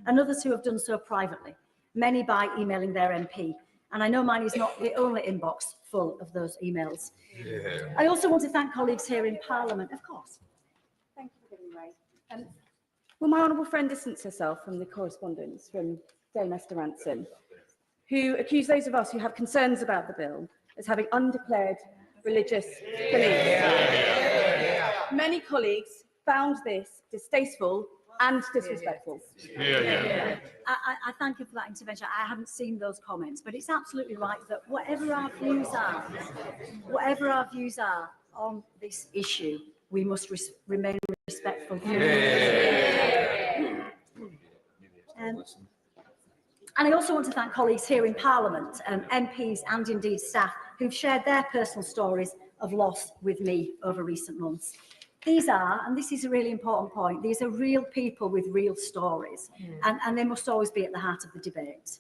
and others who have done so privately, many by emailing their MP. And I know mine is not the only inbox full of those emails. Yeah. I also want to thank colleagues here in Parliament, of course. Thank you for giving way. Will my honourable friend distance herself from the correspondence from Dame Esther Ransom, who accused those of us who have concerns about the bill as having undeclared religious beliefs? Many colleagues found this distasteful and disrespectful. I thank you for that intervention. I haven't seen those comments, but it's absolutely right that whatever our views are on this issue, we must remain respectful. And I also want to thank colleagues here in Parliament, MPs and indeed staff, who've shared their personal stories of loss with me over recent months. These are, and this is a really important point, these are real people with real stories, and they must always be at the heart of the debate.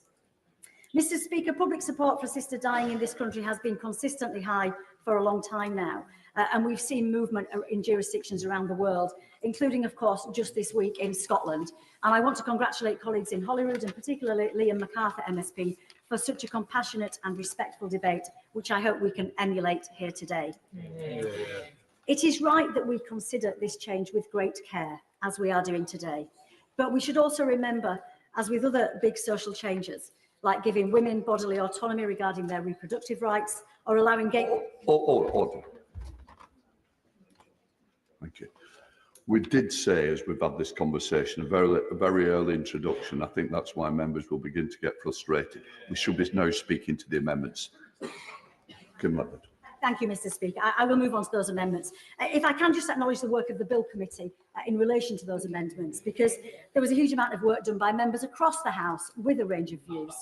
Mr. Speaker, public support for assisted dying in this country has been consistently high for a long time now, and we've seen movement in jurisdictions around the world, including, of course, just this week in Scotland. And I want to congratulate colleagues in Holyrood, and particularly Liam MacArthur MSP, for such a compassionate and respectful debate, which I hope we can emulate here today. It is right that we consider this change with great care, as we are doing today. But we should also remember, as with other big social changes, like giving women bodily autonomy regarding their reproductive rights, or allowing gay... Order. Thank you. We did say, as we've had this conversation, a very early introduction. I think that's why members will begin to get frustrated. We should be now speaking to the amendments. Kim Leopard. Thank you, Mr. Speaker. I will move on to those amendments. If I can just acknowledge the work of the Bill Committee in relation to those amendments, because there was a huge amount of work done by members across the House with a range of views.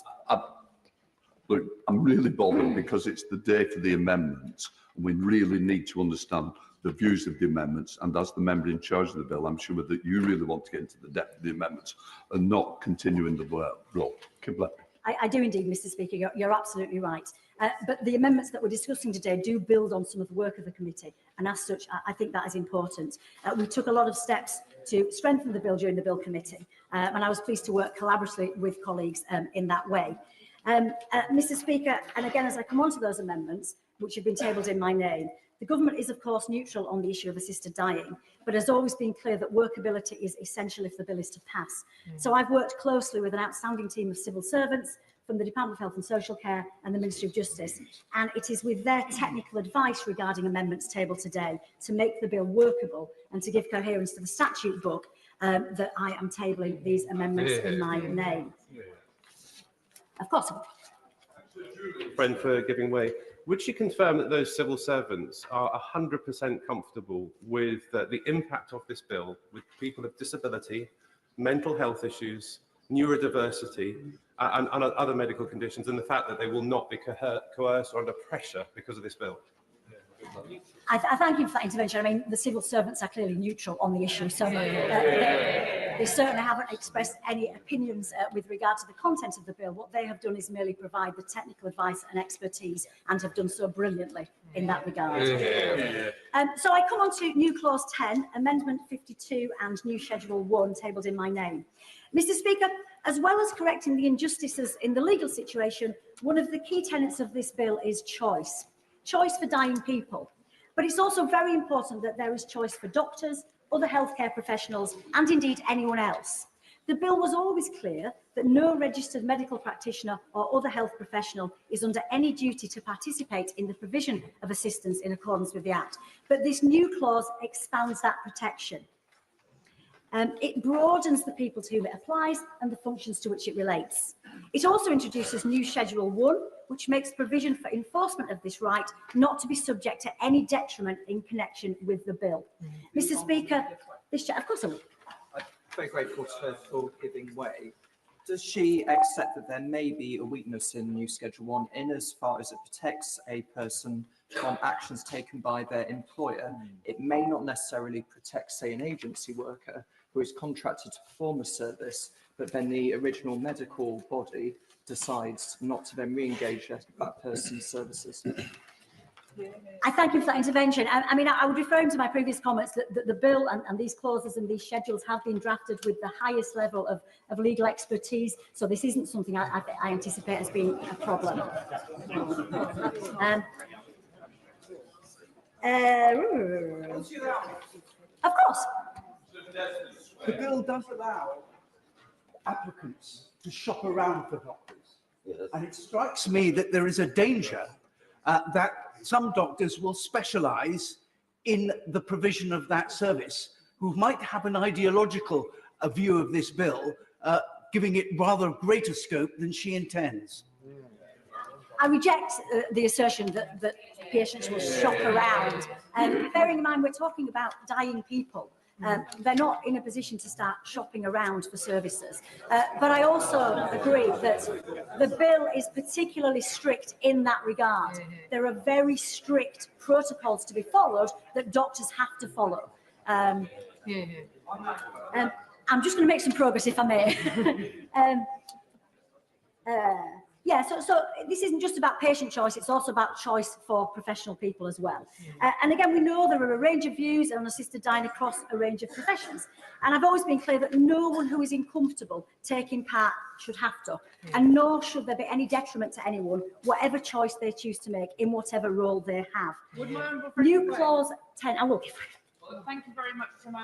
Look, I'm really bothered because it's the day for the amendments, and we really need to understand the views of the amendments. And as the member in charge of the bill, I'm sure that you really want to get into the depth of the amendments and not continuing the role. Kim Leopard. I do indeed, Mr. Speaker. You're absolutely right. But the amendments that we're discussing today do build on some of the work of the committee, and as such, I think that is important. We took a lot of steps to strengthen the bill during the Bill Committee, and I was pleased to work collaboratively with colleagues in that way. Mr. Speaker, and again, as I come on to those amendments, which have been tabled in my name, the government is, of course, neutral on the issue of assisted dying, but has always been clear that workability is essential if the bill is to pass. So I've worked closely with an outstanding team of civil servants from the Department of Health and Social Care and the Ministry of Justice, and it is with their technical advice regarding amendments tabled today to make the bill workable and to give coherence to the statute book that I am tabling these amendments in my name. Of course. Friend for giving way. Would she confirm that those civil servants are 100% comfortable with the impact of this bill with people with disability, mental health issues, neurodiversity, and other medical conditions, and the fact that they will not be coerced or under pressure because of this bill? I thank you for that intervention. I mean, the civil servants are clearly neutral on the issue, so they certainly haven't expressed any opinions with regard to the content of the bill. What they have done is merely provide the technical advice and expertise, and have done so brilliantly in that regard. So I come on to new clause 10, amendment 52 and new schedule 1 tabled in my name. Mr. Speaker, as well as correcting the injustices in the legal situation, one of the key tenets of this bill is choice. Choice for dying people. But it's also very important that there is choice for doctors, other healthcare professionals, and indeed anyone else. The bill was always clear that no registered medical practitioner or other health professional is under any duty to participate in the provision of assistance in accordance with the Act. But this new clause expands that protection. It broadens the people to whom it applies and the functions to which it relates. It also introduces new Schedule 1, which makes provision for enforcement of this right not to be subject to any detriment in connection with the bill. Mr. Speaker, of course I will. I'm very grateful to her for giving way. Does she accept that there may be a weakness in new Schedule 1 in as far as it protects a person from actions taken by their employer? It may not necessarily protect, say, an agency worker who is contracted to perform a service, but then the original medical body decides not to then re-engage that person's services. I thank you for that intervention. I mean, I would refer him to my previous comments that the bill and these clauses and these schedules have been drafted with the highest level of legal expertise. So this isn't something I anticipate as being a problem. Of course. The bill does allow applicants to shop around for doctors. Yes. And it strikes me that there is a danger that some doctors will specialise in the provision of that service, who might have an ideological view of this bill, giving it rather greater scope than she intends. I reject the assertion that patients will shop around. Bearing in mind we're talking about dying people. They're not in a position to start shopping around for services. But I also agree that the bill is particularly strict in that regard. There are very strict protocols to be followed that doctors have to follow. I'm just going to make some progress, if I may. Yeah, so this isn't just about patient choice, it's also about choice for professional people as well. And again, we know there are a range of views on assisted dying across a range of professions. And I've always been clear that no one who is uncomfortable taking part should have to, and nor should there be any detriment to anyone, whatever choice they choose to make in whatever role they have. New clause 10, I will give Well, thank you very much to my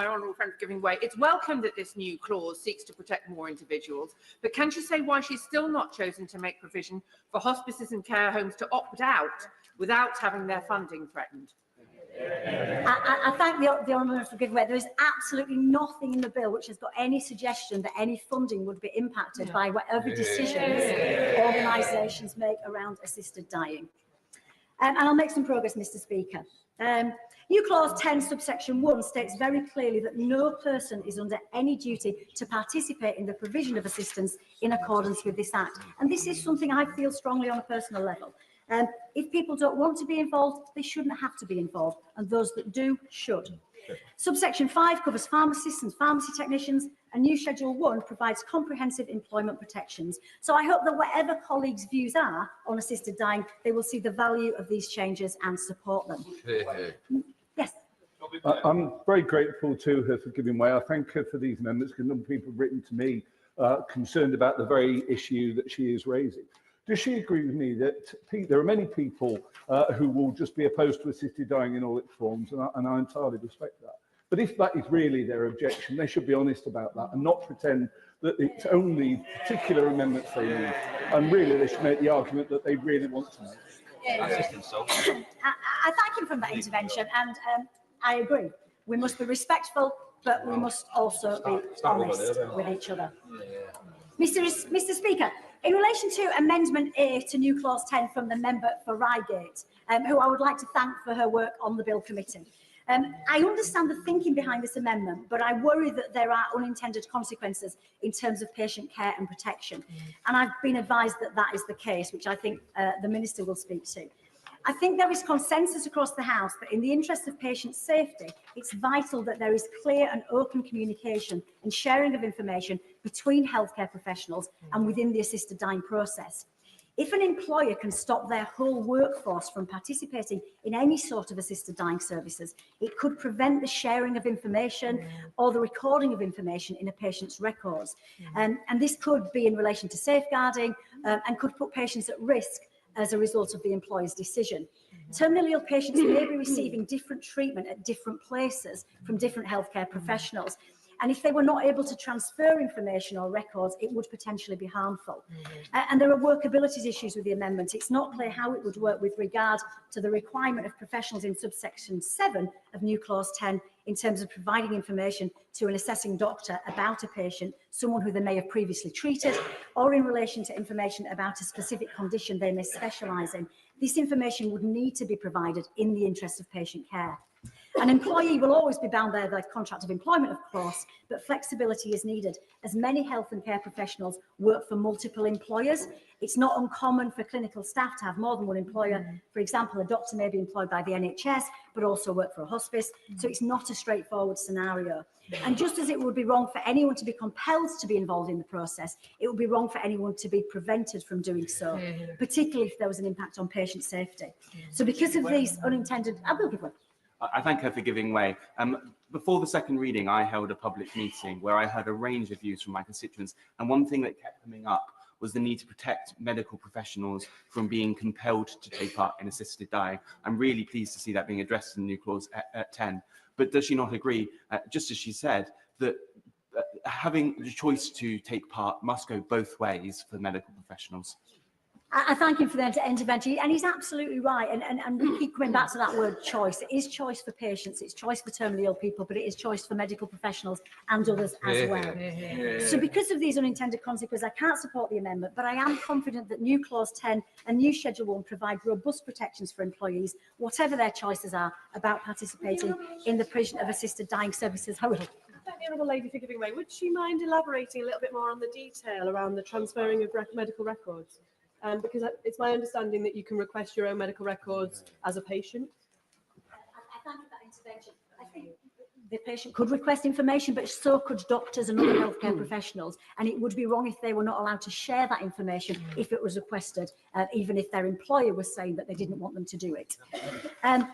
honourable friend for giving way. It's welcome that this new clause seeks to protect more individuals, but can she say why she's still not chosen to make provision for hospices and care homes to opt out without having their funding threatened? I thank the honourable for giving way. There is absolutely nothing in the bill which has got any suggestion that any funding would be impacted by whatever decisions organisations make around assisted dying. And I'll make some progress, Mr. Speaker. New clause 10 subsection 1 states very clearly that no person is under any duty to participate in the provision of assistance in accordance with this act. And this is something I feel strongly on a personal level. If people don't want to be involved, they shouldn't have to be involved, and those that do should. Subsection 5 covers pharmacists and pharmacy technicians, and new Schedule 1 provides comprehensive employment protections. So I hope that whatever colleagues' views are on assisted dying, they will see the value of these changes and support them. Yes. I'm very grateful to her for giving way. I thank her for these amendments, because a number of people have written to me concerned about the very issue that she is raising. Does she agree with me that there are many people who will just be opposed to assisted dying in all its forms, and I entirely respect that. But if that is really their objection, they should be honest about that and not pretend that it's only particular amendments they need. And really, they should make the argument that they really want to make. I thank him for that intervention, and I agree. We must be respectful, but we must also be honest with each other. Mr. Speaker, in relation to Amendment A to new clause 10 from the member for Reigate, who I would like to thank for her work on the Bill Committee. I understand the thinking behind this amendment, but I worry that there are unintended consequences in terms of patient care and protection. And I've been advised that that is the case, which I think the Minister will speak to. I think there is consensus across the House that in the interest of patient safety, it's vital that there is clear and open communication and sharing of information between healthcare professionals and within the assisted dying process. If an employer can stop their whole workforce from participating in any sort of assisted dying services, it could prevent the sharing of information or the recording of information in a patient's records. And this could be in relation to safeguarding and could put patients at risk as a result of the employer's decision. Terminally ill patients may be receiving different treatment at different places from different healthcare professionals. And if they were not able to transfer information or records, it would potentially be harmful. And there are workability issues with the amendment. It's not clear how it would work with regard to the requirement of professionals in subsection 7 of new clause 10 in terms of providing information to an assessing doctor about a patient, someone who they may have previously treated, or in relation to information about a specific condition they may specialise in. This information would need to be provided in the interest of patient care. An employee will always be bound by their contract of employment, of course, but flexibility is needed as many health and care professionals work for multiple employers. It's not uncommon for clinical staff to have more than one employer. For example, a doctor may be employed by the NHS, but also work for a hospice. So it's not a straightforward scenario. And just as it would be wrong for anyone to be compelled to be involved in the process, it would be wrong for anyone to be prevented from doing so, particularly if there was an impact on patient safety. So because of these unintended, I will give way. I thank her for giving way. Before the second reading, I held a public meeting where I heard a range of views from my constituents, and one thing that kept coming up was the need to protect medical professionals from being compelled to take part in assisted dying. I'm really pleased to see that being addressed in the new clause 10. But does she not agree, just as she said, that having the choice to take part must go both ways for medical professionals? I thank him for the intervention, and he's absolutely right. And we keep coming back to that word choice. It is choice for patients, it's choice for terminally ill people, but it is choice for medical professionals and others as well. So because of these unintended consequences, I can't support the amendment, but I am confident that new clause 10 and new schedule 1 provide robust protections for employees, whatever their choices are, about participating in the provision of assisted dying services. I will. Thank the honourable lady for giving way. Would she mind elaborating a little bit more on the detail around the transferring of medical records? Because it's my understanding that you can request your own medical records as a patient. I thank you for that intervention. I think the patient could request information, but so could doctors and other healthcare professionals. And it would be wrong if they were not allowed to share that information if it was requested, even if their employer was saying that they didn't want them to do it. And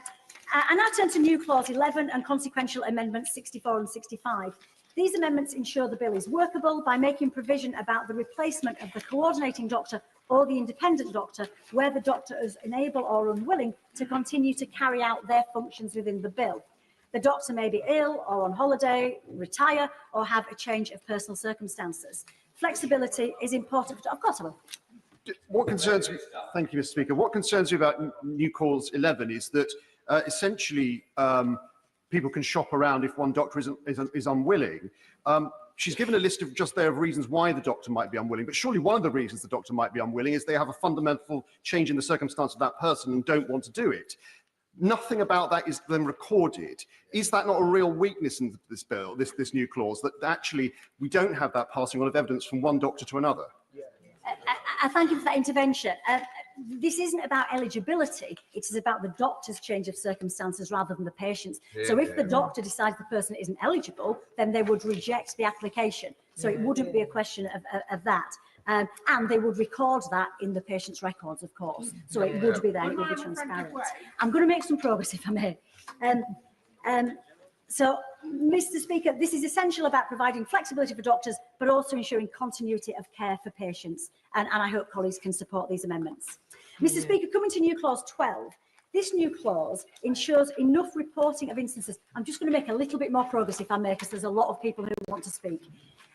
I turn to new clause 11 and consequential amendments 64 and 65. These amendments ensure the bill is workable by making provision about the replacement of the coordinating doctor or the independent doctor where the doctor is unable or unwilling to continue to carry out their functions within the bill. The doctor may be ill or on holiday, retire, or have a change of personal circumstances. Flexibility is important. Of course I will. What concerns me, thank you, Mr. Speaker. What concerns me about new clause 11 is that essentially people can shop around if one doctor is unwilling. She's given a list of just there of reasons why the doctor might be unwilling, but surely one of the reasons the doctor might be unwilling is they have a fundamental change in the circumstance of that person and don't want to do it. Nothing about that is then recorded. Is that not a real weakness in this bill, this new clause, that actually we don't have that passing on of evidence from one doctor to another? I thank you for that intervention. This isn't about eligibility, it is about the doctor's change of circumstances rather than the patient's. So if the doctor decides the person isn't eligible, then they would reject the application. So it wouldn't be a question of that. And they would record that in the patient's records, of course. So it would be there, it would be transparent. I'm going to make some progress, if I may. So, Mr. Speaker, this is essential about providing flexibility for doctors, but also ensuring continuity of care for patients. And I hope colleagues can support these amendments. Mr. Speaker, coming to new clause 12, this new clause ensures enough reporting of instances. I'm just going to make a little bit more progress, if I may, because there's a lot of people who want to speak.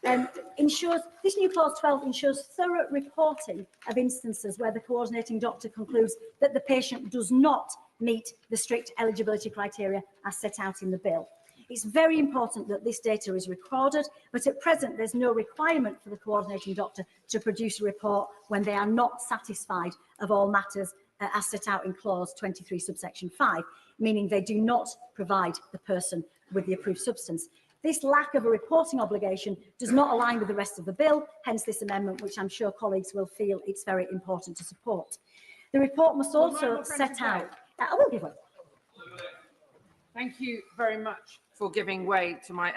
This new clause 12 ensures thorough reporting of instances where the coordinating doctor concludes that the patient does not meet the strict eligibility criteria as set out in the bill. It's very important that this data is recorded, but at present there's no requirement for the coordinating doctor to produce a report when they are not satisfied of all matters as set out in clause 23 subsection 5, meaning they do not provide the person with the approved substance. This lack of a reporting obligation does not align with the rest of the bill, hence this amendment, which I'm sure colleagues will feel it's very important to support. The report must also set out... I will give way. Thank you very much for giving way to my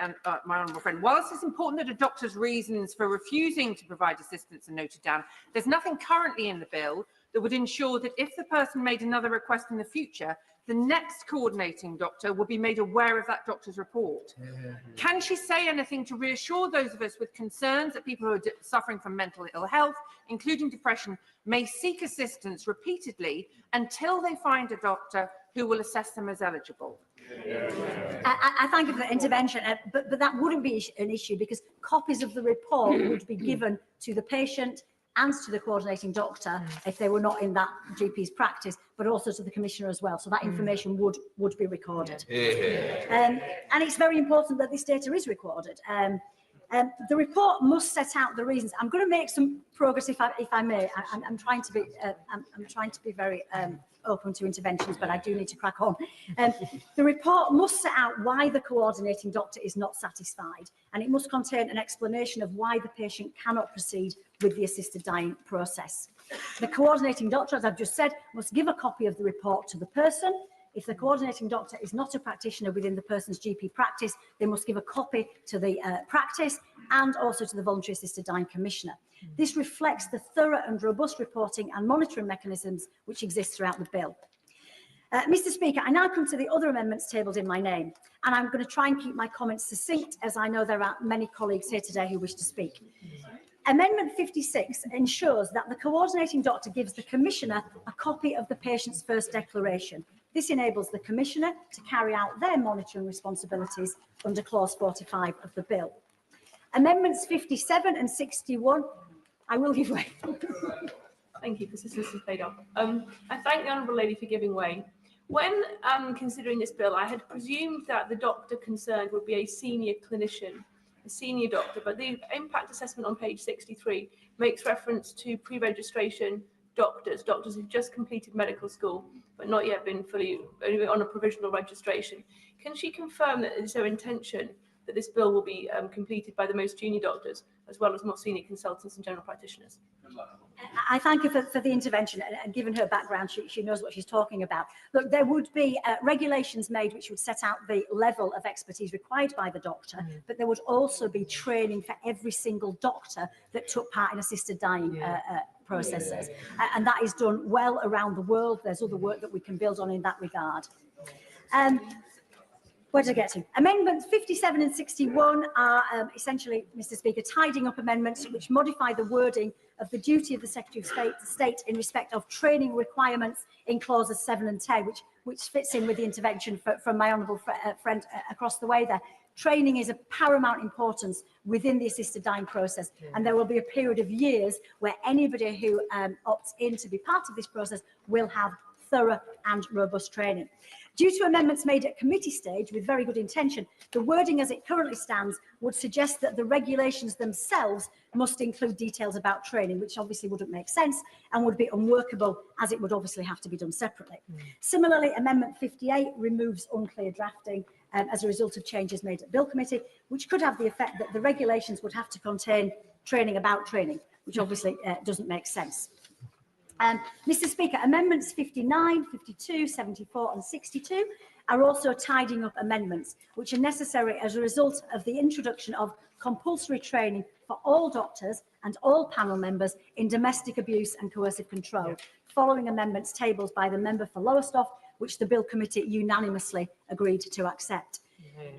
honourable friend. Whilst it's important that a doctor's reasons for refusing to provide assistance are noted down, there's nothing currently in the bill that would ensure that if the person made another request in the future, the next coordinating doctor will be made aware of that doctor's report. Can she say anything to reassure those of us with concerns that people who are suffering from mental ill health, including depression, may seek assistance repeatedly until they find a doctor who will assess them as eligible? I thank you for that intervention, but that wouldn't be an issue because copies of the report would be given to the patient and to the coordinating doctor if they were not in that GP's practice, but also to the commissioner as well. So that information would be recorded. And it's very important that this data is recorded. The report must set out the reasons. I'm going to make some progress, if I may. I'm trying to be very open to interventions, but I do need to crack on. The report must set out why the coordinating doctor is not satisfied, and it must contain an explanation of why the patient cannot proceed with the assisted dying process. The coordinating doctor, as I've just said, must give a copy of the report to the person. If the coordinating doctor is not a practitioner within the person's GP practice, they must give a copy to the practice and also to the Voluntary Assisted Dying Commissioner. This reflects the thorough and robust reporting and monitoring mechanisms which exist throughout the bill. Mr. Speaker, I now come to the other amendments tabled in my name, and I'm going to try and keep my comments succinct, as I know there are many colleagues here today who wish to speak. Amendment 56 ensures that the coordinating doctor gives the Commissioner a copy of the patient's first declaration. This enables the Commissioner to carry out their monitoring responsibilities under clause 45 of the bill. Amendments 57 and 61, I will give way. Thank you, because this has paid off. I thank the Honourable Lady for giving way. When considering this bill, I had presumed that the doctor concerned would be a senior clinician, a senior doctor, but the impact assessment on page 63 makes reference to pre-registration doctors who've just completed medical school, but not yet been fully on a provisional registration. Can she confirm that it's her intention that this bill will be completed by the most junior doctors, as well as more senior consultants and general practitioners? I thank her for the intervention, and given her background, she knows what she's talking about. Look, there would be regulations made which would set out the level of expertise required by the doctor, but there would also be training for every single doctor that took part in assisted dying processes. And that is done well around the world. There's other work that we can build on in that regard. Where did I get to? Amendments 57 and 61 are essentially, Mr. Speaker, tidying up amendments which modify the wording of the duty of the Secretary of State in respect of training requirements in clauses 7 and 10, which fits in with the intervention from my honourable friend across the way there. Training is of paramount importance within the assisted dying process, and there will be a period of years where anybody who opts in to be part of this process will have thorough and robust training. Due to amendments made at committee stage with very good intention, the wording as it currently stands would suggest that the regulations themselves must include details about training, which obviously wouldn't make sense and would be unworkable, as it would obviously have to be done separately. Similarly, Amendment 58 removes unclear drafting as a result of changes made at Bill Committee, which could have the effect that the regulations would have to contain training about training, which obviously doesn't make sense. Mr. Speaker, amendments 59, 52, 74 and 62 are also tidying up amendments which are necessary as a result of the introduction of compulsory training for all doctors and all panel members in domestic abuse and coercive control, following amendments tabled by the member for Lowestoft, which the Bill Committee unanimously agreed to accept.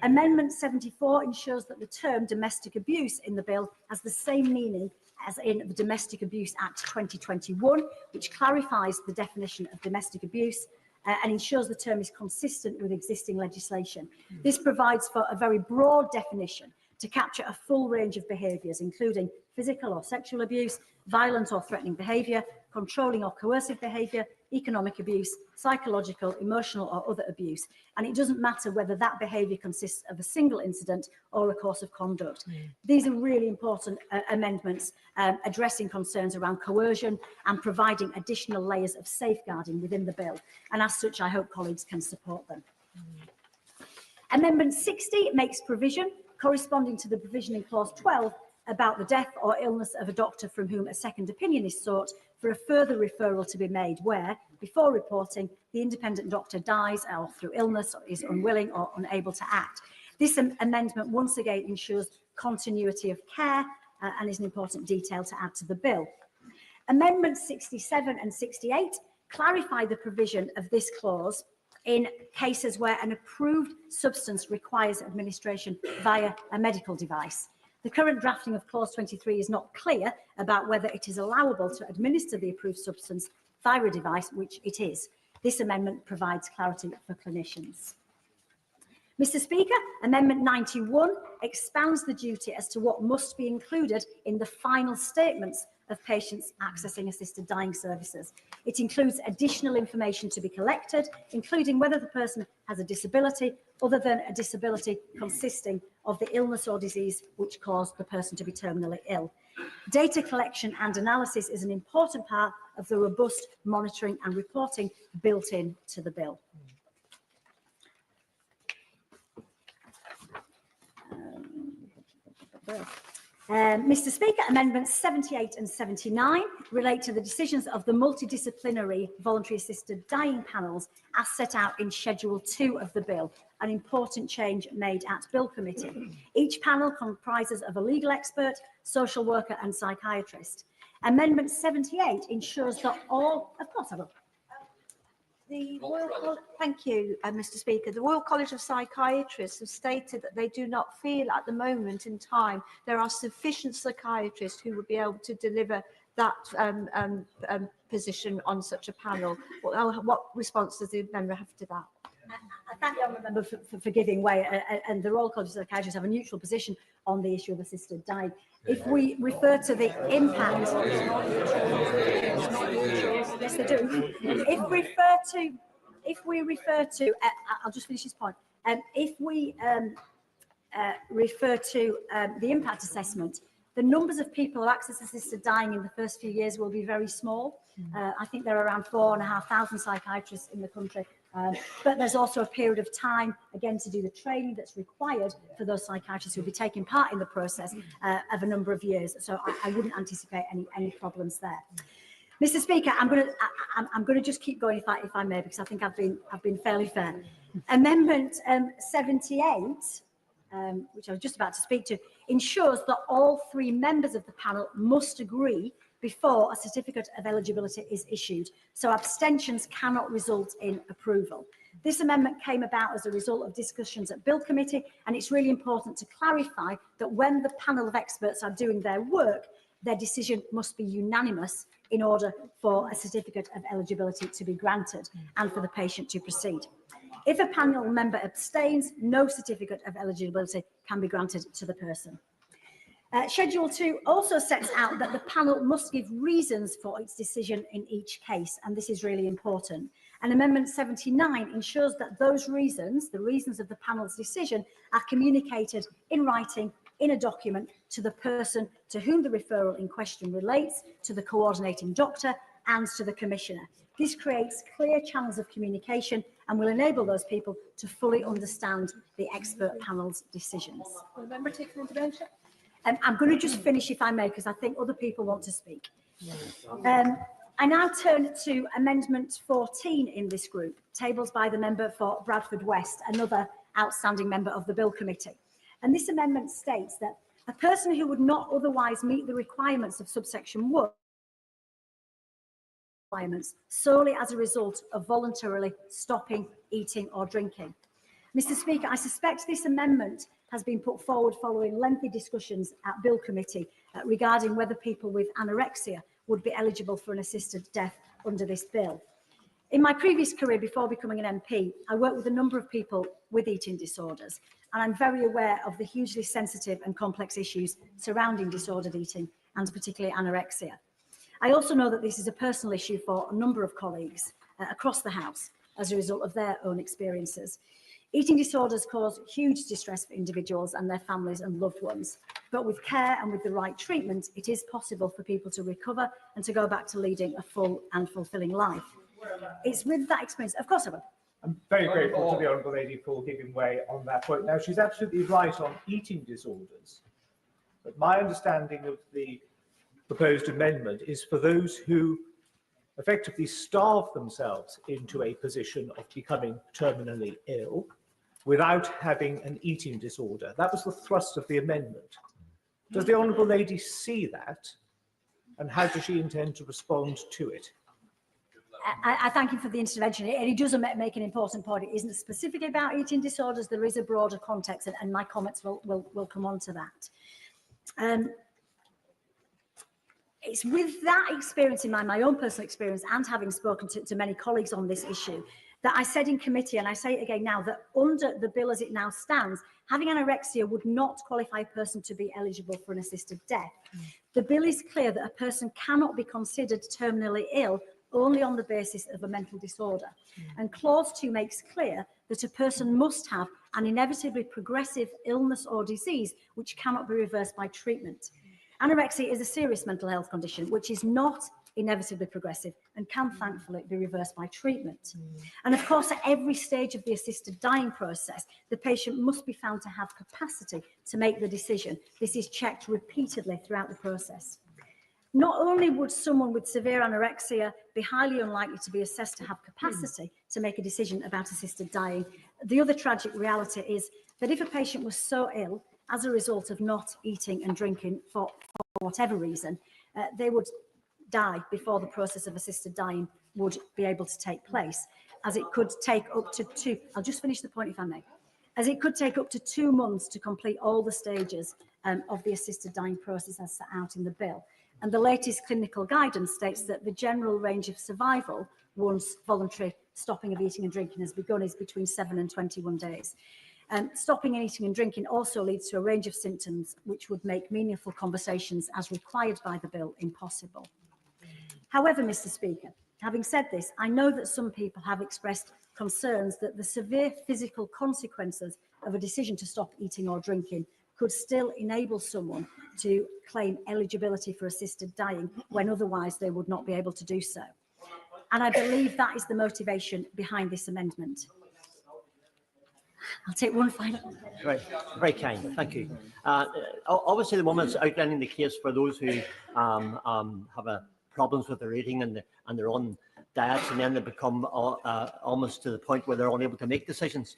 Amendment 74 ensures that the term domestic abuse in the bill has the same meaning as in the Domestic Abuse Act 2021, which clarifies the definition of domestic abuse and ensures the term is consistent with existing legislation. This provides for a very broad definition to capture a full range of behaviours, including physical or sexual abuse, violent or threatening behaviour, controlling or coercive behaviour, economic abuse, psychological, emotional or other abuse. And it doesn't matter whether that behaviour consists of a single incident or a course of conduct. These are really important amendments addressing concerns around coercion and providing additional layers of safeguarding within the bill. And as such, I hope colleagues can support them. Amendment 60 makes provision corresponding to the provision in clause 12 about the death or illness of a doctor from whom a second opinion is sought for a further referral to be made where, before reporting, the independent doctor dies or through illness or is unwilling or unable to act. This amendment once again ensures continuity of care and is an important detail to add to the bill. Amendments 67 and 68 clarify the provision of this clause in cases where an approved substance requires administration via a medical device. The current drafting of clause 23 is not clear about whether it is allowable to administer the approved substance via a device, which it is. This amendment provides clarity for clinicians. Mr. Speaker, Amendment 91 expands the duty as to what must be included in the final statements of patients accessing assisted dying services. It includes additional information to be collected, including whether the person has a disability other than a disability consisting of the illness or disease which caused the person to be terminally ill. Data collection and analysis is an important part of the robust monitoring and reporting built in to the bill. Mr. Speaker, Amendments 78 and 79 relate to the decisions of the multidisciplinary voluntary assisted dying panels as set out in Schedule 2 of the bill, an important change made at Bill Committee. Each panel comprises of a legal expert, social worker and psychiatrist. Amendment 78 ensures that all, of course I will. Thank you, Mr. Speaker. The Royal College of Psychiatrists have stated that they do not feel at the moment in time there are sufficient psychiatrists who would be able to deliver that position on such a panel. What response does the member have to that? I thank the honourable member for giving way, and the Royal College of Psychiatrists have a neutral position on the issue of assisted dying. If we refer to the impact, yes, they do. If we refer to, I'll just finish this point. If we refer to the impact assessment, the numbers of people who access assisted dying in the first few years will be very small. I think there are around 4,500 psychiatrists in the country. But there's also a period of time, again, to do the training that's required for those psychiatrists who will be taking part in the process of a number of years. So I wouldn't anticipate any problems there. Mr. Speaker, I'm going to just keep going if I may, because I think I've been fairly fair. Amendment 78, which I was just about to speak to, ensures that all three members of the panel must agree before a certificate of eligibility is issued, so abstentions cannot result in approval. This amendment came about as a result of discussions at Bill Committee, and it's really important to clarify that when the panel of experts are doing their work, their decision must be unanimous in order for a certificate of eligibility to be granted and for the patient to proceed. If a panel member abstains, no certificate of eligibility can be granted to the person. Schedule 2 also sets out that the panel must give reasons for its decision in each case, and this is really important. And Amendment 79 ensures that those reasons, the reasons of the panel's decision, are communicated in writing in a document to the person to whom the referral in question relates, to the coordinating doctor and to the commissioner. This creates clear channels of communication and will enable those people to fully understand the expert panel's decisions. Will the member take an intervention? I'm going to just finish, if I may, because I think other people want to speak. I now turn to Amendment 14 in this group, tabled by the member for Bradford West, another outstanding member of the Bill Committee. And this amendment states that a person who would not otherwise meet the requirements of subsection 1 solely as a result of voluntarily stopping eating or drinking. Mr. Speaker, I suspect this amendment has been put forward following lengthy discussions at Bill Committee regarding whether people with anorexia would be eligible for an assisted death under this bill. In my previous career before becoming an MP, I worked with a number of people with eating disorders, and I'm very aware of the hugely sensitive and complex issues surrounding disordered eating, and particularly anorexia. I also know that this is a personal issue for a number of colleagues across the House as a result of their own experiences. Eating disorders cause huge distress for individuals and their families and loved ones, but with care and with the right treatment, it is possible for people to recover and to go back to leading a full and fulfilling life. It's with that experience, of course I will. I'm very grateful to the Honourable Lady for giving way on that point. Now, she's absolutely right on eating disorders, but my understanding of the proposed amendment is for those who effectively starve themselves into a position of becoming terminally ill without having an eating disorder. That was the thrust of the amendment. Does the Honourable Lady see that, and how does she intend to respond to it? I thank you for the intervention, and it does make an important point. It isn't specifically about eating disorders. There is a broader context, and my comments will come on to that. It's with that experience in mind, my own personal experience, and having spoken to many colleagues on this issue, that I said in committee, and I say it again now, that under the bill as it now stands, having anorexia would not qualify a person to be eligible for an assisted death. The bill is clear that a person cannot be considered terminally ill only on the basis of a mental disorder. And clause 2 makes clear that a person must have an inevitably progressive illness or disease which cannot be reversed by treatment. Anorexia is a serious mental health condition which is not inevitably progressive and can thankfully be reversed by treatment. And of course, at every stage of the assisted dying process, the patient must be found to have capacity to make the decision. This is checked repeatedly throughout the process. Not only would someone with severe anorexia be highly unlikely to be assessed to have capacity to make a decision about assisted dying, the other tragic reality is that if a patient was so ill as a result of not eating and drinking for whatever reason, they would die before the process of assisted dying would be able to take place, as it could take up to I'll just finish the point if I may, as it could take up to 2 months to complete all the stages of the assisted dying process as set out in the bill. And the latest clinical guidance states that the general range of survival once voluntary stopping of eating and drinking has begun is between 7 and 21 days. Stopping eating and drinking also leads to a range of symptoms which would make meaningful conversations as required by the bill impossible. However, Mr. Speaker, having said this, I know that some people have expressed concerns that the severe physical consequences of a decision to stop eating or drinking could still enable someone to claim eligibility for assisted dying when otherwise they would not be able to do so. And I believe that is the motivation behind this amendment. I'll take one final. Right, very kind, thank you. Obviously, the woman's outlining the case for those who have problems with their eating and they're on diets, and then they become almost to the point where they're unable to make decisions.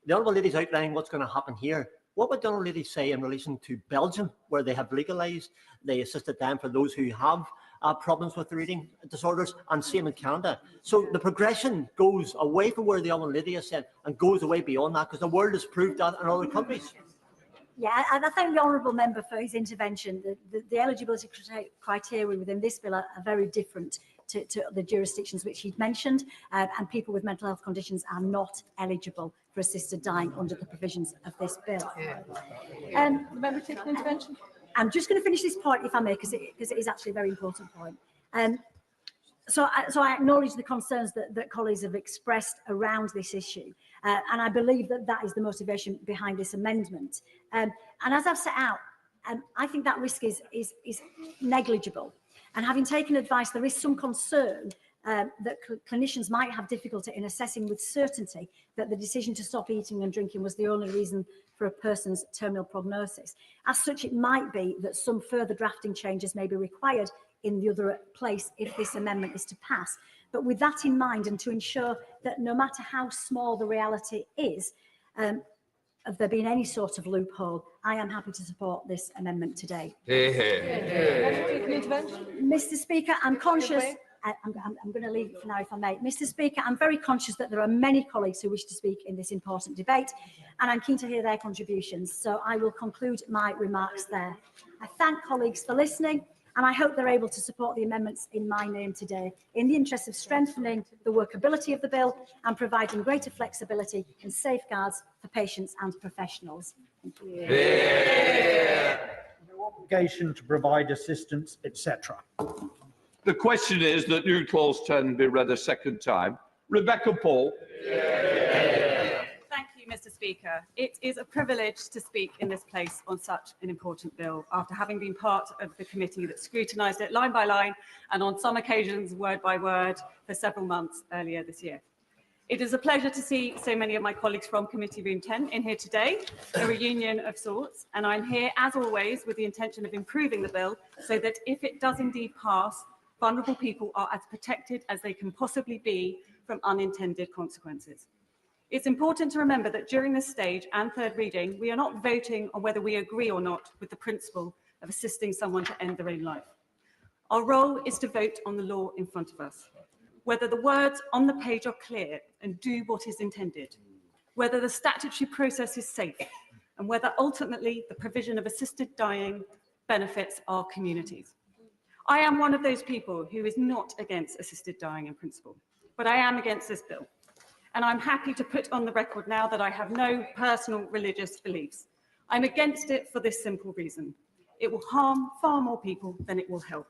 The Honourable Lady's outlining what's going to happen here. What would the Honourable Lady say in relation to Belgium, where they have legalised the assisted dying for those who have problems with their eating disorders, and same in Canada? So the progression goes away from where the Honourable Lady has said and goes away beyond that, because the world has proved that in other countries. Yeah, and I thank the honourable member for his intervention. The eligibility criteria within this bill are very different to the jurisdictions which he'd mentioned, and people with mental health conditions are not eligible for assisted dying under the provisions of this bill. The member take an intervention? I'm just going to finish this point, if I may, because it is actually a very important point. So I acknowledge the concerns that colleagues have expressed around this issue, and I believe that that is the motivation behind this amendment. And as I've set out, I think that risk is negligible. And having taken advice, there is some concern that clinicians might have difficulty in assessing with certainty that the decision to stop eating and drinking was the only reason for a person's terminal prognosis. As such, it might be that some further drafting changes may be required in the other place if this amendment is to pass. But with that in mind, and to ensure that no matter how small the reality is, of there being any sort of loophole, I am happy to support this amendment today. Mr. Speaker, I'm conscious, I'm going to leave it for now if I may. Mr. Speaker, I'm very conscious that there are many colleagues who wish to speak in this important debate, and I'm keen to hear their contributions, so I will conclude my remarks there. I thank colleagues for listening, and I hope they're able to support the amendments in my name today, in the interest of strengthening the workability of the bill and providing greater flexibility and safeguards for patients and professionals. Thank you. No obligation to provide assistance, etc. The question is that new clause 10 be read a second time. Rebecca Paul. Thank you, Mr. Speaker. It is a privilege to speak in this place on such an important bill, after having been part of the committee that scrutinised it line by line and on some occasions word by word for several months earlier this year. It is a pleasure to see so many of my colleagues from Committee Room 10 in here today, a reunion of sorts, and I'm here, as always, with the intention of improving the bill so that if it does indeed pass, vulnerable people are as protected as they can possibly be from unintended consequences. It's important to remember that during this stage and third reading, we are not voting on whether we agree or not with the principle of assisting someone to end their own life. Our role is to vote on the law in front of us, whether the words on the page are clear and do what is intended, whether the statutory process is safe, and whether ultimately the provision of assisted dying benefits our communities. I am one of those people who is not against assisted dying in principle, but I am against this bill. and I'm happy to put on the record now that I have no personal religious beliefs. I'm against it for this simple reason. It will harm far more people than it will help.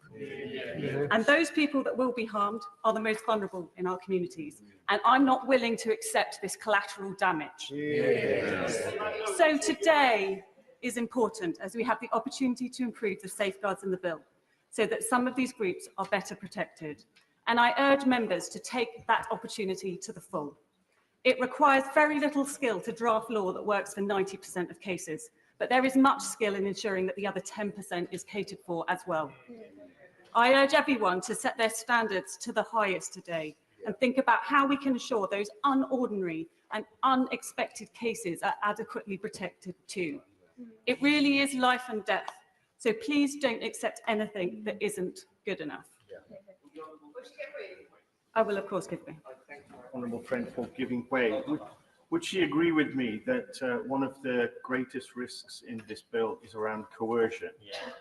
And those people that will be harmed are the most vulnerable in our communities. And I'm not willing to accept this collateral damage. So today is important as we have the opportunity to improve the safeguards in the bill so that some of these groups are better protected. And I urge members to take that opportunity to the full. It requires very little skill to draft law that works for 90% of cases, but there is much skill in ensuring that the other 10% is catered for as well. I urge everyone to set their standards to the highest today and think about how we can ensure those unordinary and unexpected cases are adequately protected too. It really is life and death, so please don't accept anything that isn't good enough. I will, of course, give way. I thank my honourable friend for giving way. Would she agree with me that one of the greatest risks in this bill is around coercion?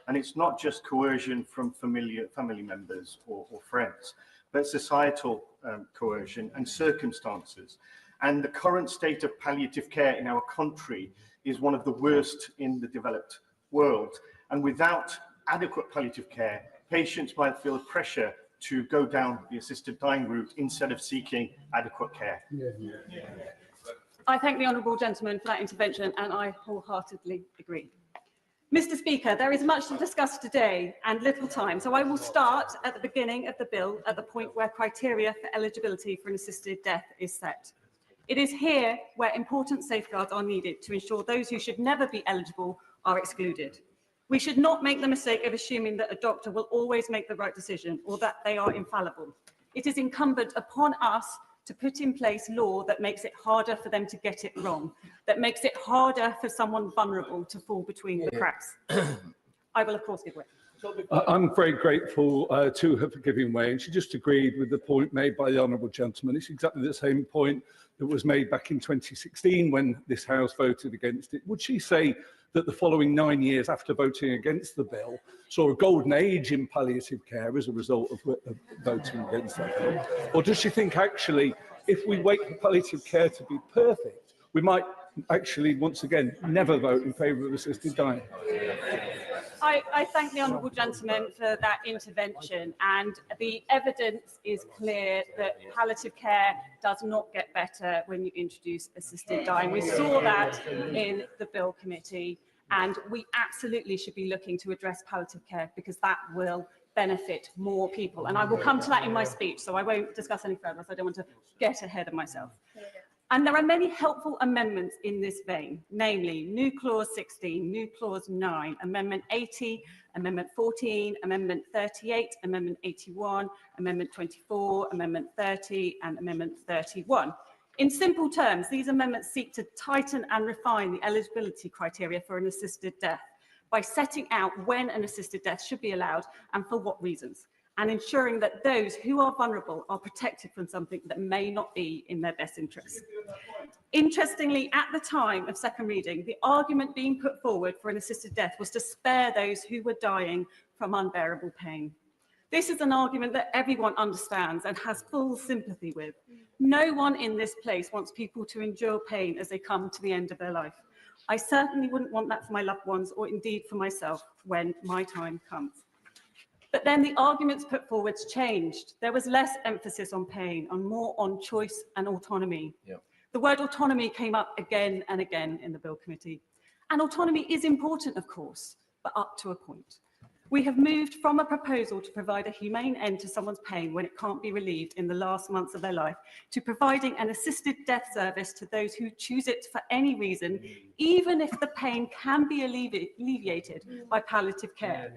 And it's not just coercion from family members or friends, but societal coercion and circumstances. And the current state of palliative care in our country is one of the worst in the developed world. And without adequate palliative care, patients might feel pressure to go down the assisted dying route instead of seeking adequate care. I thank the honourable gentleman for that intervention, and I wholeheartedly agree. Mr. Speaker, there is much to discuss today and little time, so I will start at the beginning of the bill at the point where criteria for eligibility for an assisted death is set. It is here where important safeguards are needed to ensure those who should never be eligible are excluded. We should not make the mistake of assuming that a doctor will always make the right decision or that they are infallible. It is incumbent upon us to put in place law that makes it harder for them to get it wrong, that makes it harder for someone vulnerable to fall between the cracks. I will, of course, give way. I'm very grateful to her for giving way, and she just agreed with the point made by the honourable gentleman. It's exactly the same point that was made back in 2016 when this House voted against it. Would she say that the following 9 years after voting against the bill saw a golden age in palliative care as a result of voting against that bill? Or does she think actually, if we wait for palliative care to be perfect, we might actually, once again, never vote in favour of assisted dying? I thank the honourable gentleman for that intervention, and the evidence is clear that palliative care does not get better when you introduce assisted dying. We saw that in the Bill Committee, and we absolutely should be looking to address palliative care because that will benefit more people. And I will come to that in my speech, so I won't discuss any further, so I don't want to get ahead of myself. And there are many helpful amendments in this vein, namely new clause 16, new clause 9, amendment 80, amendment 14, amendment 38, amendment 81, amendment 24, amendment 30, and amendment 31. In simple terms, these amendments seek to tighten and refine the eligibility criteria for an assisted death by setting out when an assisted death should be allowed and for what reasons, and ensuring that those who are vulnerable are protected from something that may not be in their best interest. Interestingly, at the time of second reading, the argument being put forward for an assisted death was to spare those who were dying from unbearable pain. This is an argument that everyone understands and has full sympathy with. No one in this place wants people to endure pain as they come to the end of their life. I certainly wouldn't want that for my loved ones or indeed for myself when my time comes. But then the arguments put forward changed. There was less emphasis on pain and more on choice and autonomy. The word autonomy came up again and again in the Bill Committee. And autonomy is important, of course, but up to a point. We have moved from a proposal to provide a humane end to someone's pain when it can't be relieved in the last months of their life, to providing an assisted death service to those who choose it for any reason, even if the pain can be alleviated by palliative care.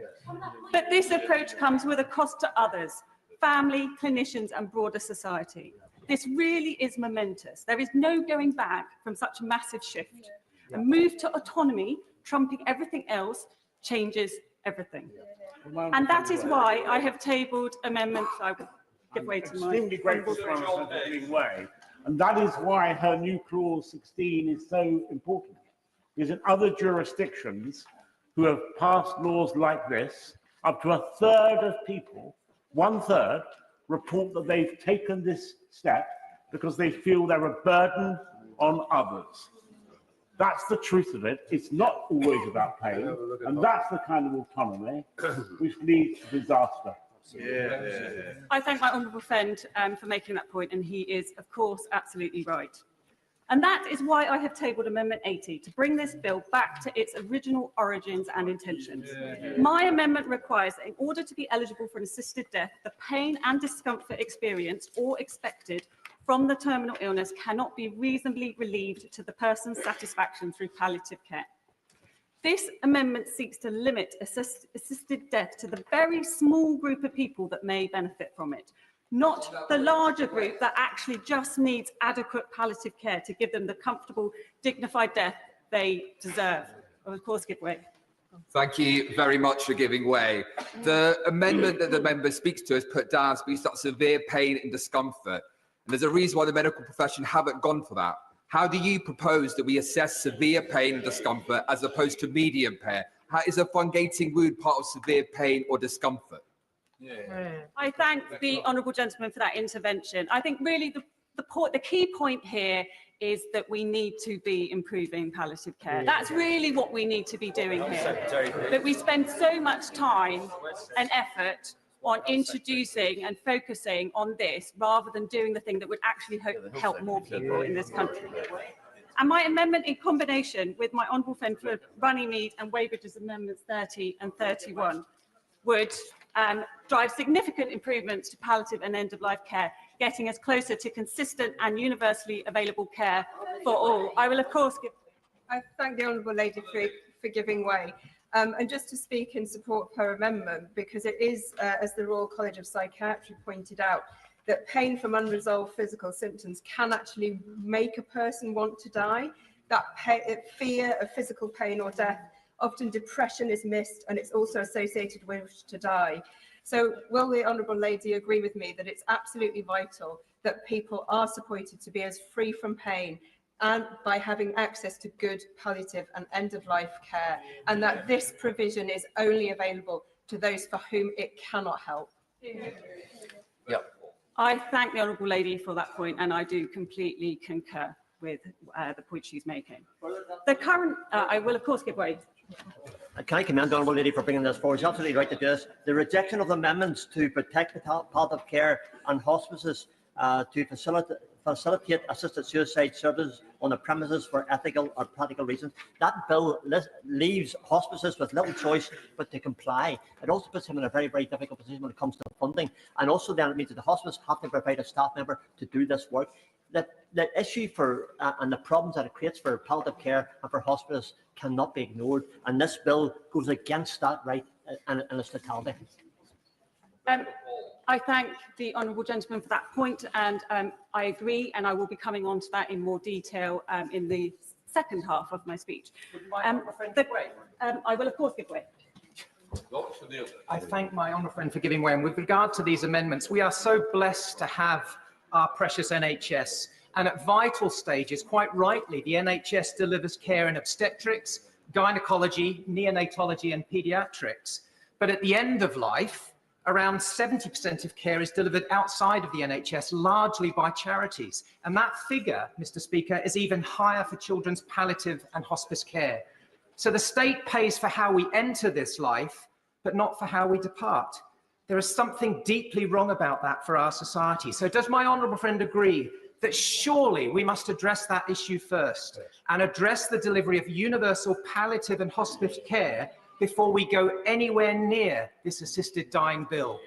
But this approach comes with a cost to others, family, clinicians, and broader society. This really is momentous. There is no going back from such a massive shift. A move to autonomy, trumping everything else, changes everything. And that is why I have tabled amendments. I will give way to my extremely grateful for her giving way, and that is why her new clause 16 is so important. Because in other jurisdictions who have passed laws like this, up to a third of people, 1/3, report that they've taken this step because they feel they're a burden on others. That's the truth of it. It's not always about pain, and that's the kind of autonomy which leads to disaster. I thank my honourable friend for making that point, and he is, of course, absolutely right. And that is why I have tabled Amendment 80, to bring this bill back to its original origins and intentions. My amendment requires that in order to be eligible for an assisted death, the pain and discomfort experienced or expected from the terminal illness cannot be reasonably relieved to the person's satisfaction through palliative care. This amendment seeks to limit assisted death to the very small group of people that may benefit from it, not the larger group that actually just needs adequate palliative care to give them the comfortable, dignified death they deserve. Of course, give way. Thank you very much for giving way. The amendment that the member speaks to is put down speaks to severe pain and discomfort. And there's a reason why the medical profession haven't gone for that. How do you propose that we assess severe pain and discomfort as opposed to medium pain? How is a fungating wound part of severe pain or discomfort? I thank the honourable gentleman for that intervention. I think really the key point here is that we need to be improving palliative care. That's really what we need to be doing here. That we spend so much time and effort on introducing and focusing on this rather than doing the thing that would actually help more people in this country. And my amendment, in combination with my honourable friend for Runnymede and Weybridge's amendments 30 and 31, would drive significant improvements to palliative and end-of-life care, getting us closer to consistent and universally available care for all. I will, of course, I thank the honourable lady for giving way. And just to speak in support of her amendment, because it is, as the Royal College of Psychiatry pointed out, that pain from unresolved physical symptoms can actually make a person want to die. That fear of physical pain or death, often depression is missed, and it's also associated with wish to die. So will the honourable lady agree with me that it's absolutely vital that people are supported to be as free from pain and by having access to good palliative and end-of-life care, and that this provision is only available to those for whom it cannot help? Yep. I thank the honourable lady for that point, and I do completely concur with the point she's making. The current, I will of course give way. Can I commend the honourable lady for bringing this forward? She's absolutely right to do this. The rejection of amendments to protect the palliative care and hospices to facilitate assisted suicide services on the premises for ethical or practical reasons. That bill leaves hospices with little choice but to comply. It also puts them in a very, very difficult position when it comes to funding. And also then it means that the hospice have to provide a staff member to do this work. The issue for and the problems that it creates for palliative care and for hospices cannot be ignored. And this bill goes against that right in its totality. I thank the honourable gentleman for that point, and I agree, and I will be coming on to that in more detail in the second half of my speech. I will, of course, give way. I thank my honourable friend for giving way. And with regard to these amendments, we are so blessed to have our precious NHS. And at vital stages, quite rightly, the NHS delivers care in obstetrics, gynecology, neonatology, and paediatrics. But at the end of life, around 70% of care is delivered outside of the NHS, largely by charities. And that figure, Mr. Speaker, is even higher for children's palliative and hospice care. So the state pays for how we enter this life, but not for how we depart. There is something deeply wrong about that for our society. So does my honourable friend agree that surely we must address that issue first and address the delivery of universal palliative and hospice care before we go anywhere near this assisted dying bill?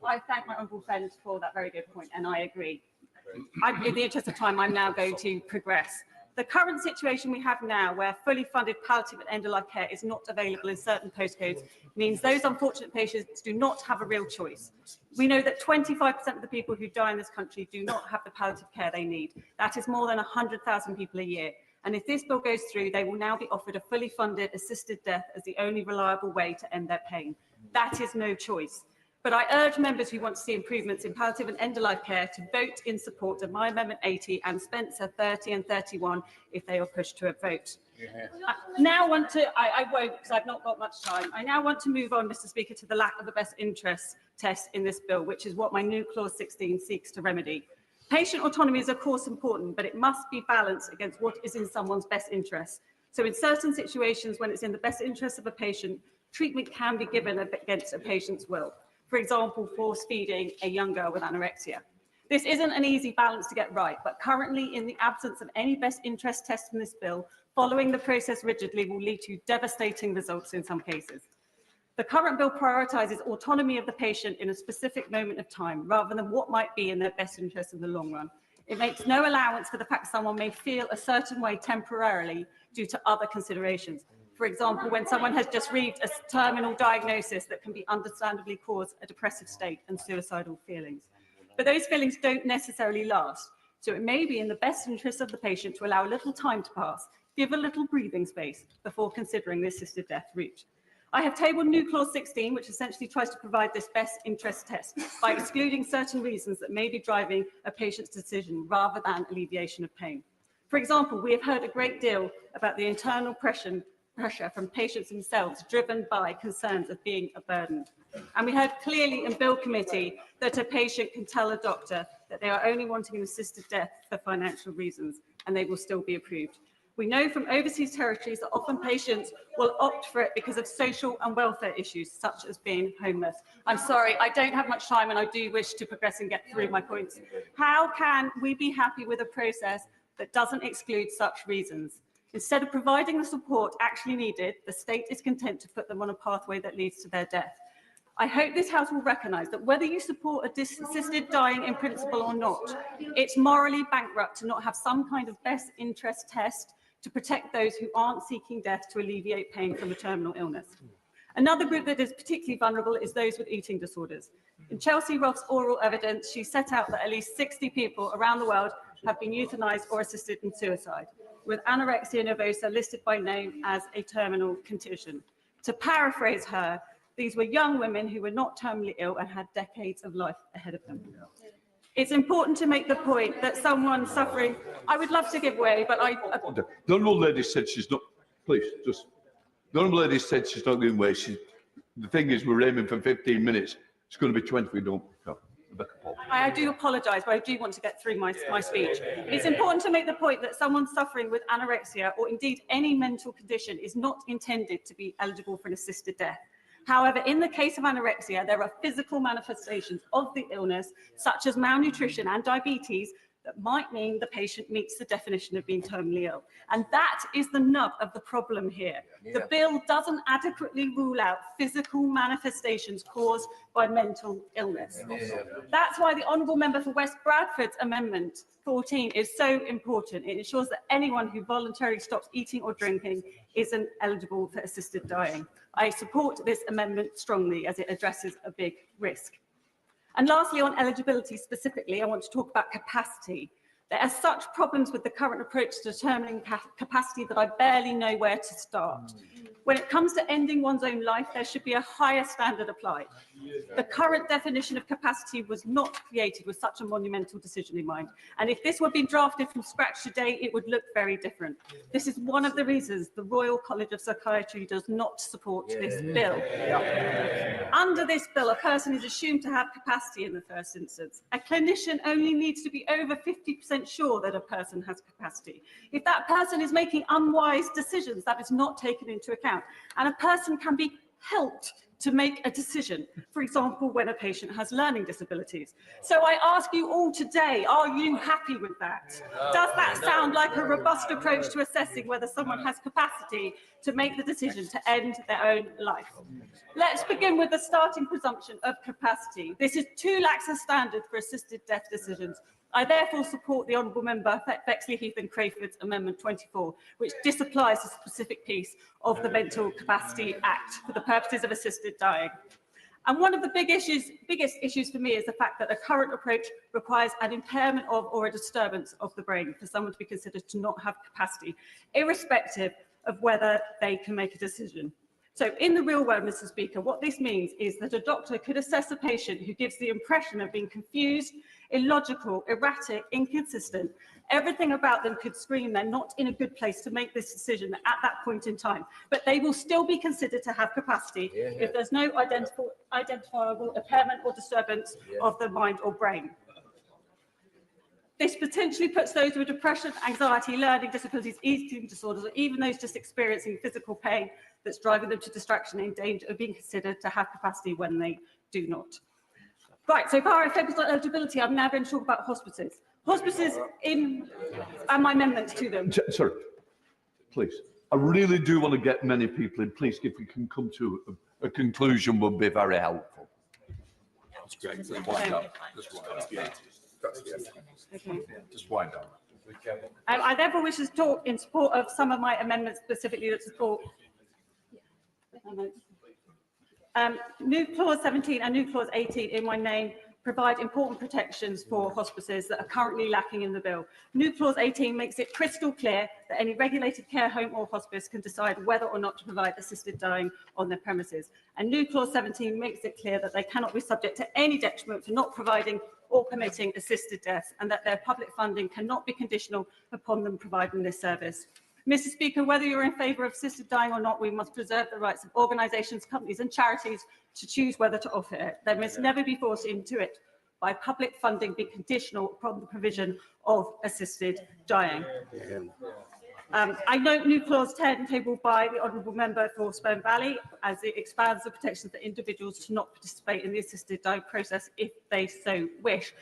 I thank my honourable friend for that very good point, and I agree. In the interest of time, I'm now going to progress. The current situation we have now, where fully funded palliative and end-of-life care is not available in certain postcodes, means those unfortunate patients do not have a real choice. We know that 25% of the people who die in this country do not have the palliative care they need. That is more than 100,000 people a year. And if this bill goes through, they will now be offered a fully funded assisted death as the only reliable way to end their pain. That is no choice. But I urge members who want to see improvements in palliative and end-of-life care to vote in support of my Amendment 80 and Spencer 30 and 31 if they are pushed to a vote. Now want to, I won't because I've not got much time. I now want to move on, Mr. Speaker, to the lack of the best interest test in this bill, which is what my new clause 16 seeks to remedy. Patient autonomy is of course important, but it must be balanced against what is in someone's best interest. So in certain situations when it's in the best interest of a patient, treatment can be given against a patient's will. For example, force feeding a young girl with anorexia. This isn't an easy balance to get right, but currently in the absence of any best interest test in this bill, following the process rigidly will lead to devastating results in some cases. The current bill prioritises autonomy of the patient in a specific moment of time, rather than what might be in their best interest in the long run. It makes no allowance for the fact someone may feel a certain way temporarily due to other considerations. For example, when someone has just received a terminal diagnosis that can be understandably cause a depressive state and suicidal feelings. But those feelings don't necessarily last. So it may be in the best interest of the patient to allow a little time to pass, give a little breathing space before considering the assisted death route. I have tabled new clause 16, which essentially tries to provide this best interest test by excluding certain reasons that may be driving a patient's decision rather than alleviation of pain. For example, we have heard a great deal about the internal pressure from patients themselves driven by concerns of being a burden. And we heard clearly in Bill Committee that a patient can tell a doctor that they are only wanting an assisted death for financial reasons and they will still be approved. We know from overseas territories that often patients will opt for it because of social and welfare issues, such as being homeless. I'm sorry, I don't have much time and I do wish to progress and get through my points. How can we be happy with a process that doesn't exclude such reasons? Instead of providing the support actually needed, the state is content to put them on a pathway that leads to their death. I hope this House will recognise that whether you support assisted dying in principle or not, it's morally bankrupt to not have some kind of best interest test to protect those who aren't seeking death to alleviate pain from a terminal illness. Another group that is particularly vulnerable is those with eating disorders. In Chelsea Roth's oral evidence, she set out that at least 60 people around the world have been euthanized or assisted in suicide, with anorexia nervosa listed by name as a terminal condition. To paraphrase her, these were young women who were not terminally ill and had decades of life ahead of them. It's important to make the point that someone suffering, I would love to give way, but The honourable lady said she's not, please, just, the honourable lady said she's not giving way. The thing is, we're aiming for 15 minutes. It's going to be 20 if we don't. I do apologise, but I do want to get through my speech. It's important to make the point that someone suffering with anorexia or indeed any mental condition is not intended to be eligible for an assisted death. However, in the case of anorexia, there are physical manifestations of the illness, such as malnutrition and diabetes, that might mean the patient meets the definition of being terminally ill. And that is the nub of the problem here. The bill doesn't adequately rule out physical manifestations caused by mental illness. That's why the Honourable Member for West Bradford's Amendment 14 is so important. It ensures that anyone who voluntarily stops eating or drinking isn't eligible for assisted dying. I support this amendment strongly as it addresses a big risk. And lastly, on eligibility specifically, I want to talk about capacity. There are such problems with the current approach to determining capacity that I barely know where to start. When it comes to ending one's own life, there should be a higher standard applied. The current definition of capacity was not created with such a monumental decision in mind. And if this were being drafted from scratch today, it would look very different. This is one of the reasons the Royal College of Psychiatry does not support this bill. Under this bill, a person is assumed to have capacity in the first instance. A clinician only needs to be over 50% sure that a person has capacity. If that person is making unwise decisions, that is not taken into account. And a person can be helped to make a decision, for example, when a patient has learning disabilities. So I ask you all today, are you happy with that? Does that sound like a robust approach to assessing whether someone has capacity to make the decision to end their own life? Let's begin with the starting presumption of capacity. This is too lax a standard for assisted death decisions. I therefore support the Honourable Member Bexley Heath and Crayford's Amendment 24, which disapplies a specific piece of the Mental Capacity Act for the purposes of assisted dying. And one of the biggest issues for me is the fact that the current approach requires an impairment of or a disturbance of the brain for someone to be considered to not have capacity, irrespective of whether they can make a decision. So in the real world, Mr. Speaker, what this means is that a doctor could assess a patient who gives the impression of being confused, illogical, erratic, inconsistent. Everything about them could scream they're not in a good place to make this decision at that point in time, but they will still be considered to have capacity if there's no identifiable impairment or disturbance of the mind or brain. This potentially puts those with depression, anxiety, learning disabilities, eating disorders, or even those just experiencing physical pain that's driving them to distraction in danger of being considered to have capacity when they do not. Right, so far as focused on eligibility, I'm now going to talk about hospices. Hospices and my amendments to them. Sorry, please. I really do want to get many people in. Please, if we can come to a conclusion, would be very helpful. That's great. So wind up. Just wind up. Okay. Just wind up. I therefore wish to talk in support of some of my amendments specifically that support new clause 17 and new clause 18 in my name provide important protections for hospices that are currently lacking in the bill. New clause 18 makes it crystal clear that any regulated care home or hospice can decide whether or not to provide assisted dying on their premises. And new clause 17 makes it clear that they cannot be subject to any detriment for not providing or permitting assisted deaths, and that their public funding cannot be conditional upon them providing this service. Mr. Speaker, whether you're in favour of assisted dying or not, we must preserve the rights of organisations, companies and charities to choose whether to offer it. They must never be forced into it by public funding being conditional upon the provision of assisted dying. I note new clause 10 tabled by the Honourable Member for Spurn Valley as it expands the protection for individuals to not participate in the assisted dying process if they so wish.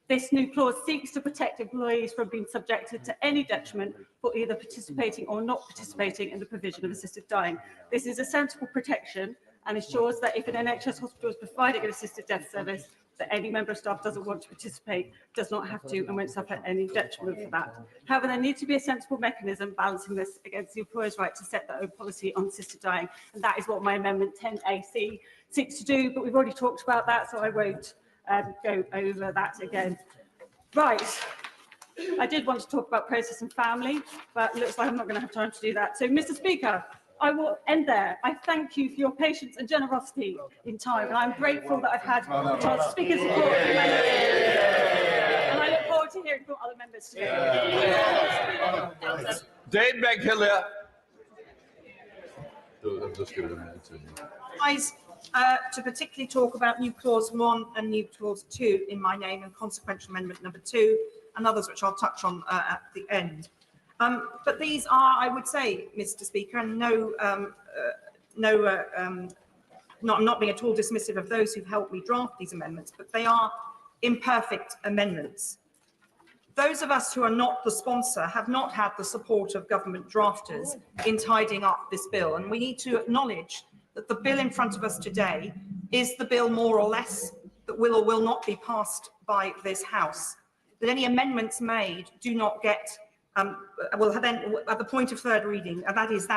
This new clause seeks to protect employees from being subjected to any detriment for either participating or not participating in the provision of assisted dying. This is a sensible protection and ensures that if an NHS hospital is providing an assisted death service, that any member of staff doesn't want to participate, does not have to and won't suffer any detriment for that. However, there needs to be a sensible mechanism balancing this against the employer's right to set their own policy on assisted dying, and that is what my amendment 10AC seeks to do, but we've already talked about that, so I won't go over that again. Right, I did want to talk about process and family, but it looks like I'm not going to have time to do that. So, Mr. Speaker, I will end there. I thank you for your patience and generosity in time, and I'm grateful that I've had the chance to speak in support of the members. And I look forward to hearing from other members today. Dave McHillier. I'm just going to particularly talk about new clause 1 and new clause 2 in my name and consequential amendment number 2 and others which I'll touch on at the end. But these are, I would say, Mr. Speaker, and I'm not being at all dismissive of those who've helped me draft these amendments, but they are imperfect amendments. Those of us who are not the sponsor have not had the support of government drafters in tidying up this bill, and we need to acknowledge that the bill in front of us today is the bill more or less that will or will not be passed by this House. That any amendments made do not get, will then at the point of third reading, and that is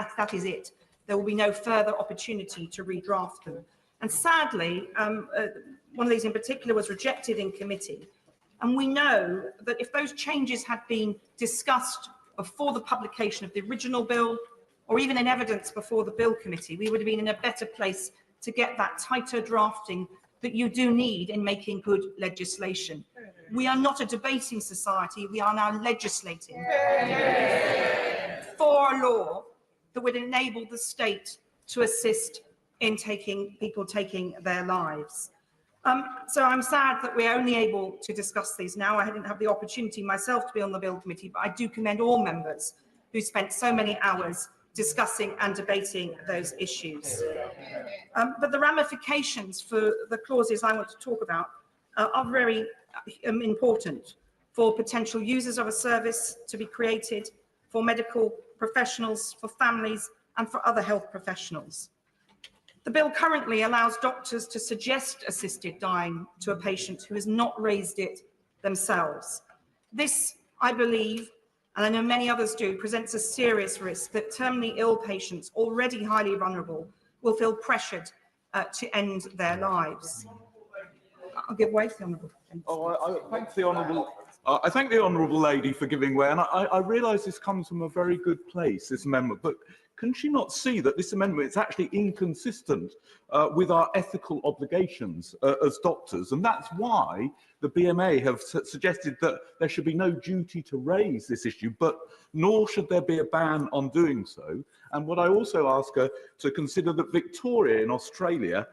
it. There will be no further opportunity to redraft them. And sadly, one of these in particular was rejected in committee. And we know that if those changes had been discussed before the publication of the original bill, or even in evidence before the Bill Committee, we would have been in a better place to get that tighter drafting that you do need in making good legislation. We are not a debating society, we are now legislating for a law that would enable the state to assist in people taking their lives. So I'm sad that we're only able to discuss these now. I didn't have the opportunity myself to be on the Bill Committee, but I do commend all members who spent so many hours discussing and debating those issues. But the ramifications for the clauses I want to talk about are very important for potential users of a service to be created, for medical professionals, for families, and for other health professionals. The bill currently allows doctors to suggest assisted dying to a patient who has not raised it themselves. This, I believe, and I know many others do, presents a serious risk that terminally ill patients, already highly vulnerable, will feel pressured to end their lives. I'll give way to the Honourable. I thank the Honourable I thank the honourable lady for giving way, and I realise this comes from a very good place, this amendment, but can she not see that this amendment is actually inconsistent with our ethical obligations as doctors? And that's why the BMA have suggested that there should be no duty to raise this issue, but nor should there be a ban on doing so. And would I also ask her to consider that Victoria in Australia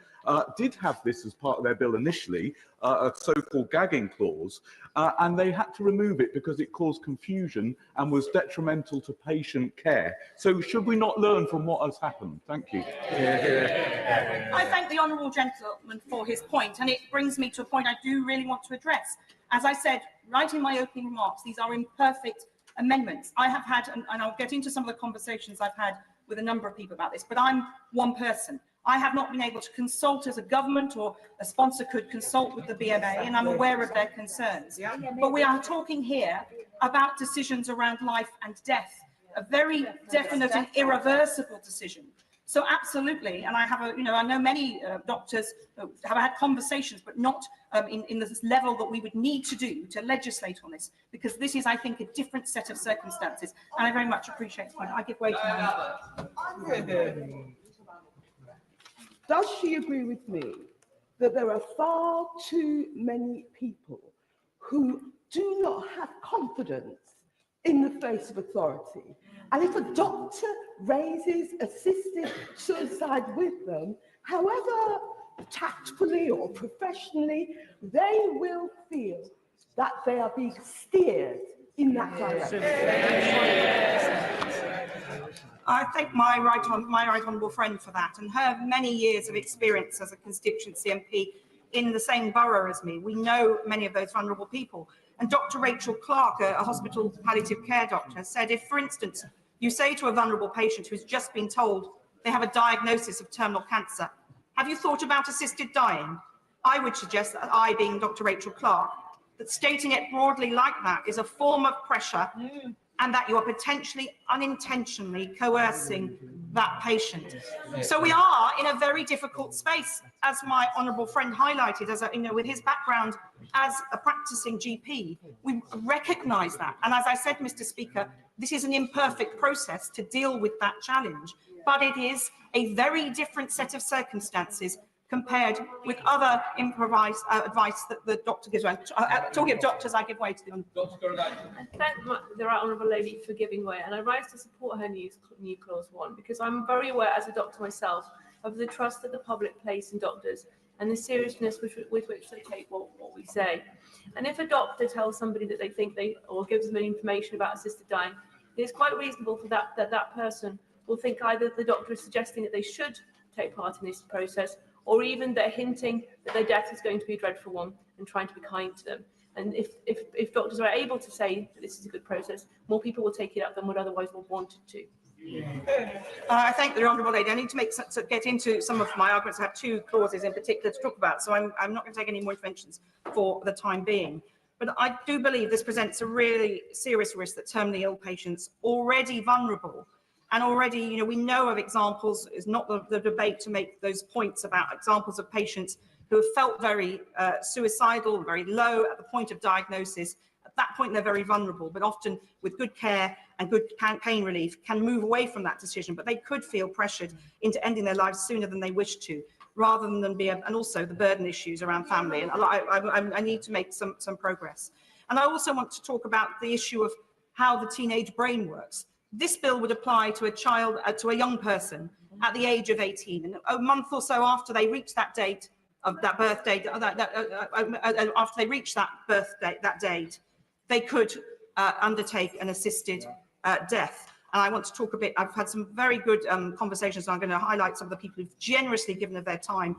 did have this as part of their bill initially, a so-called gagging clause, and they had to remove it because it caused confusion and was detrimental to patient care. So should we not learn from what has happened? Thank you. I thank the honourable gentleman for his point, and it brings me to a point I do really want to address. As I said right in my opening remarks, these are imperfect amendments. I have had, and I'll get into some of the conversations I've had with a number of people about this, but I'm one person. I have not been able to consult as a government or a sponsor could consult with the BMA, and I'm aware of their concerns. But we are talking here about decisions around life and death, a very definite and irreversible decision. So absolutely, and I have I know many doctors have had conversations, but not in this level that we would need to do to legislate on this, because this is, I think, a different set of circumstances. And I very much appreciate the point. I give way to my Does she agree with me that there are far too many people who do not have confidence in the face of authority? And if a doctor raises assisted suicide with them, however tactfully or professionally, they will feel that they are being steered in that direction. I thank my right honourable friend for that, and her many years of experience as a constituency MP in the same borough as me. We know many of those vulnerable people. And Dr. Rachel Clark, a hospital palliative care doctor, said if, for instance, you say to a vulnerable patient who's just been told they have a diagnosis of terminal cancer, have you thought about assisted dying? I would suggest that I, being Dr. Rachel Clark, that stating it broadly like that is a form of pressure, and that you are potentially unintentionally coercing that patient. So we are in a very difficult space, as my honourable friend highlighted, as with his background as a practicing GP. We recognise that, and as I said, Mr. Speaker, this is an imperfect process to deal with that challenge, but it is a very different set of circumstances compared with other improvised advice that the doctor gives. Talking of doctors, I give way to the honourable. I thank the right honourable lady for giving way, and I rise to support her new clause 1, because I'm very aware as a doctor myself of the trust that the public place in doctors and the seriousness with which they take what we say. And if a doctor tells somebody that they think or gives them information about assisted dying, it's quite reasonable for that person will think either the doctor is suggesting that they should take part in this process, or even they're hinting that their death is going to be a dreadful one and trying to be kind to them. And if doctors are able to say that this is a good process, more people will take it up than would otherwise have wanted to. I thank the honourable lady. I need to get into some of my arguments. I have 2 clauses in particular to talk about, so I'm not going to take any more interventions for the time being. But I do believe this presents a really serious risk that terminally ill patients, already vulnerable, and already, we know of examples, it's not the debate to make those points about examples of patients who have felt very suicidal, very low at the point of diagnosis. At that point, they're very vulnerable, but often with good care and good pain relief can move away from that decision, but they could feel pressured into ending their lives sooner than they wish to, rather than be, and also the burden issues around family. And I need to make some progress. And I also want to talk about the issue of how the teenage brain works. This bill would apply to a child, to a young person at the age of 18, and a month or so after they reach that date of that birth date, after they reach that birth date, that date, they could undertake an assisted death. And I want to talk a bit. I've had some very good conversations, and I'm going to highlight some of the people who've generously given of their time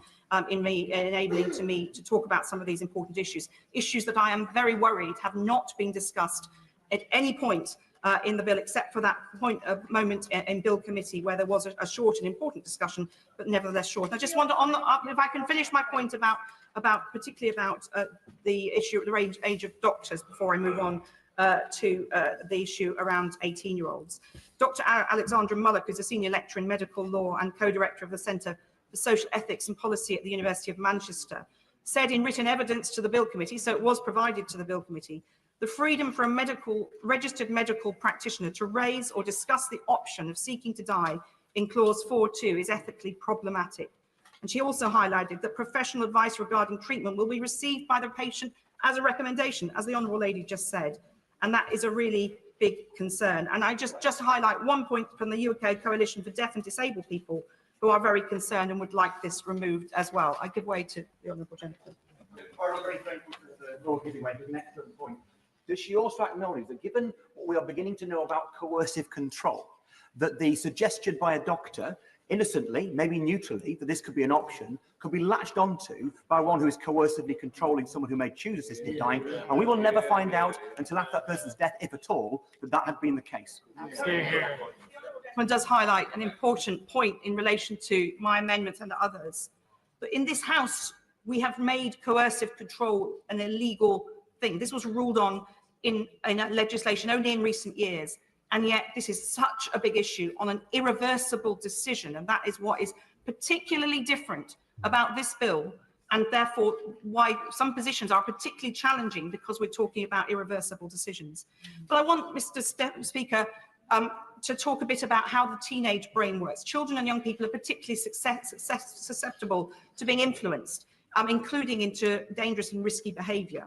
in enabling me to talk about some of these important issues that I am very worried have not been discussed at any point in the bill, except for that moment in Bill Committee where there was a short and important discussion, but nevertheless short. And I just wonder, if I can finish my point particularly about the issue at the age of doctors before I move on to the issue around 18-year-olds. Dr. Alexandra Mullock, who's a senior lecturer in medical law and co-director of the Centre for Social Ethics and Policy at the University of Manchester, said in written evidence to the Bill Committee, so it was provided to the Bill Committee, The freedom for a registered medical practitioner to raise or discuss the option of seeking to die in clause 4.2 is ethically problematic. And she also highlighted that professional advice regarding treatment will be received by the patient as a recommendation, as the Honourable Lady just said. And that is a really big concern. And I just highlight one point from the UK Coalition for Deaf and Disabled People, who are very concerned and would like this removed as well. I give way to the Honourable Gentleman. I'm very thankful to the Lord giving way. An excellent point. Does she also acknowledge that given what we are beginning to know about coercive control, that the suggestion by a doctor, innocently, maybe neutrally, that this could be an option, could be latched onto by one who is coercively controlling someone who may choose assisted dying, and we will never find out until after that person's death, if at all, that that had been the case. One does highlight an important point in relation to my amendments and others. But in this House, we have made coercive control an illegal thing. This was ruled on in legislation only in recent years. And yet this is such a big issue on an irreversible decision. And that is what is particularly different about this bill, and therefore why some positions are particularly challenging, because we're talking about irreversible decisions. But I want, Mr. Speaker, to talk a bit about how the teenage brain works. Children and young people are particularly susceptible to being influenced, including into dangerous and risky behaviour.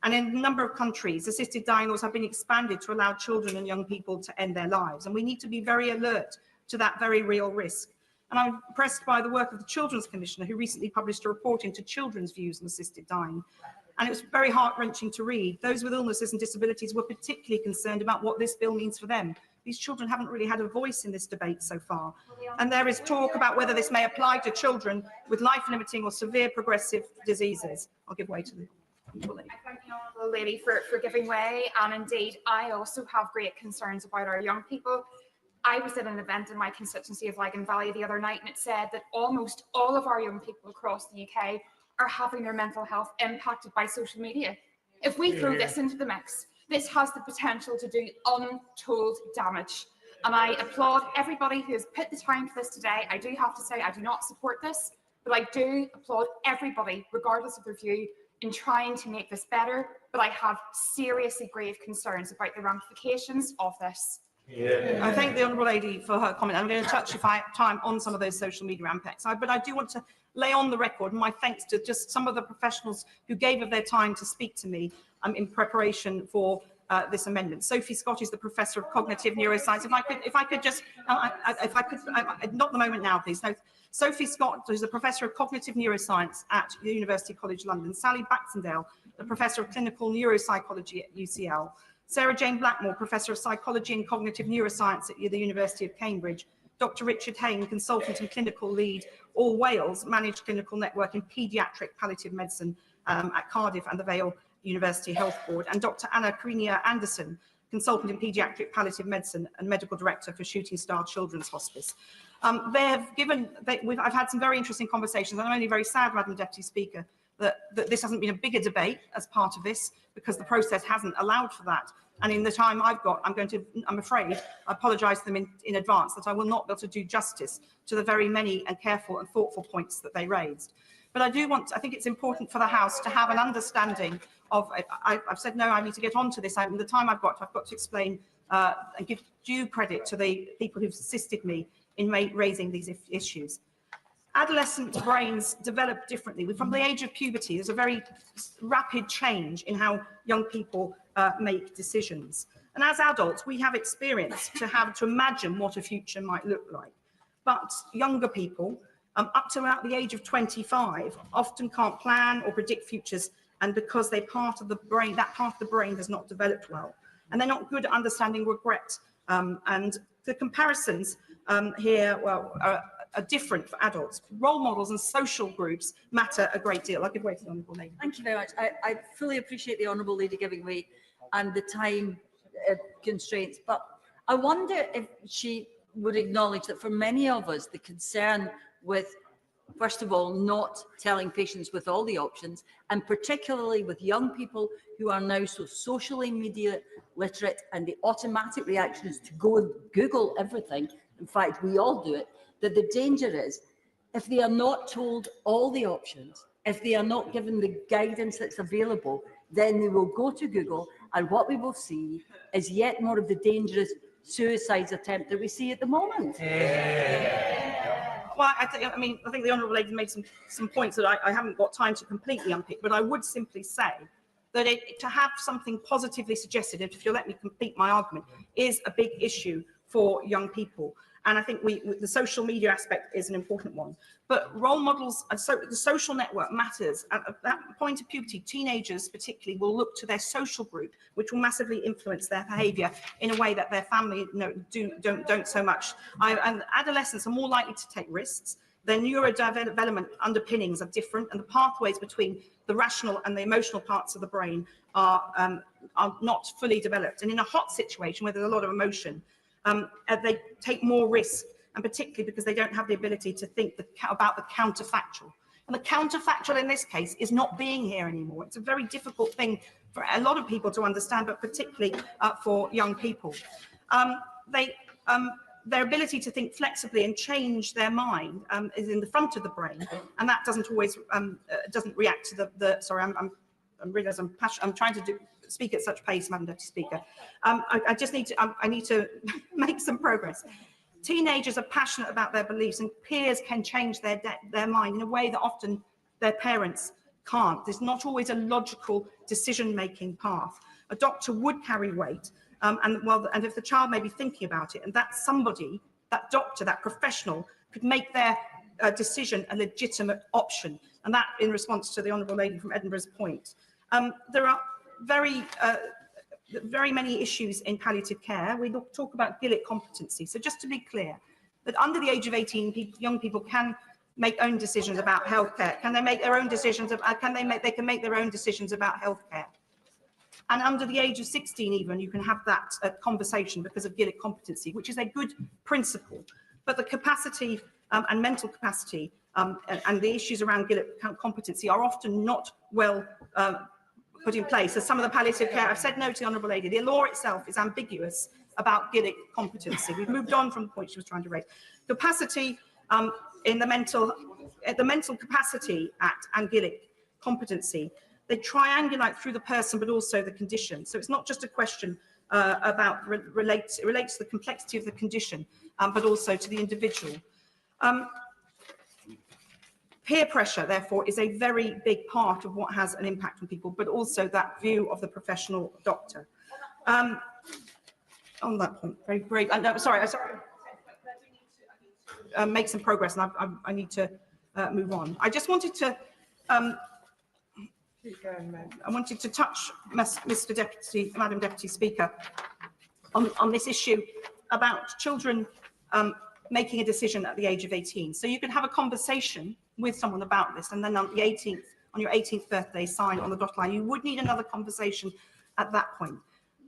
And in a number of countries, assisted dying laws have been expanded to allow children and young people to end their lives. And we need to be very alert to that very real risk. And I'm impressed by the work of the Children's Commissioner, who recently published a report into children's views on assisted dying. And it was very heart-wrenching to read. Those with illnesses and disabilities were particularly concerned about what this bill means for them. These children haven't really had a voice in this debate so far. And there is talk about whether this may apply to children with life-limiting or severe progressive diseases. I'll give way to the I thank the Honourable Lady for giving way, and indeed I also have great concerns about our young people. I was at an event in my constituency of Lagan Valley the other night, and it said that almost all of our young people across the UK are having their mental health impacted by social media. If we throw this into the mix, this has the potential to do untold damage. And I applaud everybody who has put the time for this today. I do have to say I do not support this, but I do applaud everybody, regardless of their view, in trying to make this better, but I have seriously grave concerns about the ramifications of this. I thank the Honourable Lady for her comment. I'm going to touch, if I have time, on some of those social media impacts. But I do want to lay on the record my thanks to just some of the professionals who gave of their time to speak to me in preparation for this amendment. Sophie Scott is the Professor of Cognitive Neuroscience. If I could just, not the moment now, please. No. Sophie Scott is the Professor of Cognitive Neuroscience at the University College London. Sally Baxendale, the Professor of Clinical Neuropsychology at UCL. Sarah Jane Blackmore, Professor of Psychology and Cognitive Neuroscience at the University of Cambridge. Dr. Richard Hayne, Consultant and Clinical Lead, All Wales Managed Clinical Network in Paediatric Palliative Medicine at Cardiff and the Vale University Health Board. And Dr. Anna Karina Anderson, Consultant in Paediatric Palliative Medicine and Medical Director for Shooting Star Children's Hospice. I've had some very interesting conversations, and I'm only very sad, Madam Deputy Speaker, that this hasn't been a bigger debate as part of this, because the process hasn't allowed for that. And in the time I've got, I'm afraid, I apologise to them in advance that I will not be able to do justice to the very many and careful and thoughtful points that they raised. But I think it's important for the House to have an understanding of, I've said no, I need to get onto this. In the time I've got to explain and give due credit to the people who've assisted me in raising these issues. Adolescent brains develop differently. From the age of puberty, there's a very rapid change in how young people make decisions. And as adults, we have experience to imagine what a future might look like. But younger people, up to about the age of 25, often can't plan or predict futures, and because that part of the brain has not developed well. And they're not good at understanding regret. And the comparisons here, are different for adults. Role models and social groups matter a great deal. I'll give way to the Honourable Lady. Thank you very much. I fully appreciate the Honourable Lady giving way and the time constraints, but I wonder if she would acknowledge that for many of us, the concern with, first of all, not telling patients with all the options, and particularly with young people who are now so socially media literate, and the automatic reaction is to go and Google everything. In fact, we all do it. That the danger is, if they are not told all the options, if they are not given the guidance that's available, then they will go to Google and what we will see is yet more of the dangerous suicides attempt that we see at the moment. Well, I think the Honourable Lady made some points that I haven't got time to completely unpick, but I would simply say that to have something positively suggested, if you'll let me complete my argument, is a big issue for young people. And I think the social media aspect is an important one. But role models, and so the social network matters. At that point of puberty, teenagers particularly will look to their social group, which will massively influence their behaviour in a way that their family don't so much. And adolescents are more likely to take risks. Their neurodevelopment underpinnings are different, and the pathways between the rational and the emotional parts of the brain are not fully developed. And in a hot situation where there's a lot of emotion, they take more risk, and particularly because they don't have the ability to think about the counterfactual. And the counterfactual in this case is not being here anymore. It's a very difficult thing for a lot of people to understand, but particularly for young people. Their ability to think flexibly and change their mind is in the front of the brain, and that doesn't always doesn't react to the. Sorry, I'm passionate. I'm trying to speak at such pace, Madam Deputy Speaker. I just need to. I need to make some progress. Teenagers are passionate about their beliefs, and peers can change their mind in a way that often their parents can't. There's not always a logical decision-making path. A doctor would carry weight. And if the child may be thinking about it, and that somebody, that doctor, that professional, could make their decision a legitimate option, and that in response to the Honourable Lady from Edinburgh's point. There are very many issues in palliative care. We talk about Gillick competency. So just to be clear, that under the age of 18, young people can make own decisions about healthcare. Can they make their own decisions? They can make their own decisions about healthcare. And under the age of 16 even, you can have that conversation because of Gillick competency, which is a good principle. But the capacity and mental capacity and the issues around Gillick competency are often not well put in place. As some of the palliative care, I've said no to the Honourable Lady, the law itself is ambiguous about Gillick competency. We've moved on from the point she was trying to raise. Capacity in the Mental Capacity Act and Gillick competency, they triangulate through the person, but also the condition. So it's not just a question it relates to the complexity of the condition, but also to the individual. Peer pressure, therefore, is a very big part of what has an impact on people, but also that view of the professional doctor. On that point, very brief. Sorry. Make some progress, and I need to move on. I just wanted to. I wanted to touch, Madam Deputy Speaker, on this issue about children making a decision at the age of 18. So you can have a conversation with someone about this, and then on your 18th birthday, sign on the dotted line. You would need another conversation at that point.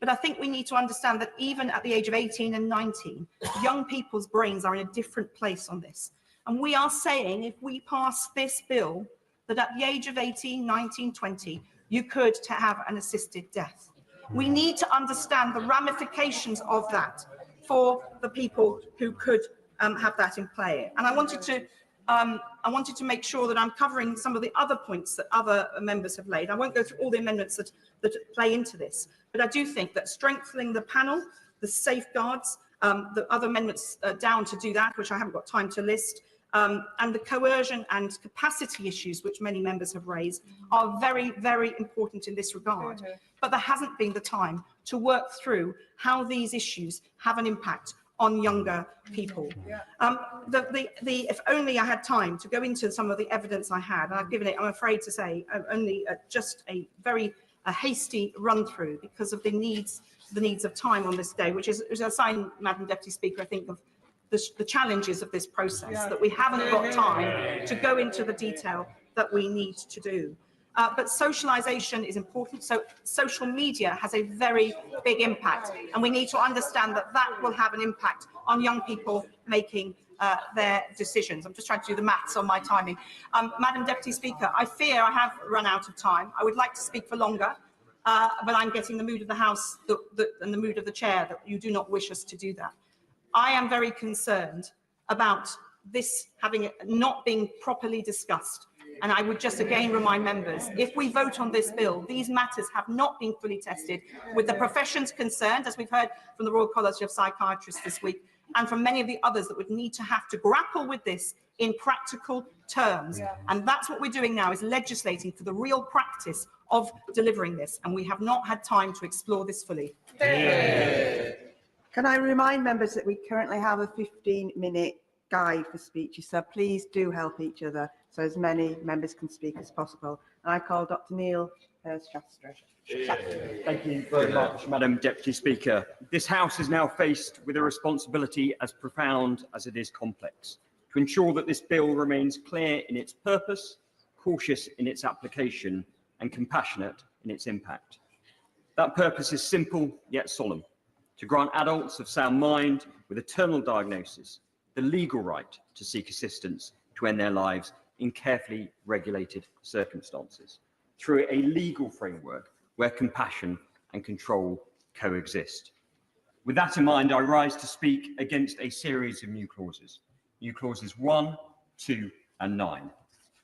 But I think we need to understand that even at the age of 18 and 19, young people's brains are in a different place on this. And we are saying, if we pass this bill, that at the age of 18, 19, 20, you could have an assisted death. We need to understand the ramifications of that for the people who could have that in play. And I wanted to make sure that I'm covering some of the other points that other members have laid. I won't go through all the amendments that play into this, but I do think that strengthening the panel, the safeguards, the other amendments down to do that, which I haven't got time to list, and the coercion and capacity issues, which many members have raised, are very, very important in this regard. But there hasn't been the time to work through how these issues have an impact on younger people. If only I had time to go into some of the evidence I had, and I've given it, I'm afraid to say, only just a very hasty run through because of the needs of time on this day, which is a sign, Madam Deputy Speaker, I think, of the challenges of this process, that we haven't got time to go into the detail that we need to do. But socialisation is important. So social media has a very big impact, and we need to understand that that will have an impact on young people making their decisions. I'm just trying to do the maths on my timing. Madam Deputy Speaker, I fear I have run out of time. I would like to speak for longer, but I'm getting the mood of the House and the mood of the Chair that you do not wish us to do that. I am very concerned about this not being properly discussed And I would just again remind members, if we vote on this bill, these matters have not been fully tested with the professions concerned, as we've heard from the Royal College of Psychiatrists this week, and from many of the others that would need to have to grapple with this in practical terms. And that's what we're doing now, is legislating for the real practice of delivering this. And we have not had time to explore this fully. Can I remind members that we currently have a 15-minute guide for speeches, so please do help each other so as many members can speak as possible. And I call Dr. Neil Shastra. Thank you very much, Madam Deputy Speaker. This House is now faced with a responsibility as profound as it is complex, to ensure that this bill remains clear in its purpose, cautious in its application, and compassionate in its impact. That purpose is simple yet solemn: to grant adults of sound mind with a terminal diagnosis the legal right to seek assistance to end their lives in carefully regulated circumstances, through a legal framework where compassion and control coexist. With that in mind, I rise to speak against a series of new clauses 1, 2, and 9,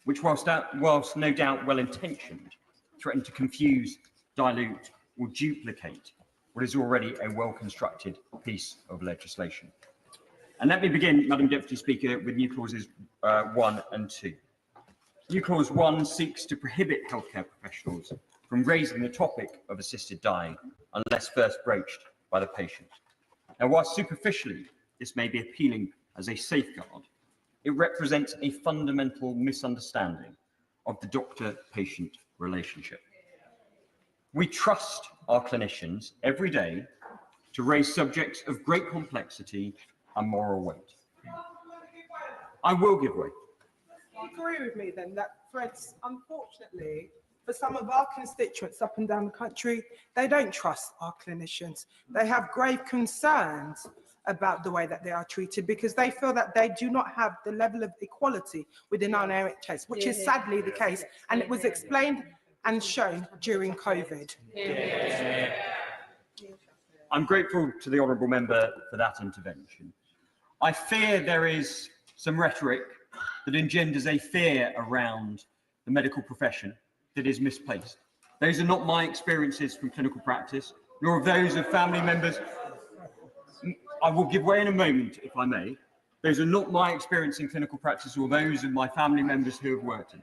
which, whilst no doubt well-intentioned, threaten to confuse, dilute, or duplicate what is already a well-constructed piece of legislation. And let me begin, Madam Deputy Speaker, with new clauses 1 and 2. New clause 1 seeks to prohibit healthcare professionals from raising the topic of assisted dying unless first broached by the patient. Now, while superficially this may be appealing as a safeguard, it represents a fundamental misunderstanding of the doctor-patient relationship. We trust our clinicians every day to raise subjects of great complexity and moral weight. I will give way. You agree with me then that threads, unfortunately, for some of our constituents up and down the country, they don't trust our clinicians. They have grave concerns about the way that they are treated because they feel that they do not have the level of equality within our NHS, which is sadly the case. And it was explained and shown during COVID. I'm grateful to the honourable member for that intervention. I fear there is some rhetoric that engenders a fear around the medical profession that is misplaced. Those are not my experiences from clinical practice, nor of those of family members. I will give way in a moment, if I may. Those are not my experience in clinical practice or those of my family members who have worked in.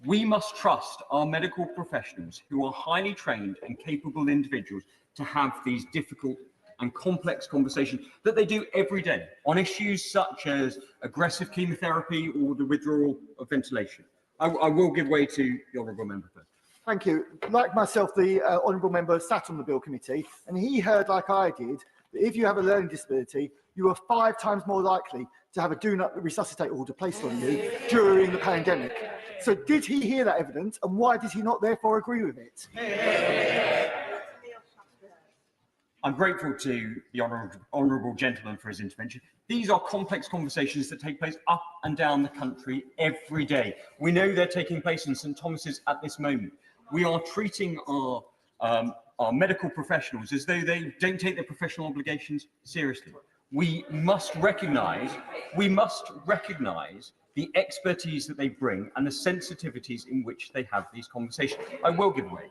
We must trust our medical professionals, who are highly trained and capable individuals, to have these difficult and complex conversations that they do every day on issues such as aggressive chemotherapy or the withdrawal of ventilation. I will give way to the honourable member first. Thank you. Like myself, the honourable member sat on the bill committee, and he heard, like I did, that if you have a learning disability, you are 5 times more likely to have a do not resuscitate order placed on you during the pandemic. So did he hear that evidence, and why did he not therefore agree with it? I'm grateful to the honourable gentleman for his intervention. These are complex conversations that take place up and down the country every day. We know they're taking place in St Thomas's at this moment. We are treating our medical professionals as though they don't take their professional obligations seriously. We must recognise the expertise that they bring and the sensitivities in which they have these conversations. I will give way.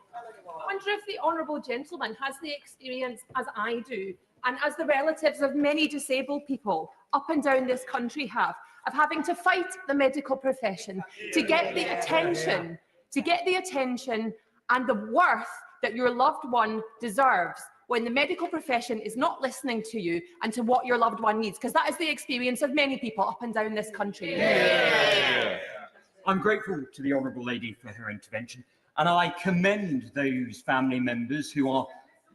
I wonder if the honourable gentleman has the experience as I do, and as the relatives of many disabled people up and down this country have, of having to fight the medical profession to get the attention, and the worth that your loved one deserves when the medical profession is not listening to you and to what your loved one needs, because that is the experience of many people up and down this country. I'm grateful to the honourable lady for her intervention, and I commend those family members who are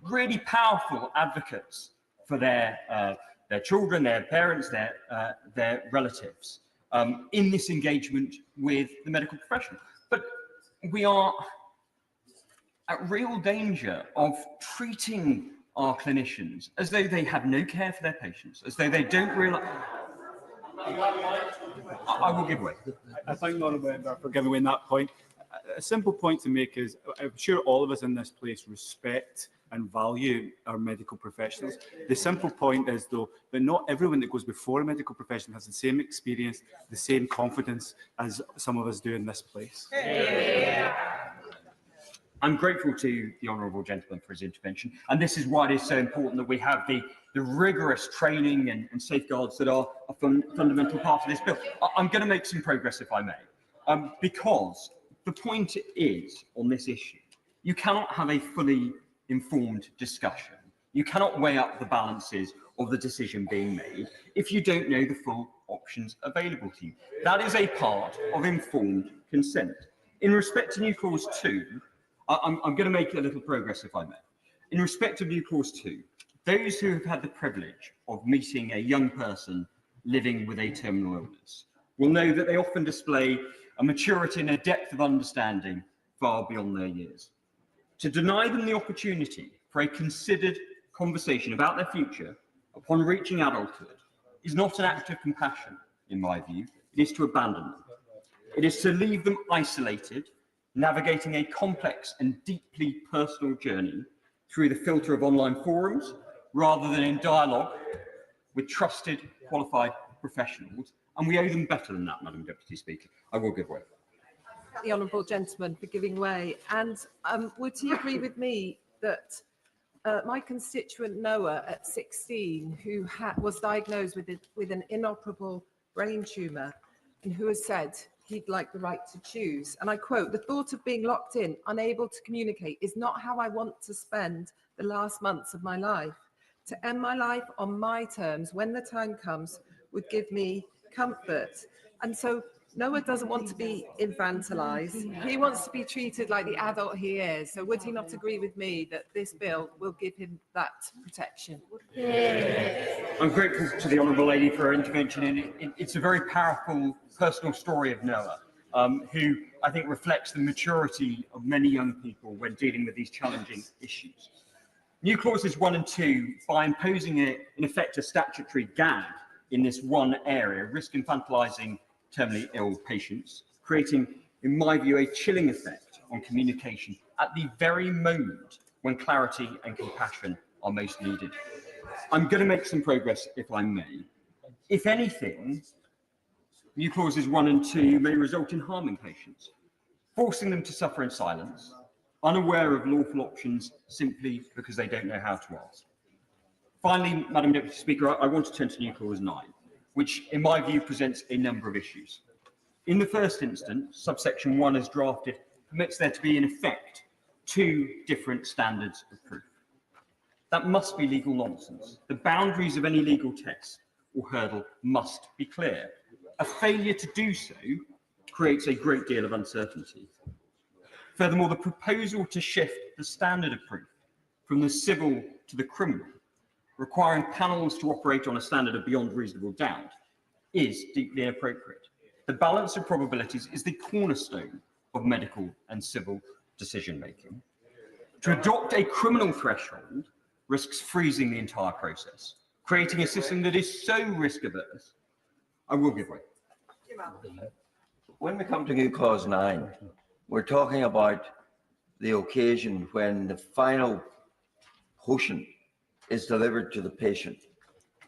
really powerful advocates for their children, their parents, their relatives in this engagement with the medical profession. But we are at real danger of treating our clinicians as though they have no care for their patients, as though they don't realise. I will give way. I thank the honourable member for giving me that point. a simple point to make is, I'm sure all of us in this place respect and value our medical professionals. The simple point is, though, that not everyone that goes before a medical profession has the same experience, the same confidence as some of us do in this place. I'm grateful to the honourable gentleman for his intervention, and this is why it is so important that we have the rigorous training and safeguards that are a fundamental part of this bill. I'm going to make some progress, if I may, because the point is, on this issue, you cannot have a fully informed discussion. You cannot weigh up the balances of the decision being made if you don't know the full options available to you. That is a part of informed consent. In respect to new clause 2, I'm going to make a little progress, if I may. In respect of new clause 2, those who have had the privilege of meeting a young person living with a terminal illness will know that they often display a maturity and a depth of understanding far beyond their years. To deny them the opportunity for a considered conversation about their future upon reaching adulthood is not an act of compassion, in my view. It is to abandon them. It is to leave them isolated, navigating a complex and deeply personal journey through the filter of online forums, rather than in dialogue with trusted, qualified professionals. And we owe them better than that, Madam Deputy Speaker. I will give way. The honourable gentleman for giving way. And would he agree with me that my constituent Noah at 16, who was diagnosed with an inoperable brain tumour, and who has said he'd like the right to choose, and I quote, "The thought of being locked in, unable to communicate, is not how I want to spend the last months of my life. To end my life on my terms when the time comes would give me comfort." And so Noah doesn't want to be infantilized. He wants to be treated like the adult he is. So would he not agree with me that this bill will give him that protection? I'm grateful to the honourable lady for her intervention, and it's a very powerful personal story of Noah, who I think reflects the maturity of many young people when dealing with these challenging issues. New clauses 1 and 2, by imposing in effect a statutory gag in this one area, risk infantilising terminally ill patients, creating, in my view, a chilling effect on communication at the very moment when clarity and compassion are most needed. I'm going to make some progress, if I may. If anything, new clauses 1 and 2 may result in harming patients, forcing them to suffer in silence, unaware of lawful options simply because they don't know how to ask. Finally, Madam Deputy Speaker, I want to turn to new clause 9, which in my view presents a number of issues. In the first instance, subsection 1 as drafted permits there to be in effect 2 different standards of proof. That must be legal nonsense. The boundaries of any legal text or hurdle must be clear. A failure to do so creates a great deal of uncertainty. Furthermore, the proposal to shift the standard of proof from the civil to the criminal, requiring panels to operate on a standard of beyond reasonable doubt, is deeply inappropriate. The balance of probabilities is the cornerstone of medical and civil decision-making. To adopt a criminal threshold risks freezing the entire process, creating a system that is so risk-averse. I will give way. When we come to new clause 9, we're talking about the occasion when the final potion is delivered to the patient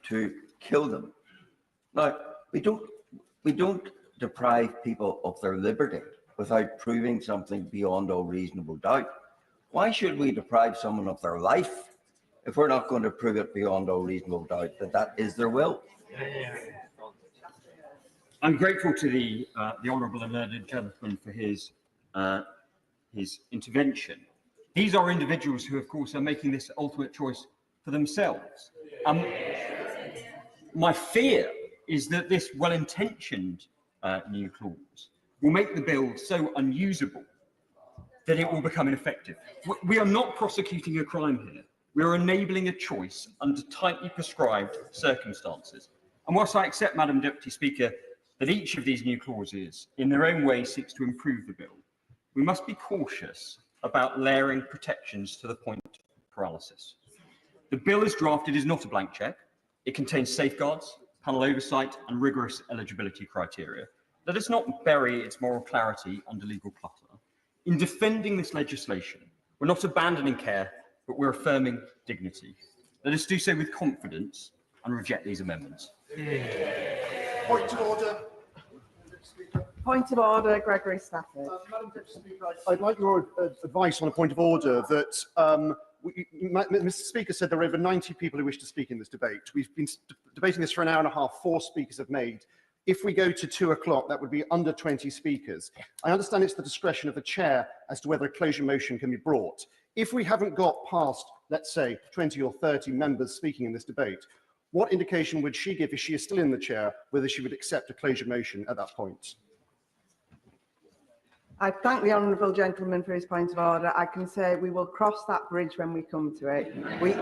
to kill them. Now, we don't deprive people of their liberty without proving something beyond all reasonable doubt. Why should we deprive someone of their life if we're not going to prove it beyond all reasonable doubt that that is their will? I'm grateful to the honourable and learned gentleman for his intervention. These are individuals who, of course, are making this ultimate choice for themselves. My fear is that this well-intentioned new clause will make the bill so unusable that it will become ineffective. We are not prosecuting a crime here. We are enabling a choice under tightly prescribed circumstances. And whilst I accept, Madam Deputy Speaker, that each of these new clauses in their own way seeks to improve the bill, we must be cautious about layering protections to the point of paralysis. The bill as drafted is not a blank cheque. It contains safeguards, panel oversight and rigorous eligibility criteria. Let us not bury its moral clarity under legal clutter. In defending this legislation, we're not abandoning care, but we're affirming dignity. Let us do so with confidence and reject these amendments. Point of order. Point of order, Gregory Stafford. Madam Deputy Speaker, I'd like your advice on a point of order that Mr. Speaker said there are over 90 people who wish to speak in this debate. We've been debating this for an hour and a half. 4 speakers have made. If we go to 2 o'clock, that would be under 20 speakers. I understand it's the discretion of the chair as to whether a closure motion can be brought. If we haven't got past, let's say, 20 or 30 members speaking in this debate, what indication would she give, if she is still in the chair, whether she would accept a closure motion at that point? I thank the honourable gentleman for his point of order. I can say we will cross that bridge when we come to it. We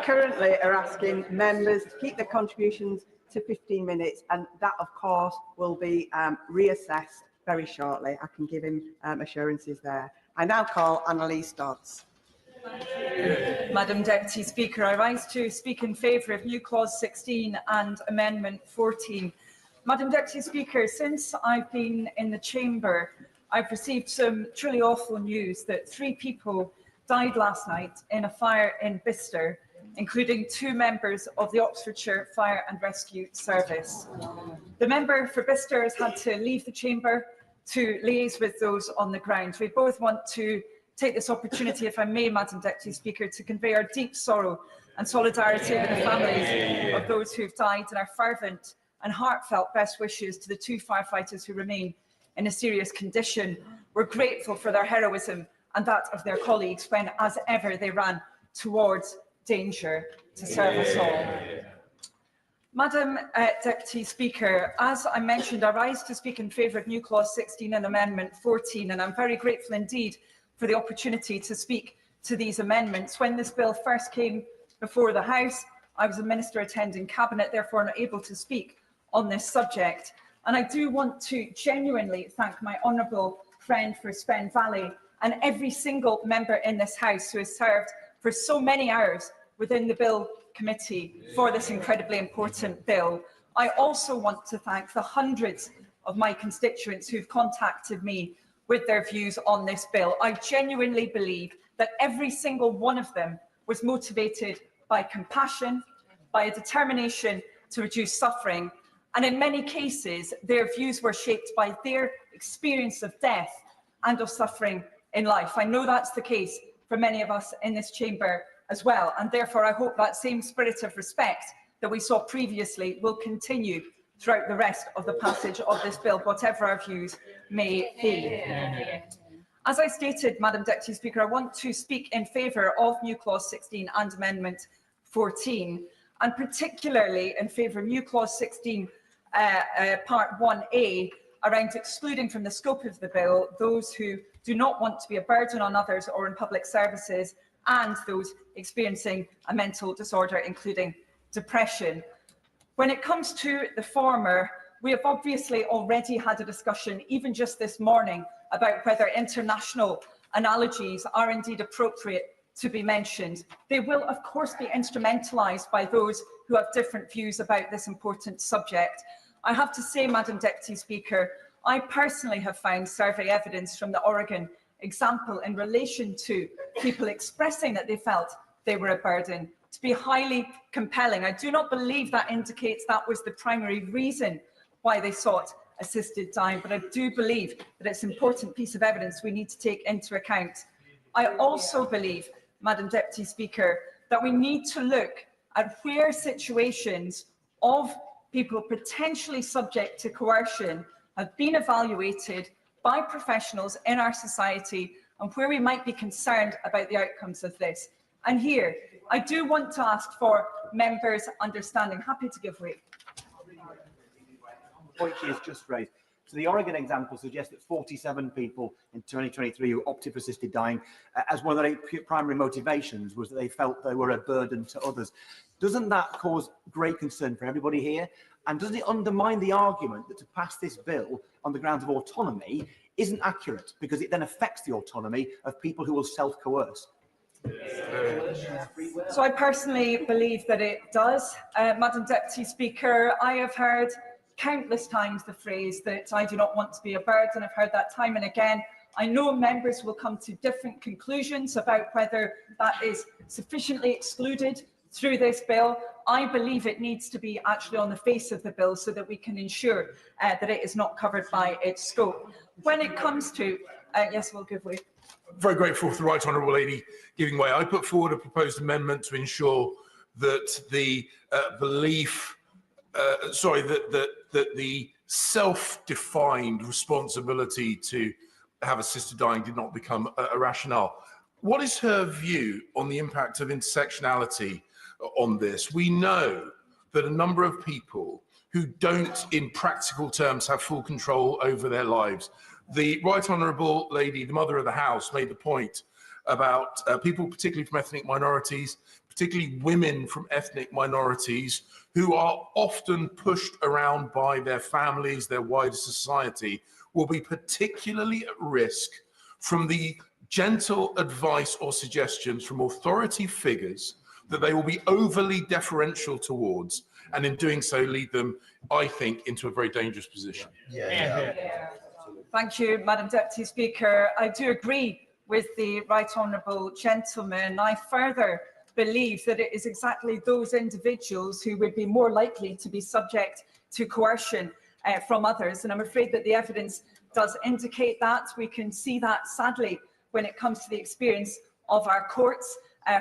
currently are asking members to keep their contributions to 15 minutes, and that, of course, will be reassessed very shortly. I can give him assurances there. I now call Annalise Dodds. Madam Deputy Speaker, I rise to speak in favour of new clause 16 and amendment 14. Madam Deputy Speaker, since I've been in the chamber, I've received some truly awful news that 3 people died last night in a fire in Bicester, including 2 members of the Oxfordshire Fire and Rescue Service. The member for Bicester has had to leave the chamber to liaise with those on the ground. We both want to take this opportunity, if I may, Madam Deputy Speaker, to convey our deep sorrow and solidarity with the families of those who have died, and our fervent and heartfelt best wishes to the 2 firefighters who remain in a serious condition. We're grateful for their heroism and that of their colleagues when, as ever, they ran towards danger to serve us all. Madam Deputy Speaker, as I mentioned, I rise to speak in favour of new clause 16 and amendment 14, and I'm very grateful indeed for the opportunity to speak to these amendments. When this bill first came before the House, I was a minister attending Cabinet, therefore not able to speak on this subject. And I do want to genuinely thank my honourable friend for Spen Valley and every single member in this House who has served for so many hours within the Bill Committee for this incredibly important bill. I also want to thank the hundreds of my constituents who've contacted me with their views on this bill. I genuinely believe that every single one of them was motivated by compassion, by a determination to reduce suffering, and in many cases, their views were shaped by their experience of death and of suffering in life. I know that's the case for many of us in this chamber as well, and therefore I hope that same spirit of respect that we saw previously will continue throughout the rest of the passage of this bill, whatever our views may be. As I stated, Madam Deputy Speaker, I want to speak in favour of new clause 16 and amendment 14, and particularly in favour of new clause 16 part 1A, around excluding from the scope of the bill those who do not want to be a burden on others or in public services, and those experiencing a mental disorder, including depression. When it comes to the former, we have obviously already had a discussion, even just this morning, about whether international analogies are indeed appropriate to be mentioned. They will, of course, be instrumentalised by those who have different views about this important subject. I have to say, Madam Deputy Speaker, I personally have found survey evidence from the Oregon example in relation to people expressing that they felt they were a burden to be highly compelling. I do not believe that indicates that was the primary reason why they sought assisted dying, but I do believe that it's an important piece of evidence we need to take into account. I also believe, Madam Deputy Speaker, that we need to look at where situations of people potentially subject to coercion have been evaluated by professionals in our society and where we might be concerned about the outcomes of this. And here, I do want to ask for members' understanding. Happy to give way. The point she has just raised. So the Oregon example suggests that 47 people in 2023 who opted for assisted dying as one of their primary motivations was that they felt they were a burden to others. Doesn't that cause great concern for everybody here? And doesn't it undermine the argument that to pass this bill on the grounds of autonomy isn't accurate, because it then affects the autonomy of people who will self-coerce? So I personally believe that it does. Madam Deputy Speaker, I have heard countless times the phrase that I do not want to be a burden. I've heard that time and again. I know members will come to different conclusions about whether that is sufficiently excluded through this bill. I believe it needs to be actually on the face of the bill so that we can ensure that it is not covered by its scope. When it comes to, yes, we'll give way. Very grateful for the Right Honourable Lady giving way. I put forward a proposed amendment to ensure that the that the self-defined responsibility to have a sister dying did not become a rationale. What is her view on the impact of intersectionality on this? We know that a number of people who don't, in practical terms, have full control over their lives. The Right Honourable Lady, the Mother of the House, made the point about people, particularly from ethnic minorities, particularly women from ethnic minorities, who are often pushed around by their families, their wider society, will be particularly at risk from the gentle advice or suggestions from authority figures that they will be overly deferential towards, and in doing so lead them, I think, into a very dangerous position. Thank you, Madam Deputy Speaker. I do agree with the Right Honourable gentleman. I further believe that it is exactly those individuals who would be more likely to be subject to coercion from others. And I'm afraid that the evidence does indicate that. We can see that, sadly, when it comes to the experience of our courts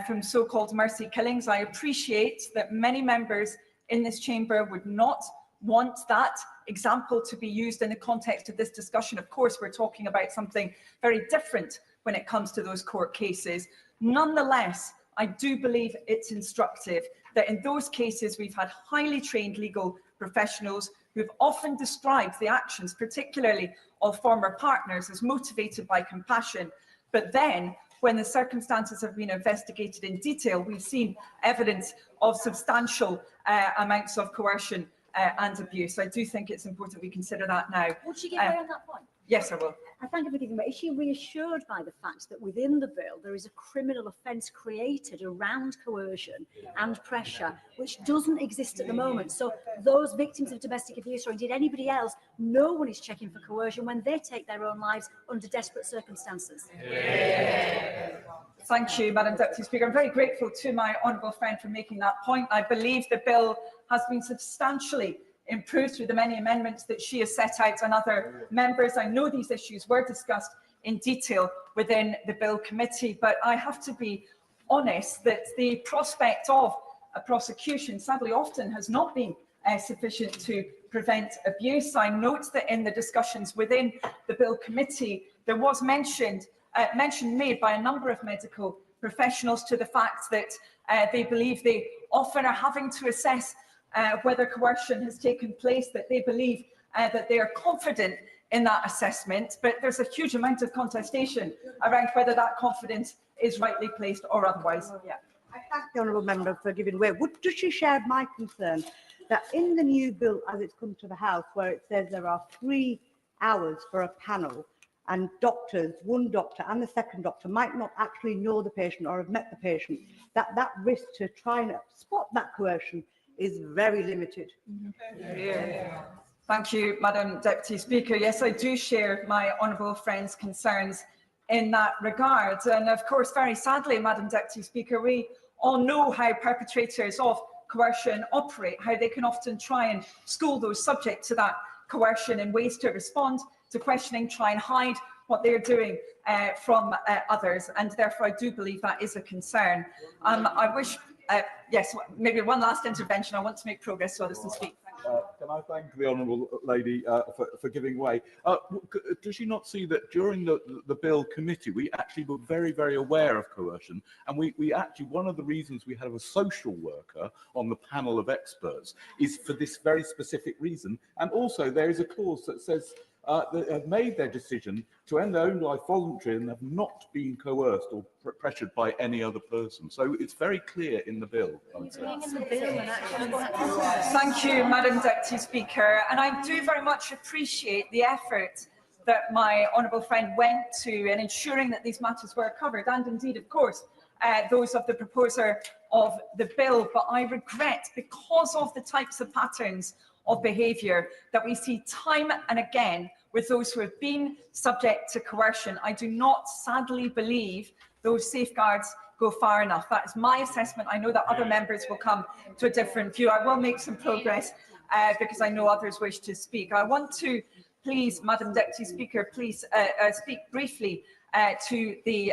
from so-called mercy killings. I appreciate that many members in this chamber would not want that example to be used in the context of this discussion. Of course, we're talking about something very different when it comes to those court cases. Nonetheless, I do believe it's instructive that in those cases we've had highly trained legal professionals who've often described the actions, particularly of former partners, as motivated by compassion. But then, when the circumstances have been investigated in detail, we've seen evidence of substantial amounts of coercion and abuse. I do think it's important we consider that now. Would she give way on that point? Yes, I will. I thank you for giving way. Is she reassured by the fact that within the bill there is a criminal offence created around coercion and pressure, which doesn't exist at the moment? So those victims of domestic abuse, or indeed anybody else, no one is checking for coercion when they take their own lives under desperate circumstances. Thank you, Madam Deputy Speaker. I'm very grateful to my honourable friend for making that point. I believe the bill has been substantially improved through the many amendments that she has set out, and other members. I know these issues were discussed in detail within the bill committee, but I have to be honest that the prospect of a prosecution sadly often has not been sufficient to prevent abuse. I note that in the discussions within the bill committee there was mention made by a number of medical professionals to the fact that they believe they often are having to assess whether coercion has taken place, that they believe that they are confident in that assessment, but there's a huge amount of contestation around whether that confidence is rightly placed or otherwise. I thank the honourable member for giving way. Does she share my concern that in the new bill as it's come to the House, where it says there are 3 hours for a panel, and doctors, one doctor and the second doctor, might not actually know the patient or have met the patient, that risk to try and spot that coercion is very limited. Thank you, Madam Deputy Speaker. Yes, I do share my honourable friend's concerns in that regard. And of course, very sadly, Madam Deputy Speaker, we all know how perpetrators of coercion operate, how they can often try and school those subject to that coercion in ways to respond to questioning, try and hide what they're doing from others. And therefore, I do believe that is a concern. I wish yes, maybe one last intervention. I want to make progress so others can speak. Can I thank the honourable lady for giving way? Does she not see that during the bill committee, we actually were very, very aware of coercion, and we actually, one of the reasons we have a social worker on the panel of experts is for this very specific reason. And also there is a clause that says that have made their decision to end their own life voluntarily and have not been coerced or pressured by any other person. So it's very clear in the bill. Thank you, Madam Deputy Speaker. And I do very much appreciate the effort that my honourable friend went to in ensuring that these matters were covered, and indeed, of course, those of the proposer of the bill. But I regret, because of the types of patterns of behaviour that we see time and again with those who have been subject to coercion. I do not, sadly, believe those safeguards go far enough. That is my assessment. I know that other members will come to a different view. I will make some progress because I know others wish to speak. I want to please, Madam Deputy Speaker, please speak briefly to the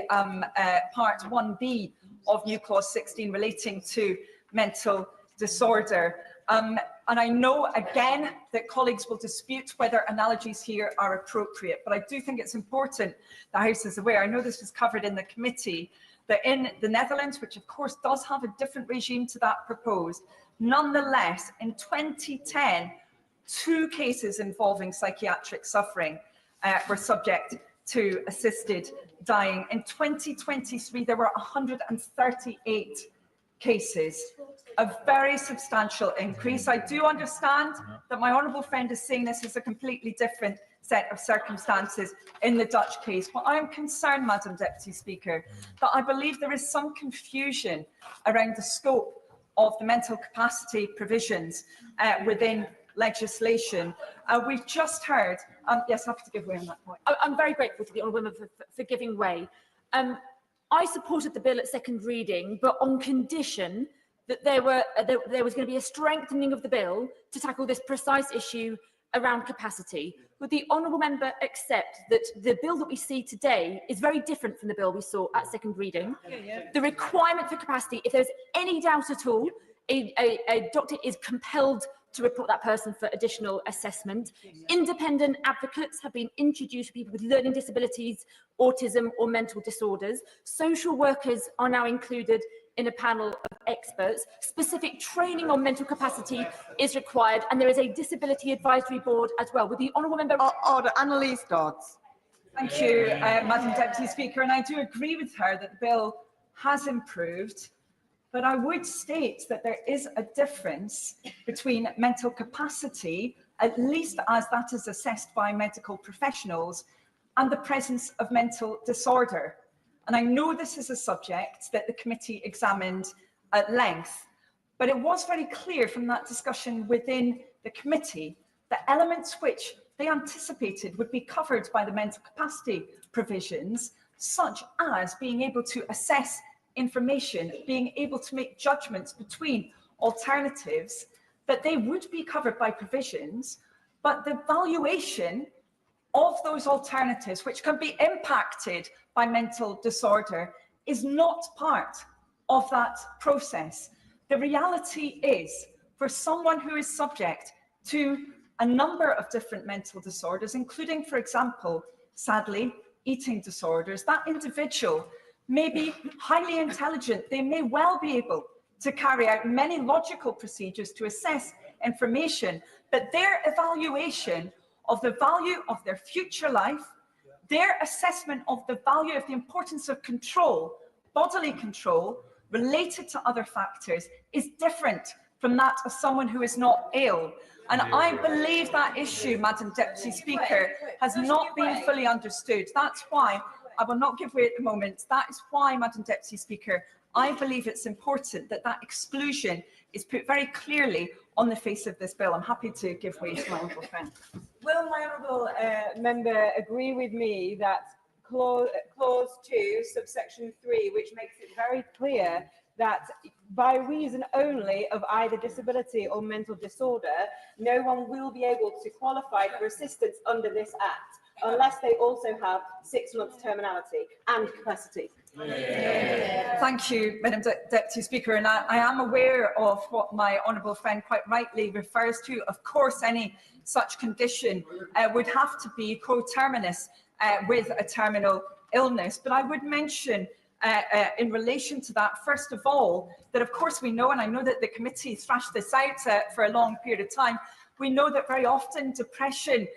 part 1B of new clause 16 relating to mental disorder. And I know, again, that colleagues will dispute whether analogies here are appropriate, but I do think it's important the House is aware. I know this was covered in the committee, that in the Netherlands, which of course does have a different regime to that proposed, nonetheless, in 2010, 2 cases involving psychiatric suffering were subject to assisted dying. In 2023, there were 138 cases, a very substantial increase. I do understand that my honourable friend is saying this is a completely different set of circumstances in the Dutch case. But I am concerned, Madam Deputy Speaker, that I believe there is some confusion around the scope of the mental capacity provisions within legislation. We've just heard, yes, happy to give way on that point. I'm very grateful to the honourable member for giving way. I supported the bill at second reading, but on condition that there was going to be a strengthening of the bill to tackle this precise issue around capacity. Would the honourable member accept that the bill that we see today is very different from the bill we saw at second reading? The requirement for capacity, if there's any doubt at all, a doctor is compelled to report that person for additional assessment. Independent advocates have been introduced for people with learning disabilities, autism or mental disorders. Social workers are now included in a panel of experts. Specific training on mental capacity is required, and there is a disability advisory board as well. Would the honourable member... Order. Annalise Dodds. Thank you, Madam Deputy Speaker, and I do agree with her that the bill has improved. But I would state that there is a difference between mental capacity, at least as that is assessed by medical professionals, and the presence of mental disorder. And I know this is a subject that the committee examined at length, but it was very clear from that discussion within the committee that elements which they anticipated would be covered by the mental capacity provisions, such as being able to assess information, being able to make judgments between alternatives, that they would be covered by provisions, but the valuation of those alternatives, which can be impacted by mental disorder, is not part of that process. The reality is, for someone who is subject to a number of different mental disorders, including, for example, sadly, eating disorders, that individual may be highly intelligent. They may well be able to carry out many logical procedures to assess information, but their evaluation of the value of their future life, their assessment of the value of the importance of control, bodily control, related to other factors, is different from that of someone who is not ill. And I believe that issue, Madam Deputy Speaker, has not been fully understood. That's why I will not give way at the moment. That is why, Madam Deputy Speaker, I believe it's important that that exclusion is put very clearly on the face of this bill. I'm happy to give way to my honourable friend. Will my honourable member agree with me that clause 2, subsection 3, which makes it very clear that by reason only of either disability or mental disorder, no one will be able to qualify for assistance under this Act, unless they also have 6 months terminality and capacity? Thank you, Madam Deputy Speaker, and I am aware of what my honourable friend quite rightly refers to. Of course, any such condition would have to be coterminous with a terminal illness, but I would mention in relation to that, first of all, that of course we know, and I know that the committee thrashed this out for a long period of time, we know that very often depression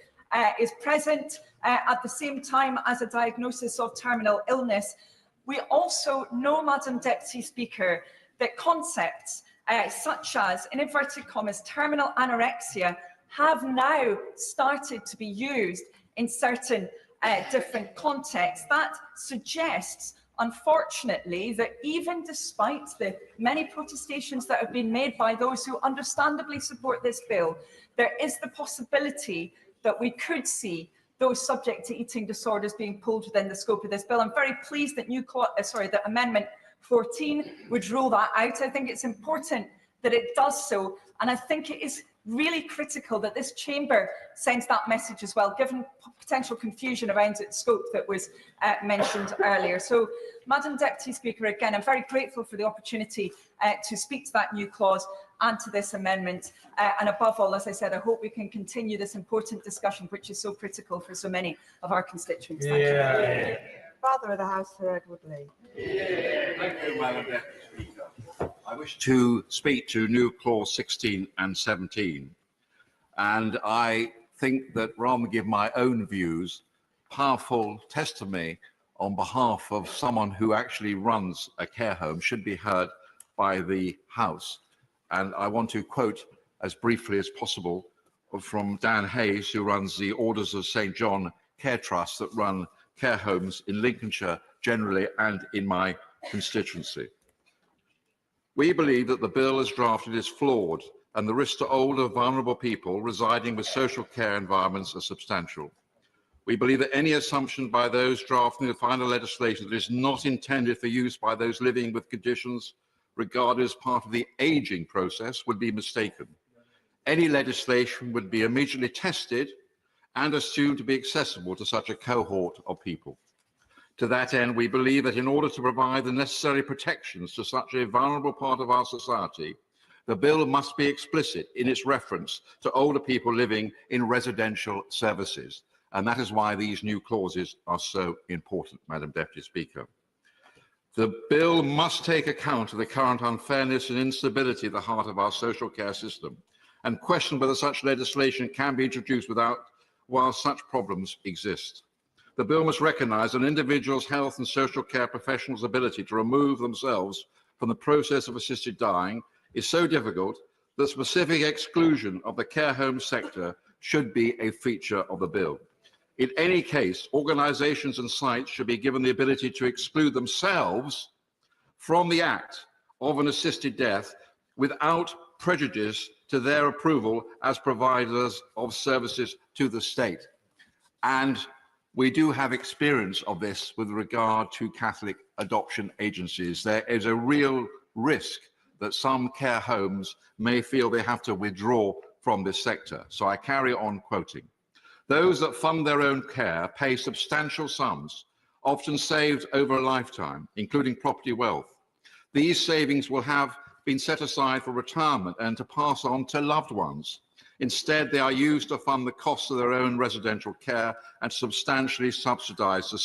is present at the same time as a diagnosis of terminal illness. We also know, Madam Deputy Speaker, that concepts such as, in inverted commas, terminal anorexia have now started to be used in certain different contexts. That suggests, unfortunately, that even despite the many protestations that have been made by those who understandably support this bill, there is the possibility that we could see those subject to eating disorders being pulled within the scope of this bill. I'm very pleased that that Amendment 14 would rule that out. I think it's important that it does so, and I think it is really critical that this chamber sends that message as well, given potential confusion around its scope that was mentioned earlier. So, Madam Deputy Speaker, again, I'm very grateful for the opportunity to speak to that new clause and to this amendment. And above all, as I said, I hope we can continue this important discussion, which is so critical for so many of our constituents. Thank you. Father of the House, Sir Edward Lee. Thank you, Madam Deputy Speaker. I wish to speak to new clause 16 and 17, and I think that rather than give my own views, powerful testimony on behalf of someone who actually runs a care home should be heard by the House. And I want to quote as briefly as possible from Dan Hayes, who runs the Orders of St. John Care Trust that run care homes in Lincolnshire generally and in my constituency. We believe that the bill as drafted is flawed and the risks to older, vulnerable people residing with social care environments are substantial. We believe that any assumption by those drafting the final legislation that is not intended for use by those living with conditions regarded as part of the ageing process would be mistaken. Any legislation would be immediately tested and assumed to be accessible to such a cohort of people. To that end, we believe that in order to provide the necessary protections to such a vulnerable part of our society, the bill must be explicit in its reference to older people living in residential services. And that is why these new clauses are so important, Madam Deputy Speaker. The bill must take account of the current unfairness and instability at the heart of our social care system and question whether such legislation can be introduced while such problems exist. The bill must recognise an individual's health and social care professionals' ability to remove themselves from the process of assisted dying is so difficult that specific exclusion of the care home sector should be a feature of the bill. In any case, organisations and sites should be given the ability to exclude themselves from the act of an assisted death without prejudice to their approval as providers of services to the state. And we do have experience of this with regard to Catholic adoption agencies. There is a real risk that some care homes may feel they have to withdraw from this sector. So I carry on quoting. Those that fund their own care pay substantial sums, often saved over a lifetime, including property wealth. These savings will have been set aside for retirement and to pass on to loved ones. Instead, they are used to fund the costs of their own residential care and substantially subsidise the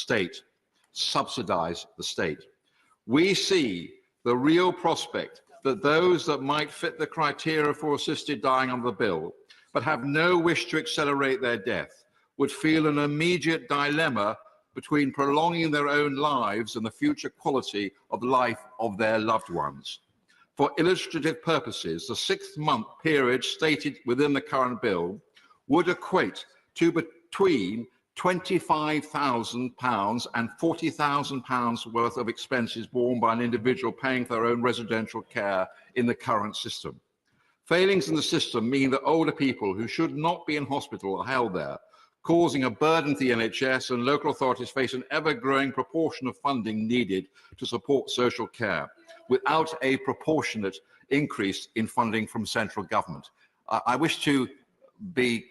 state. We see the real prospect that those that might fit the criteria for assisted dying under the bill, but have no wish to accelerate their death, would feel an immediate dilemma between prolonging their own lives and the future quality of life of their loved ones. For illustrative purposes, the 6-month period stated within the current bill would equate to between £25,000 and £40,000 worth of expenses borne by an individual paying for their own residential care in the current system. Failings in the system mean that older people who should not be in hospital are held there, causing a burden to the NHS, and local authorities face an ever-growing proportion of funding needed to support social care, without a proportionate increase in funding from central government. I wish to be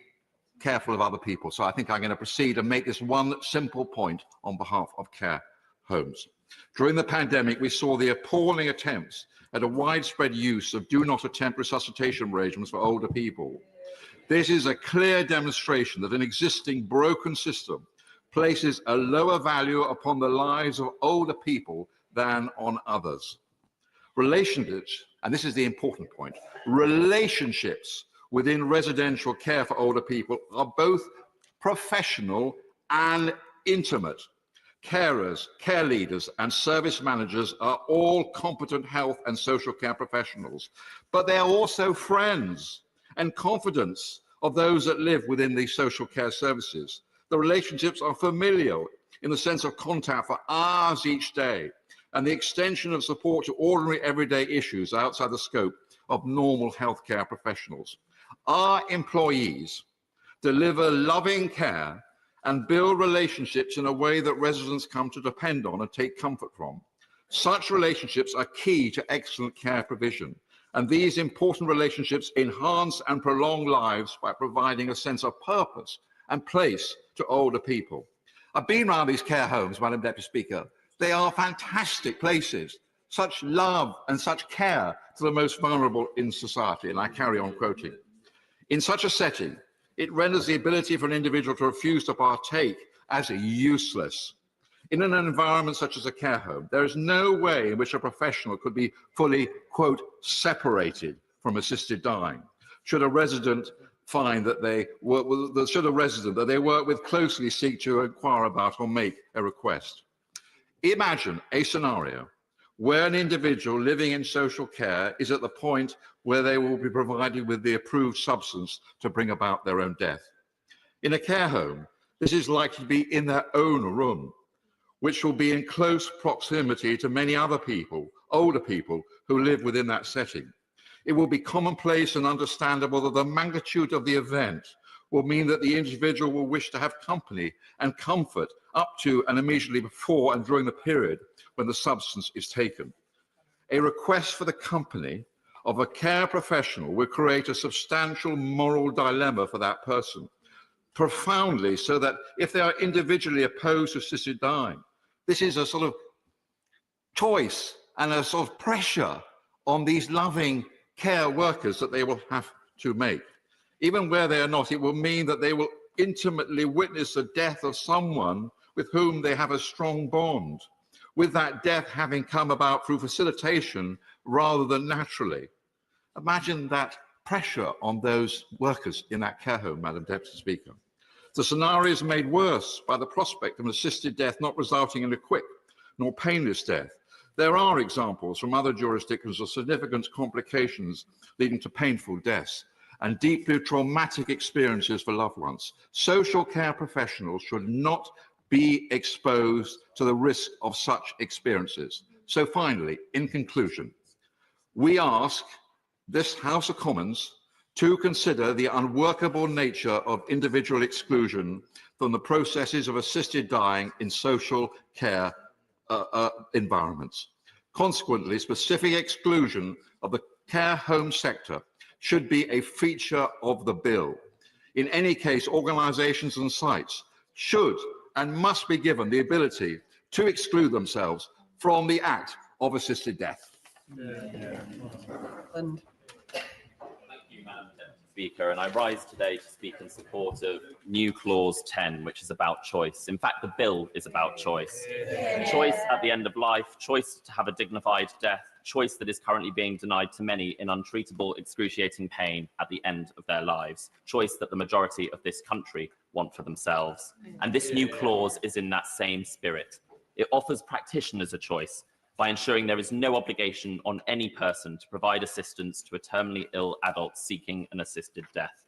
careful of other people, so I think I'm going to proceed and make this one simple point on behalf of care homes. During the pandemic, we saw the appalling attempts at a widespread use of do not attempt resuscitation arrangements for older people. This is a clear demonstration that an existing broken system places a lower value upon the lives of older people than on others. Relationships, and this is the important point, relationships within residential care for older people are both professional and intimate. Carers, care leaders, and service managers are all competent health and social care professionals, but they are also friends and confidants of those that live within these social care services. The relationships are familial in the sense of contact for hours each day, and the extension of support to ordinary everyday issues outside the scope of normal healthcare professionals. Our employees deliver loving care and build relationships in a way that residents come to depend on and take comfort from. Such relationships are key to excellent care provision, and these important relationships enhance and prolong lives by providing a sense of purpose and place to older people. I've been around these care homes, Madam Deputy Speaker. They are fantastic places, such love and such care to the most vulnerable in society, and I carry on quoting. In such a setting, it renders the ability for an individual to refuse to partake as useless. In an environment such as a care home, there is no way in which a professional could be fully, quote, separated from assisted dying. Should a resident find that they work with, should a resident that they work with closely seek to inquire about or make a request. Imagine a scenario where an individual living in social care is at the point where they will be provided with the approved substance to bring about their own death. In a care home, this is likely to be in their own room, which will be in close proximity to many other people, older people, who live within that setting. It will be commonplace and understandable that the magnitude of the event will mean that the individual will wish to have company and comfort up to and immediately before and during the period when the substance is taken. A request for the company of a care professional will create a substantial moral dilemma for that person, profoundly so that if they are individually opposed to assisted dying, this is a sort of choice and a sort of pressure on these loving care workers that they will have to make. Even where they are not, it will mean that they will intimately witness the death of someone with whom they have a strong bond, with that death having come about through facilitation rather than naturally. Imagine that pressure on those workers in that care home, Madam Deputy Speaker. The scenario is made worse by the prospect of an assisted death not resulting in a quick nor painless death. There are examples from other jurisdictions of significant complications leading to painful deaths and deeply traumatic experiences for loved ones. Social care professionals should not be exposed to the risk of such experiences. So finally, in conclusion, we ask this House of Commons to consider the unworkable nature of individual exclusion from the processes of assisted dying in social care environments. Consequently, specific exclusion of the care home sector should be a feature of the bill. In any case, organisations and sites should and must be given the ability to exclude themselves from the act of assisted death. Thank you, Madam Speaker, and I rise today to speak in support of new clause 10, which is about choice. In fact, the bill is about choice. Choice at the end of life, choice to have a dignified death, choice that is currently being denied to many in untreatable, excruciating pain at the end of their lives, choice that the majority of this country want for themselves. And this new clause is in that same spirit. It offers practitioners a choice by ensuring there is no obligation on any person to provide assistance to a terminally ill adult seeking an assisted death.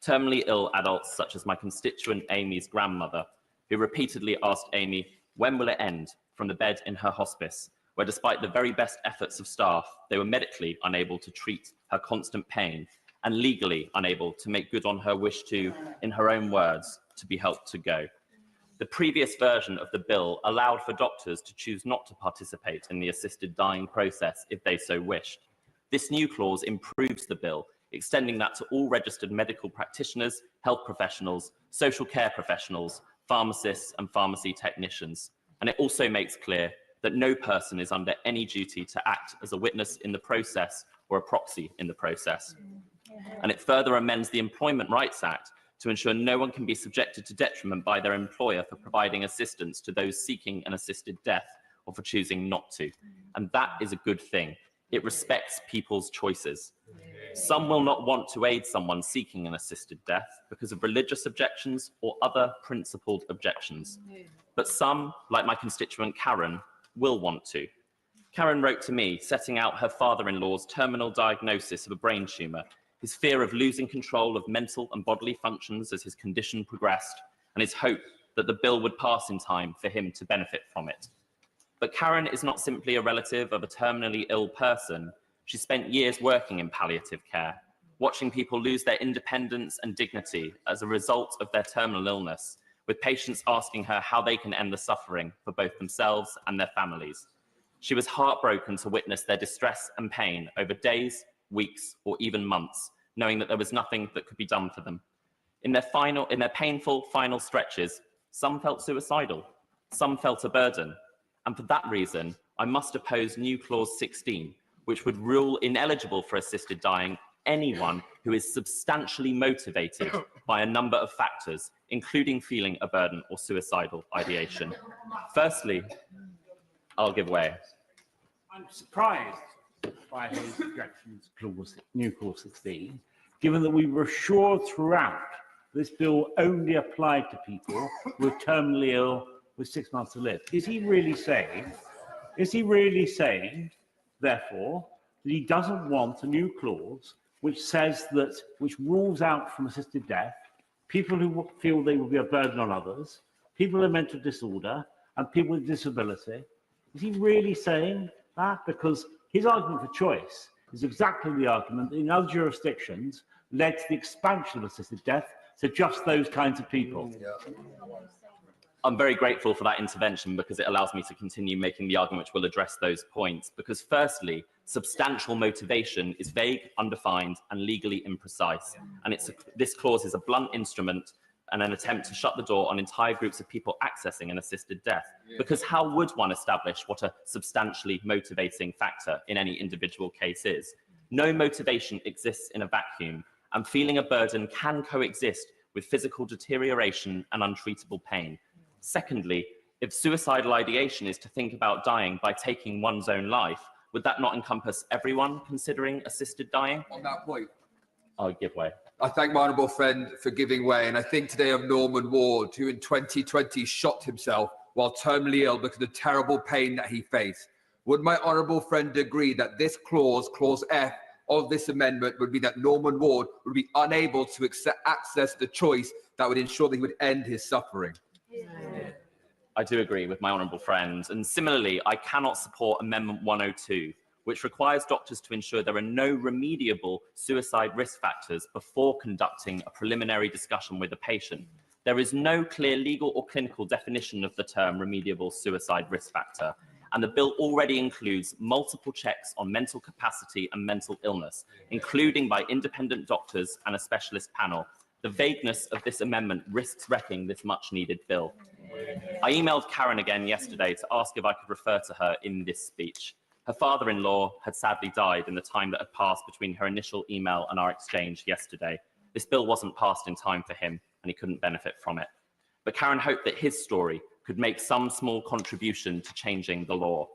Terminally ill adults such as my constituent Amy's grandmother, who repeatedly asked Amy, when will it end, from the bed in her hospice, where despite the very best efforts of staff, they were medically unable to treat her constant pain and legally unable to make good on her wish to, in her own words, to be helped to go. The previous version of the bill allowed for doctors to choose not to participate in the assisted dying process if they so wished. This new clause improves the bill, extending that to all registered medical practitioners, health professionals, social care professionals, pharmacists and pharmacy technicians. And it also makes clear that no person is under any duty to act as a witness in the process or a proxy in the process. And it further amends the Employment Rights Act to ensure no one can be subjected to detriment by their employer for providing assistance to those seeking an assisted death or for choosing not to. And that is a good thing. It respects people's choices. Some will not want to aid someone seeking an assisted death because of religious objections or other principled objections. But some, like my constituent Karen, will want to. Karen wrote to me, setting out her father-in-law's terminal diagnosis of a brain tumour, his fear of losing control of mental and bodily functions as his condition progressed, and his hope that the bill would pass in time for him to benefit from it. But Karen is not simply a relative of a terminally ill person. She spent years working in palliative care, watching people lose their independence and dignity as a result of their terminal illness, with patients asking her how they can end the suffering for both themselves and their families. She was heartbroken to witness their distress and pain over days, weeks, or even months, knowing that there was nothing that could be done for them. In their painful final stretches, some felt suicidal, some felt a burden, and for that reason, I must oppose new clause 16, which would rule ineligible for assisted dying anyone who is substantially motivated by a number of factors, including feeling a burden or suicidal ideation. Firstly, I'll give way. I'm surprised by his objections to new clause 16, given that we were assured throughout this bill only applied to people who are terminally ill with 6 months to live. Is he really saying, therefore, that he doesn't want a new clause which says that, which rules out from assisted death people who feel they will be a burden on others, people with mental disorder, and people with disability? Is he really saying that? Because his argument for choice is exactly the argument that in other jurisdictions led to the expansion of assisted death to just those kinds of people. I'm very grateful for that intervention because it allows me to continue making the argument which will address those points. Because firstly, substantial motivation is vague, undefined, and legally imprecise. And this clause is a blunt instrument and an attempt to shut the door on entire groups of people accessing an assisted death. Because how would one establish what a substantially motivating factor in any individual case is? No motivation exists in a vacuum, and feeling a burden can coexist with physical deterioration and untreatable pain. Secondly, if suicidal ideation is to think about dying by taking one's own life, would that not encompass everyone considering assisted dying? On that point, I'll give way. I thank my honourable friend for giving way, and I think today of Norman Ward, who in 2020 shot himself while terminally ill because of the terrible pain that he faced. Would my honourable friend agree that this clause, clause F of this amendment, would be that Norman Ward would be unable to access the choice that would ensure that he would end his suffering? I do agree with my honourable friend, and similarly, I cannot support Amendment 102, which requires doctors to ensure there are no remediable suicide risk factors before conducting a preliminary discussion with a patient. There is no clear legal or clinical definition of the term remediable suicide risk factor, and the bill already includes multiple checks on mental capacity and mental illness, including by independent doctors and a specialist panel. The vagueness of this amendment risks wrecking this much-needed bill. I emailed Karen again yesterday to ask if I could refer to her in this speech. Her father-in-law had sadly died in the time that had passed between her initial email and our exchange yesterday. This bill wasn't passed in time for him, and he couldn't benefit from it. But Karen hoped that his story could make some small contribution to changing the law.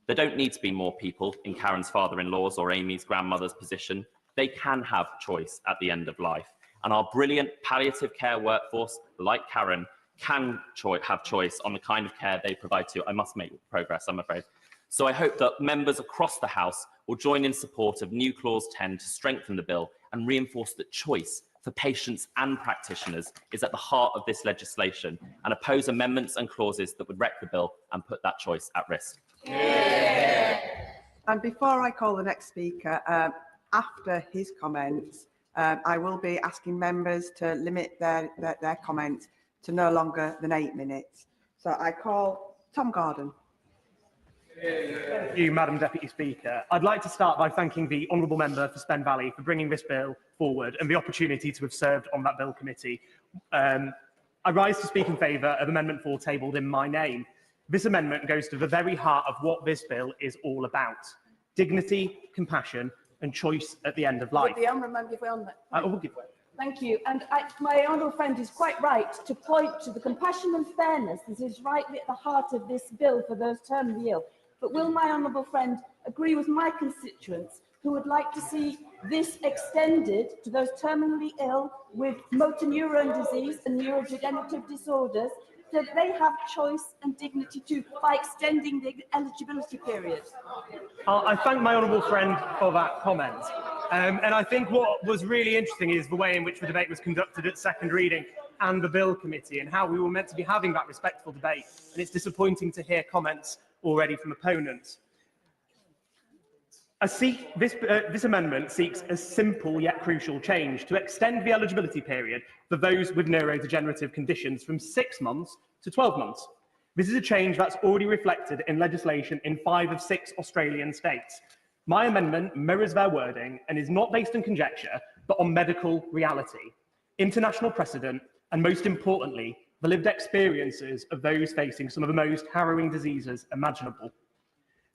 There don't need to be more people in Karen's father-in-law's or Amy's grandmother's position. They can have choice at the end of life. And our brilliant palliative care workforce, like Karen, can have choice on the kind of care they provide to. I must make progress, I'm afraid. So I hope that members across the House will join in support of new clause 10 to strengthen the bill and reinforce that choice for patients and practitioners is at the heart of this legislation, and oppose amendments and clauses that would wreck the bill and put that choice at risk. And before I call the next speaker, after his comments, I will be asking members to limit their comments to no longer than 8 minutes. So I call Tom Gordon. Thank you, Madam Deputy Speaker. I'd like to start by thanking the honourable member for Spen Valley for bringing this bill forward and the opportunity to have served on that bill committee. I rise to speak in favour of Amendment 4 tabled in my name. This amendment goes to the very heart of what this bill is all about: dignity, compassion and choice at the end of life. The honourable member give way on that. I will give way. Thank you. And my honourable friend is quite right to point to the compassion and fairness that is right at the heart of this bill for those terminally ill. But will my honourable friend agree with my constituents who would like to see this extended to those terminally ill with motor neuron disease and neurodegenerative disorders, so that they have choice and dignity too by extending the eligibility period? I thank my honourable friend for that comment. And I think what was really interesting is the way in which the debate was conducted at second reading and the Bill Committee, and how we were meant to be having that respectful debate. And it's disappointing to hear comments already from opponents. This amendment seeks a simple yet crucial change to extend the eligibility period for those with neurodegenerative conditions from 6 months to 12 months. This is a change that's already reflected in legislation in 5 of 6 Australian states. My amendment mirrors their wording and is not based on conjecture, but on medical reality, international precedent, and most importantly, the lived experiences of those facing some of the most harrowing diseases imaginable.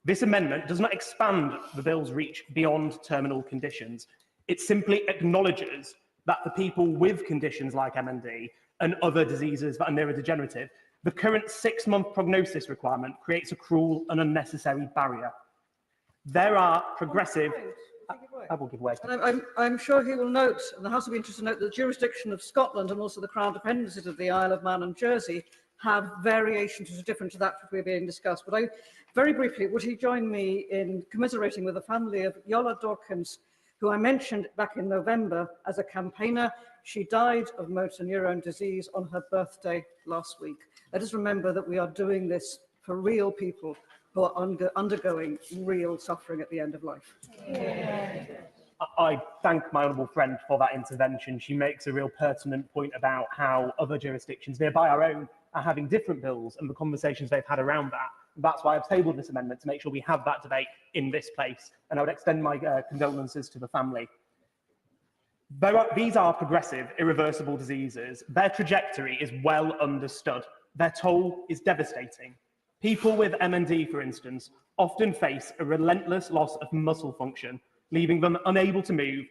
This amendment does not expand the bill's reach beyond terminal conditions. It simply acknowledges that for people with conditions like MND and other diseases that are neurodegenerative, the current 6-month prognosis requirement creates a cruel and unnecessary barrier. There are progressive... I will give way. And I'm sure he will note, and the House will be interested to note, that the jurisdiction of Scotland and also the Crown dependencies of the Isle of Man and Jersey have variations which are different to that which we're being discussed. But very briefly, would he join me in commiserating with the family of Yola Dawkins, who I mentioned back in November as a campaigner? She died of motor neurone disease on her birthday last week. Let us remember that we are doing this for real people who are undergoing real suffering at the end of life. Yeah. I thank my honourable friend for that intervention. She makes a real pertinent point about how other jurisdictions nearby our own are having different bills and the conversations they've had around that. That's why I've tabled this amendment, to make sure we have that debate in this place. And I would extend my condolences to the family. These are progressive, irreversible diseases. Their trajectory is well understood. Their toll is devastating. People with MND, for instance, often face a relentless loss of muscle function, leaving them unable to move,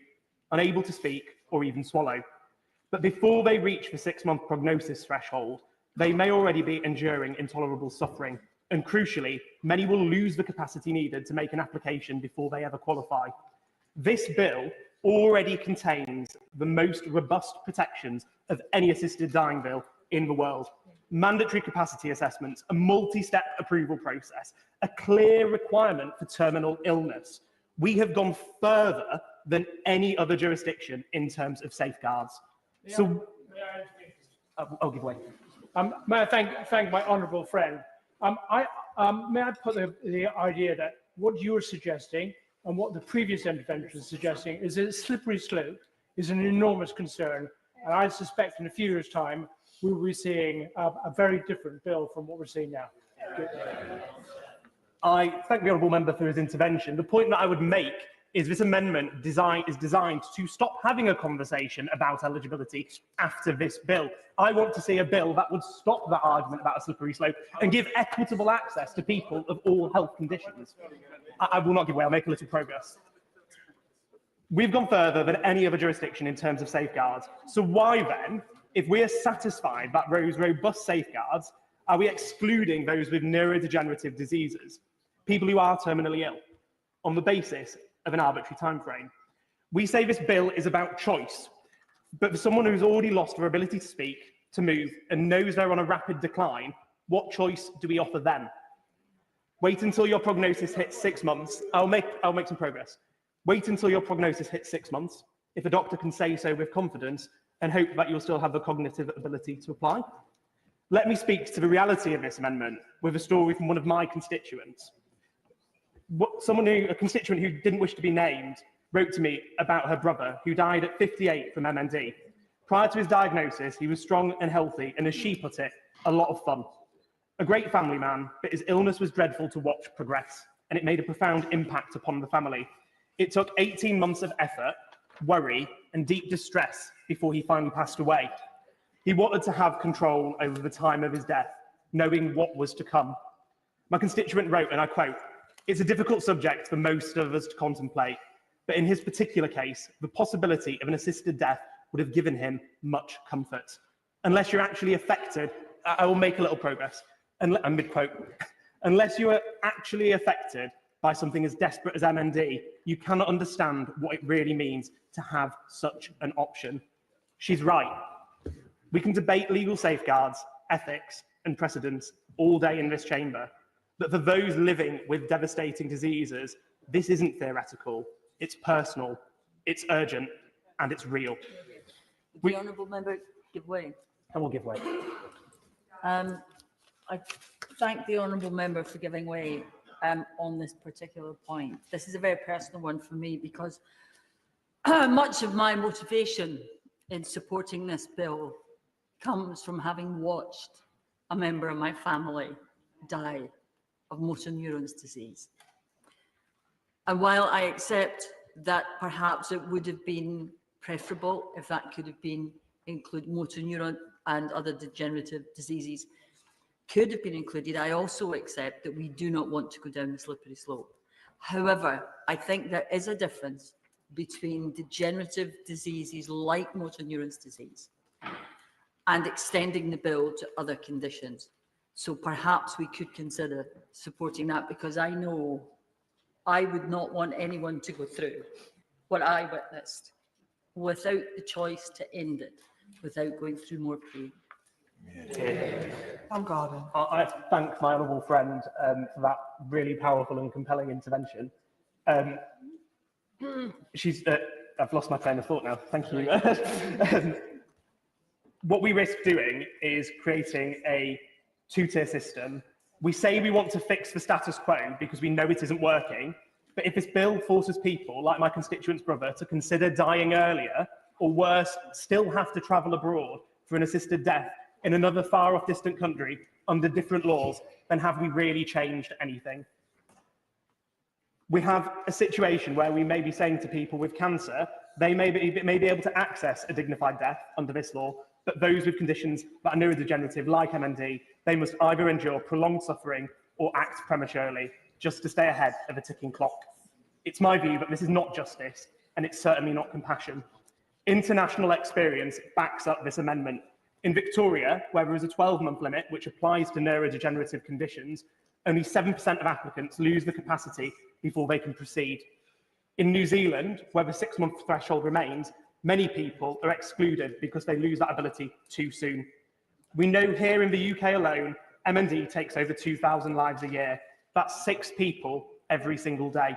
unable to speak, or even swallow. But before they reach the 6-month prognosis threshold, they may already be enduring intolerable suffering. And crucially, many will lose the capacity needed to make an application before they ever qualify. This bill already contains the most robust protections of any assisted dying bill in the world. Mandatory capacity assessments, a multi-step approval process, a clear requirement for terminal illness. We have gone further than any other jurisdiction in terms of safeguards. I'll give way. May I thank my honourable friend. May I put the idea that what you're suggesting and what the previous intervention is suggesting is that a slippery slope is an enormous concern, and I suspect in a few years' time we will be seeing a very different bill from what we're seeing now. I thank the honourable member for his intervention. The point that I would make is this amendment is designed to stop having a conversation about eligibility after this bill. I want to see a bill that would stop that argument about a slippery slope and give equitable access to people of all health conditions. I will not give way. I'll make a little progress. We've gone further than any other jurisdiction in terms of safeguards. So why then, if we are satisfied that those robust safeguards, are we excluding those with neurodegenerative diseases, people who are terminally ill, on the basis of an arbitrary time frame? We say this bill is about choice, but for someone who's already lost their ability to speak, to move, and knows they're on a rapid decline, what choice do we offer them? Wait until your prognosis hits 6 months. I'll make some progress. Wait until your prognosis hits 6 months, if a doctor can say so with confidence, and hope that you'll still have the cognitive ability to apply. Let me speak to the reality of this amendment with a story from one of my constituents. A constituent who didn't wish to be named wrote to me about her brother, who died at 58 from MND. Prior to his diagnosis, he was strong and healthy, and as she put it, a lot of fun. A great family man, but his illness was dreadful to watch progress, and it made a profound impact upon the family. It took 18 months of effort, worry, and deep distress before he finally passed away. He wanted to have control over the time of his death, knowing what was to come. My constituent wrote, and I quote, "It's a difficult subject for most of us to contemplate, but in his particular case, the possibility of an assisted death would have given him much comfort. Unless you're actually affected," I will make a little progress, and mid-quote, "unless you are actually affected by something as desperate as MND, you cannot understand what it really means to have such an option." She's right. We can debate legal safeguards, ethics, and precedents all day in this chamber, but for those living with devastating diseases, this isn't theoretical, it's personal, it's urgent, and it's real. The honourable member give way. I will give way. I thank the honourable member for giving way. on this particular point. This is a very personal one for me because much of my motivation in supporting this bill comes from having watched a member of my family die of motor neurons disease. And while I accept that perhaps it would have been preferable if that could have been include motor neuron and other degenerative diseases could have been included, I also accept that we do not want to go down the slippery slope. However, I think there is a difference between degenerative diseases like motor neurons disease and extending the bill to other conditions. So perhaps we could consider supporting that, because I know I would not want anyone to go through what I witnessed without the choice to end it, without going through more pain. I'm Gordon. I thank my honourable friend for that really powerful and compelling intervention. I've lost my train of thought now. Thank you. What we risk doing is creating a two-tier system. We say we want to fix the status quo because we know it isn't working. But if this bill forces people, like my constituent's brother, to consider dying earlier, or worse, still have to travel abroad for an assisted death in another far-off distant country under different laws, then have we really changed anything? We have a situation where we may be saying to people with cancer, they may be able to access a dignified death under this law, but those with conditions that are neurodegenerative, like MND, they must either endure prolonged suffering or act prematurely, just to stay ahead of a ticking clock. It's my view that this is not justice, and it's certainly not compassion. International experience backs up this amendment. In Victoria, where there is a 12-month limit which applies to neurodegenerative conditions, only 7% of applicants lose the capacity before they can proceed. In New Zealand, where the 6-month threshold remains, many people are excluded because they lose that ability too soon. We know here in the UK alone, MND takes over 2,000 lives a year. That's 6 people every single day.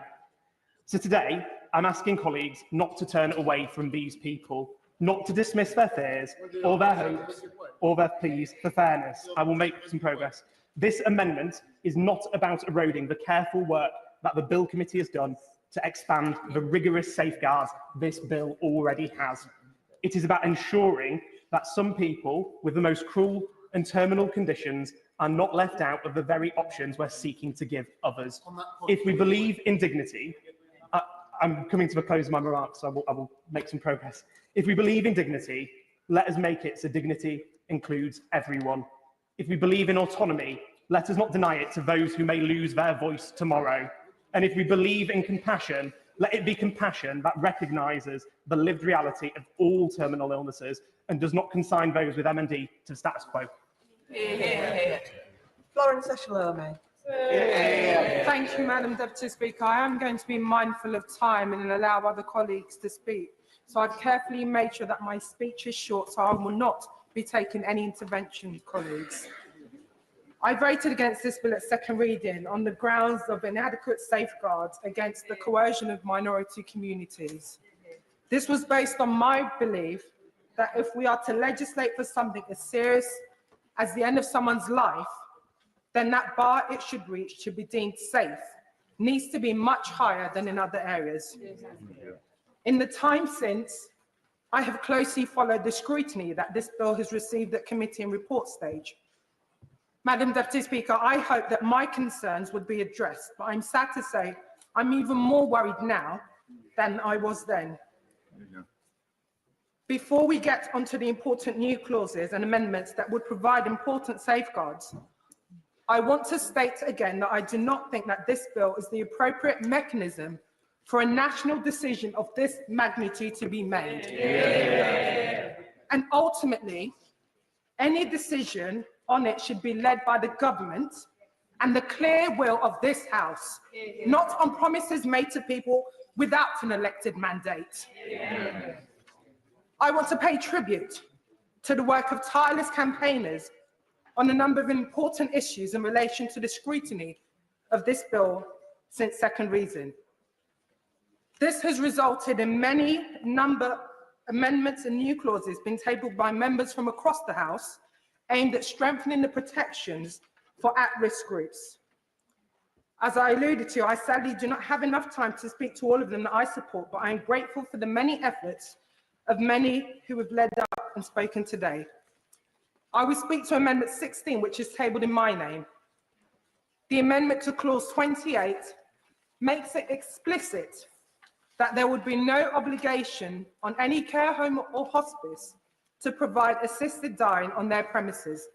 So today, I'm asking colleagues not to turn away from these people, not to dismiss their fears or their hopes or their pleas for fairness. I will make some progress. This amendment is not about eroding the careful work that the Bill Committee has done to expand the rigorous safeguards this bill already has. It is about ensuring that some people with the most cruel and terminal conditions are not left out of the very options we're seeking to give others. If we believe in dignity, I'm coming to the close of my remarks, so I will make some progress. If we believe in dignity, let us make it so dignity includes everyone. If we believe in autonomy, let us not deny it to those who may lose their voice tomorrow. And if we believe in compassion, let it be compassion that recognises the lived reality of all terminal illnesses and does not consign those with MND to the status quo. Florence Eshelome. Thank you, Madam Deputy Speaker. I am going to be mindful of time and allow other colleagues to speak. So I've carefully made sure that my speech is short, so I will not be taking any intervention, colleagues. I voted against this bill at second reading on the grounds of inadequate safeguards against the coercion of minority communities. This was based on my belief that if we are to legislate for something as serious as the end of someone's life, then that bar it should reach to be deemed safe needs to be much higher than in other areas. In the time since, I have closely followed the scrutiny that this bill has received at committee and report stage. Madam Deputy Speaker, I hope that my concerns would be addressed, but I'm sad to say I'm even more worried now than I was then. Before we get onto the important new clauses and amendments that would provide important safeguards, I want to state again that I do not think that this bill is the appropriate mechanism for a national decision of this magnitude to be made. And ultimately, any decision on it should be led by the government and the clear will of this House, not on promises made to people without an elected mandate. I want to pay tribute to the work of tireless campaigners on a number of important issues in relation to the scrutiny of this bill since second reading. This has resulted in many amendments and new clauses being tabled by members from across the House aimed at strengthening the protections for at-risk groups. As I alluded to, I sadly do not have enough time to speak to all of them that I support, but I am grateful for the many efforts of many who have led up and spoken today. I will speak to Amendment 16, which is tabled in my name. The amendment to clause 28 makes it explicit that there would be no obligation on any care home or hospice to provide assisted dying on their premises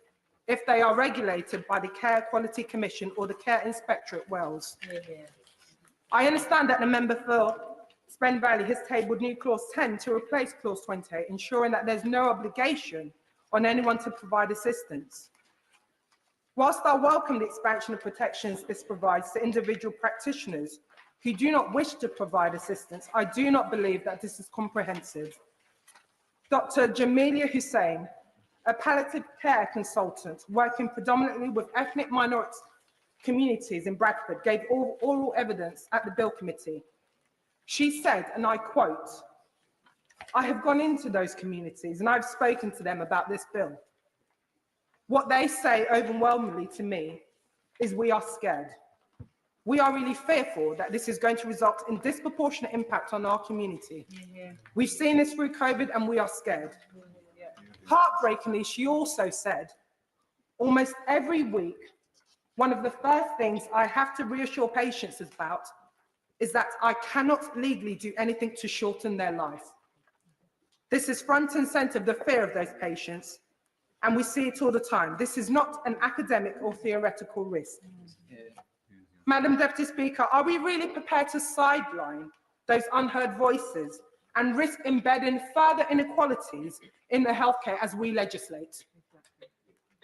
if they are regulated by the Care Quality Commission or the Care Inspectorate Wales. I understand that the member for Spen Valley has tabled new clause 10 to replace clause 28, ensuring that there's no obligation on anyone to provide assistance. Whilst I welcome the expansion of protections this provides to individual practitioners who do not wish to provide assistance, I do not believe that this is comprehensive. Dr. Jamelia Hussain, a palliative care consultant working predominantly with ethnic minority communities in Bradford, gave oral evidence at the Bill Committee. She said, and I quote, "I have gone into those communities and I've spoken to them about this bill. What they say overwhelmingly to me is we are scared. We are really fearful that this is going to result in disproportionate impact on our community. We've seen this through COVID and we are scared." Heartbreakingly, she also said, "Almost every week, one of the first things I have to reassure patients about is that I cannot legally do anything to shorten their life." This is front and center of the fear of those patients, and we see it all the time. This is not an academic or theoretical risk. Madam Deputy Speaker, are we really prepared to sideline those unheard voices and risk embedding further inequalities in the healthcare as we legislate?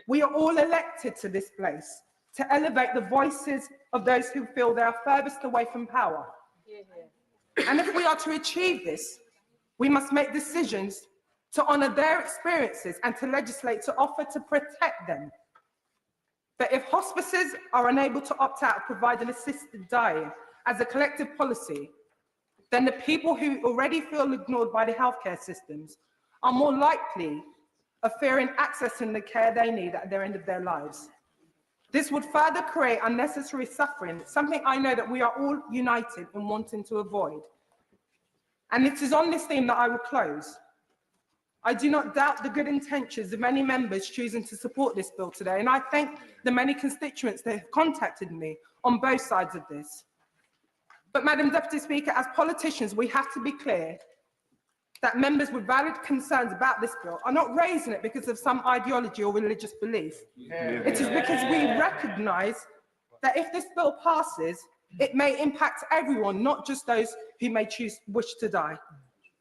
We are all elected to this place to elevate the voices of those who feel they are furthest away from power. And if we are to achieve this, we must make decisions to honour their experiences and to legislate to offer to protect them. But if hospices are unable to opt out of providing assisted dying as a collective policy, then the people who already feel ignored by the healthcare systems are more likely of fearing accessing the care they need at the end of their lives. This would further create unnecessary suffering, something I know that we are all united in wanting to avoid. And it is on this theme that I will close. I do not doubt the good intentions of many members choosing to support this bill today, and I thank the many constituents that have contacted me on both sides of this. But, Madam Deputy Speaker, as politicians, we have to be clear that members with valid concerns about this bill are not raising it because of some ideology or religious belief. It is because we recognise that if this bill passes, it may impact everyone, not just those who may wish to die.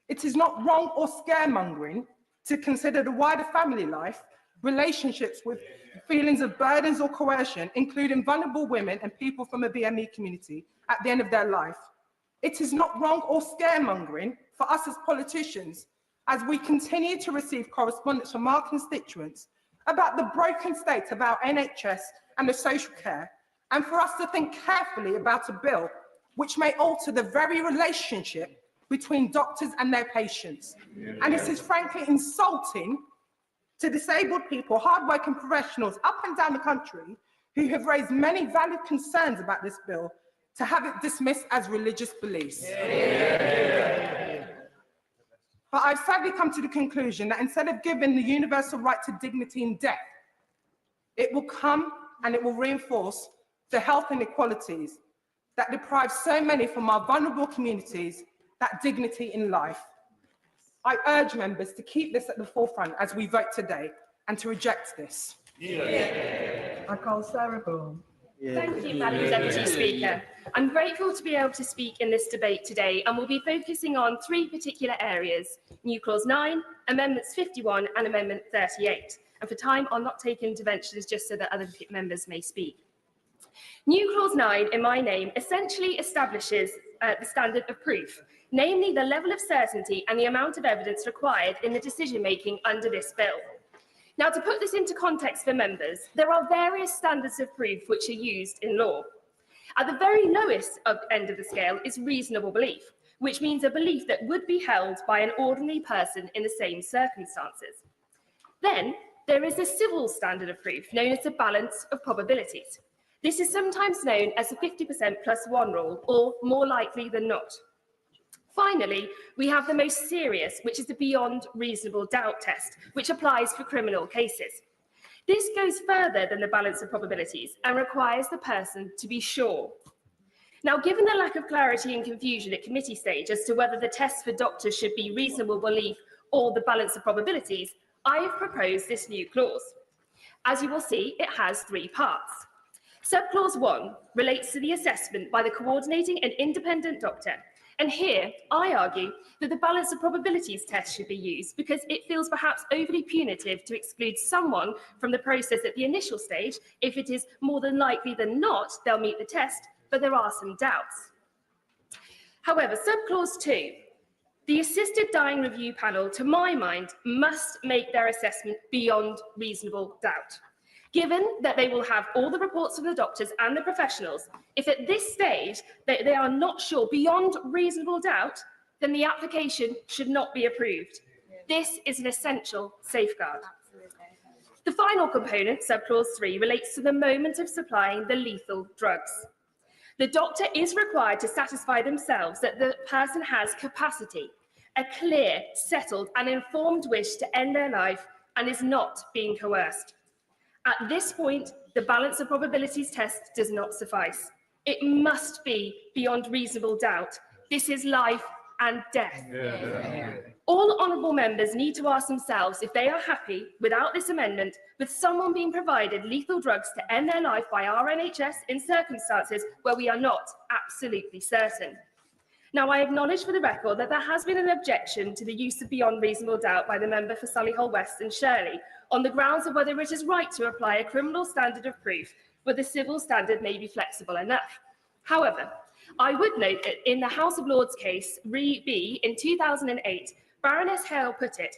It is not wrong or scaremongering to consider the wider family life, relationships with feelings of burdens or coercion, including vulnerable women and people from a BME community at the end of their life. It is not wrong or scaremongering for us as politicians, as we continue to receive correspondence from our constituents about the broken state of our NHS and the social care, and for us to think carefully about a bill which may alter the very relationship between doctors and their patients. And it is frankly insulting to disabled people, hardworking professionals up and down the country who have raised many valid concerns about this bill to have it dismissed as religious beliefs. But I've sadly come to the conclusion that instead of giving the universal right to dignity in death, it will come and it will reinforce the health inequalities that deprive so many from our vulnerable communities that dignity in life. I urge members to keep this at the forefront as we vote today and to reject this. I call Sarah Bourne. Thank you, Madam Deputy Speaker. I'm grateful to be able to speak in this debate today, and we'll be focusing on three particular areas: New Clause 9, Amendments 51 and Amendment 38. And for time, I'll not take interventions just so that other members may speak. New Clause 9, in my name, essentially establishes the standard of proof, namely the level of certainty and the amount of evidence required in the decision-making under this bill. Now, to put this into context for members, there are various standards of proof which are used in law. At the very lowest end of the scale is reasonable belief, which means a belief that would be held by an ordinary person in the same circumstances. Then there is a civil standard of proof known as the balance of probabilities. This is sometimes known as the 50% plus one rule, or more likely than not. Finally, we have the most serious, which is the beyond reasonable doubt test, which applies for criminal cases. This goes further than the balance of probabilities and requires the person to be sure. Now, given the lack of clarity and confusion at committee stage as to whether the test for doctors should be reasonable belief or the balance of probabilities, I have proposed this new clause. As you will see, it has 3 parts. Subclause 1 relates to the assessment by the coordinating and independent doctor. And here, I argue that the balance of probabilities test should be used because it feels perhaps overly punitive to exclude someone from the process at the initial stage if it is more than likely than not they'll meet the test, but there are some doubts. However, subclause 2, the assisted dying review panel, to my mind, must make their assessment beyond reasonable doubt. Given that they will have all the reports from the doctors and the professionals, if at this stage they are not sure beyond reasonable doubt, then the application should not be approved. This is an essential safeguard. The final component, subclause 3, relates to the moment of supplying the lethal drugs. The doctor is required to satisfy themselves that the person has capacity, a clear, settled and informed wish to end their life and is not being coerced. At this point, the balance of probabilities test does not suffice. It must be beyond reasonable doubt. This is life and death. All honourable members need to ask themselves if they are happy, without this amendment, with someone being provided lethal drugs to end their life by our NHS in circumstances where we are not absolutely certain. Now, I acknowledge for the record that there has been an objection to the use of beyond reasonable doubt by the member for Solihull West and Shirley on the grounds of whether it is right to apply a criminal standard of proof, but the civil standard may be flexible enough. However, I would note that in the House of Lords case, Re B, in 2008, Baroness Hale put it,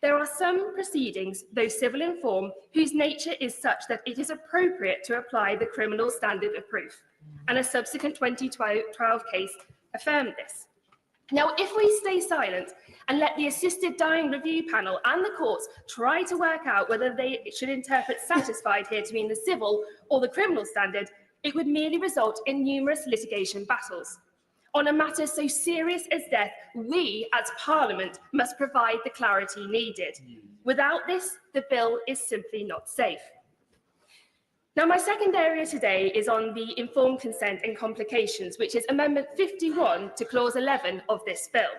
there are some proceedings, though civil in form, whose nature is such that it is appropriate to apply the criminal standard of proof. And a subsequent 2012 case affirmed this. Now, if we stay silent and let the assisted dying review panel and the courts try to work out whether they should interpret satisfied here to mean the civil or the criminal standard, it would merely result in numerous litigation battles. On a matter so serious as death, we as Parliament must provide the clarity needed. Without this, the bill is simply not safe. Now, my second area today is on the informed consent and complications, which is Amendment 51 to Clause 11 of this bill.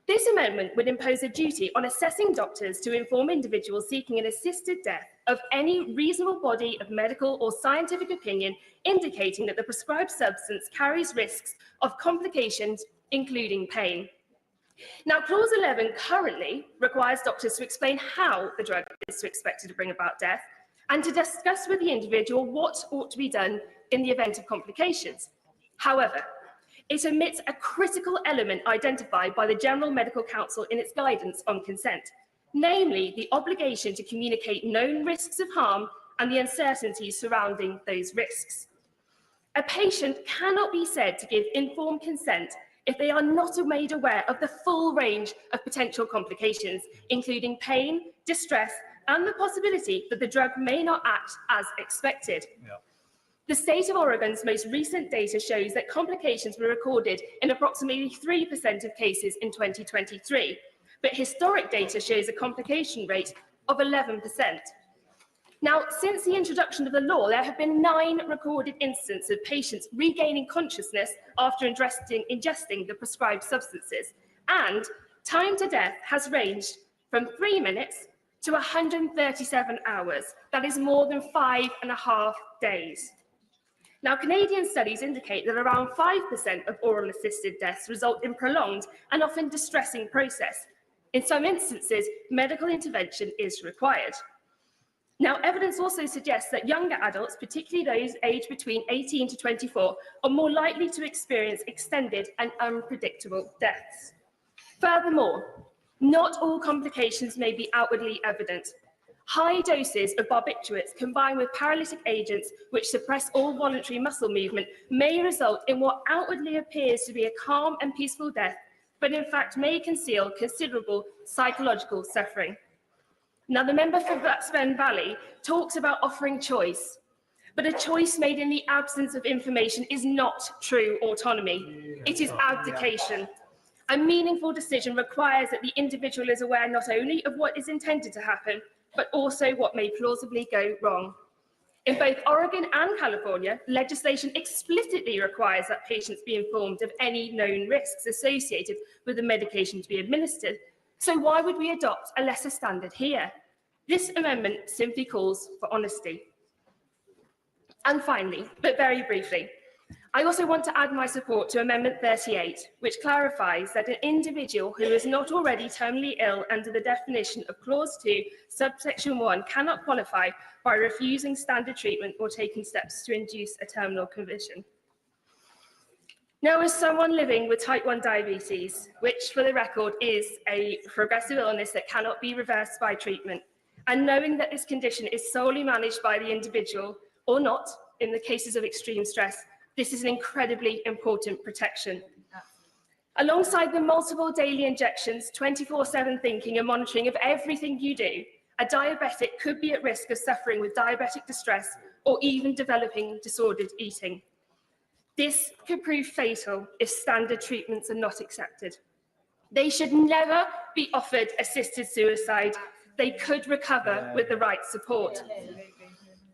This amendment would impose a duty on assessing doctors to inform individuals seeking an assisted death of any reasonable body of medical or scientific opinion indicating that the prescribed substance carries risks of complications, including pain. Now, Clause 11 currently requires doctors to explain how the drug is expected to bring about death, and to discuss with the individual what ought to be done in the event of complications. However, it omits a critical element identified by the General Medical Council in its guidance on consent, namely the obligation to communicate known risks of harm and the uncertainties surrounding those risks. A patient cannot be said to give informed consent if they are not made aware of the full range of potential complications, including pain, distress, and the possibility that the drug may not act as expected. The state of Oregon's most recent data shows that complications were recorded in approximately 3% of cases in 2023, but historic data shows a complication rate of 11%. Now, since the introduction of the law, there have been 9 recorded instances of patients regaining consciousness after ingesting the prescribed substances, and time to death has ranged from 3 minutes to 137 hours. That is more than 5.5 days. Now, Canadian studies indicate that around 5% of oral assisted deaths result in prolonged and often distressing process. In some instances, medical intervention is required. Now, evidence also suggests that younger adults, particularly those aged between 18 to 24, are more likely to experience extended and unpredictable deaths. Furthermore, not all complications may be outwardly evident. High doses of barbiturates combined with paralytic agents which suppress all voluntary muscle movement may result in what outwardly appears to be a calm and peaceful death, but in fact may conceal considerable psychological suffering. Now, the member for Spen Valley talks about offering choice, But a choice made in the absence of information is not true autonomy. It is abdication. A meaningful decision requires that the individual is aware not only of what is intended to happen, but also what may plausibly go wrong. In both Oregon and California, legislation explicitly requires that patients be informed of any known risks associated with the medication to be administered. So why would we adopt a lesser standard here? This amendment simply calls for honesty. And finally, but very briefly, I also want to add my support to Amendment 38, which clarifies that an individual who is not already terminally ill under the definition of Clause 2, subsection 1, cannot qualify by refusing standard treatment or taking steps to induce a terminal condition. Now, as someone living with type 1 diabetes, which for the record is a progressive illness that cannot be reversed by treatment, and knowing that this condition is solely managed by the individual or not in the cases of extreme stress, this is an incredibly important protection. Alongside the multiple daily injections, 24/7 thinking and monitoring of everything you do, a diabetic could be at risk of suffering with diabetic distress or even developing disordered eating. This could prove fatal if standard treatments are not accepted. They should never be offered assisted suicide. They could recover with the right support.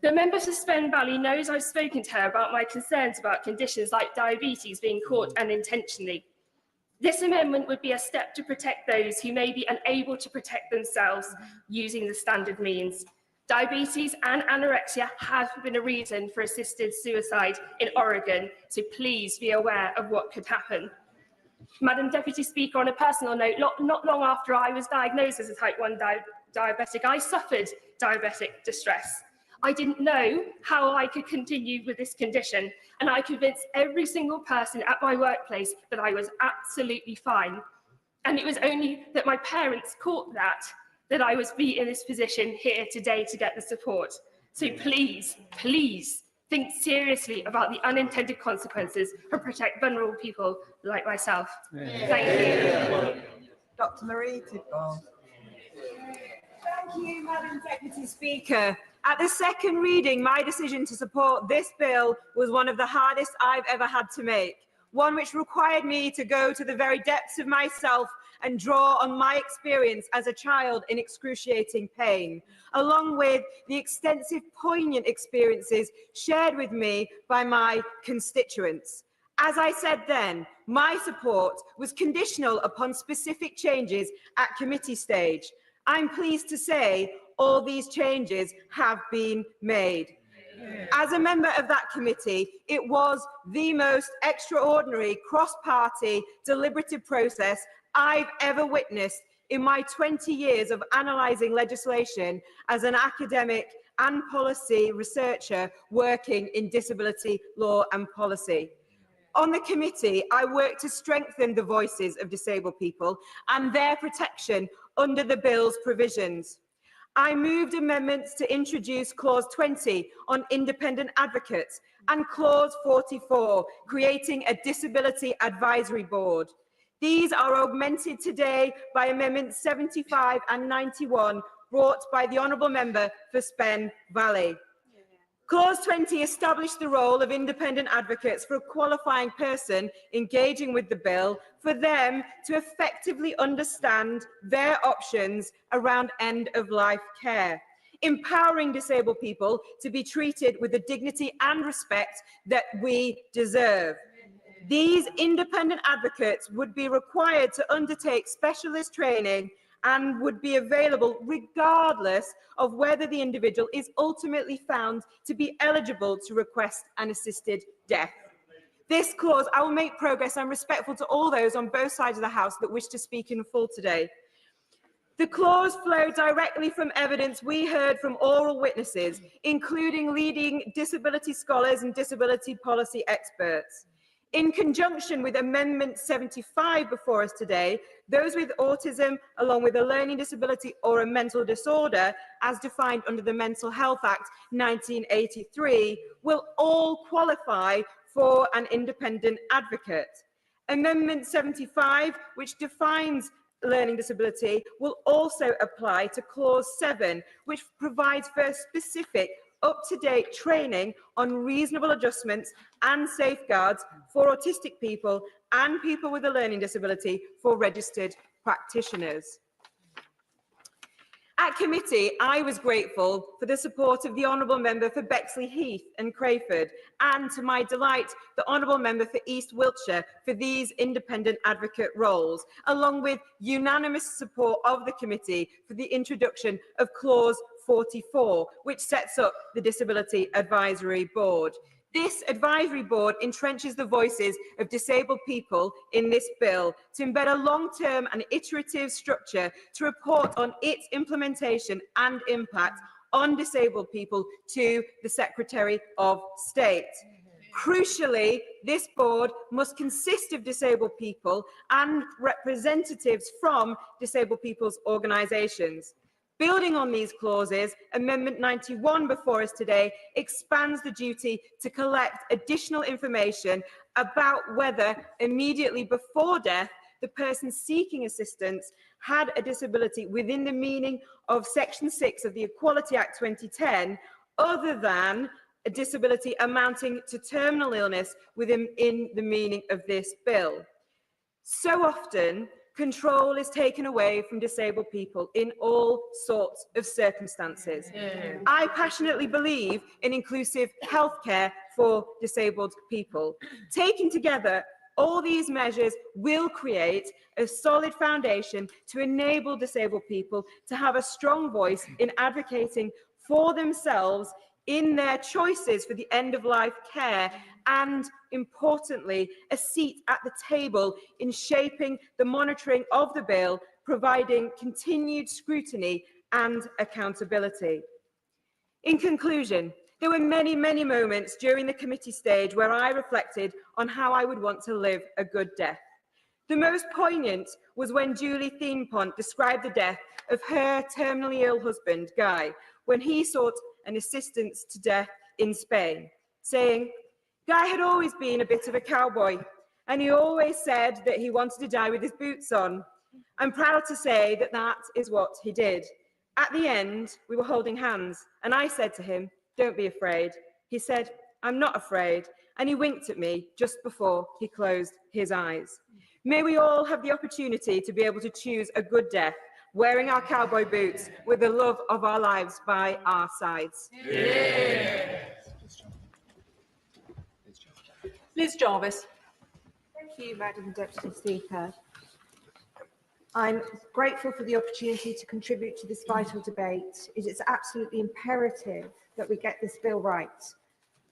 The member for Spen Valley knows I've spoken to her about my concerns about conditions like diabetes being caught unintentionally. This amendment would be a step to protect those who may be unable to protect themselves using the standard means. Diabetes and anorexia have been a reason for assisted suicide in Oregon, so please be aware of what could happen. Madam Deputy Speaker, on a personal note, not long after I was diagnosed as a type 1 diabetic, I suffered diabetic distress. I didn't know how I could continue with this condition, and I convinced every single person at my workplace that I was absolutely fine. And it was only that my parents caught that I was in this position here today to get the support. So please, please think seriously about the unintended consequences and protect vulnerable people like myself. Thank you. Dr. Marie Tidball. Thank you, Madam Deputy Speaker. At the second reading, my decision to support this bill was one of the hardest I've ever had to make, one which required me to go to the very depths of myself and draw on my experience as a child in excruciating pain, along with the extensive, poignant experiences shared with me by my constituents. As I said then, my support was conditional upon specific changes at committee stage. I'm pleased to say all these changes have been made. As a member of that committee, it was the most extraordinary cross-party deliberative process I've ever witnessed in my 20 years of analysing legislation as an academic and policy researcher working in disability law and policy. On the committee, I worked to strengthen the voices of disabled people and their protection under the bill's provisions. I moved amendments to introduce Clause 20 on independent advocates and Clause 44, creating a disability advisory board. These are augmented today by Amendments 75 and 91, brought by the Honourable Member for Spen Valley. Clause 20 established the role of independent advocates for a qualifying person engaging with the bill for them to effectively understand their options around end-of-life care, empowering disabled people to be treated with the dignity and respect that we deserve. These independent advocates would be required to undertake specialist training and would be available regardless of whether the individual is ultimately found to be eligible to request an assisted death. This clause, I will make progress. I'm respectful to all those on both sides of the House that wish to speak in full today. The clause flowed directly from evidence we heard from oral witnesses, including leading disability scholars and disability policy experts. In conjunction with Amendment 75 before us today, those with autism, along with a learning disability or a mental disorder, as defined under the Mental Health Act 1983, will all qualify for an independent advocate. Amendment 75, which defines learning disability, will also apply to Clause 7, which provides for specific up-to-date training on reasonable adjustments and safeguards for autistic people and people with a learning disability for registered practitioners. At committee, I was grateful for the support of the Honourable Member for Bexley Heath and Crayford, and to my delight, the Honourable Member for East Wiltshire for these independent advocate roles, along with unanimous support of the committee for the introduction of clause 44, which sets up the Disability Advisory Board. This advisory board entrenches the voices of disabled people in this bill to embed a long-term and iterative structure to report on its implementation and impact on disabled people to the Secretary of State. Crucially, this board must consist of disabled people and representatives from disabled people's organisations. Building on these clauses, Amendment 91 before us today expands the duty to collect additional information about whether immediately before death the person seeking assistance had a disability within the meaning of Section 6 of the Equality Act 2010, other than a disability amounting to terminal illness within the meaning of this bill. So often, control is taken away from disabled people in all sorts of circumstances. I passionately believe in inclusive healthcare for disabled people. Taken together, all these measures will create a solid foundation to enable disabled people to have a strong voice in advocating for themselves in their choices for the end-of-life care, and, importantly, a seat at the table in shaping the monitoring of the bill, providing continued scrutiny and accountability. In conclusion, there were many, many moments during the committee stage where I reflected on how I would want to live a good death. The most poignant was when Julie Thienpont described the death of her terminally ill husband, Guy, when he sought an assistance to death in Spain, saying, "Guy had always been a bit of a cowboy, and he always said that he wanted to die with his boots on. I'm proud to say that that is what he did. At the end, we were holding hands, and I said to him, 'Don't be afraid.' He said, 'I'm not afraid,' and he winked at me just before he closed his eyes." May we all have the opportunity to be able to choose a good death, wearing our cowboy boots with the love of our lives by our sides. Liz Jarvis. Thank you, Madam Deputy Speaker. I'm grateful for the opportunity to contribute to this vital debate. It is absolutely imperative that we get this bill right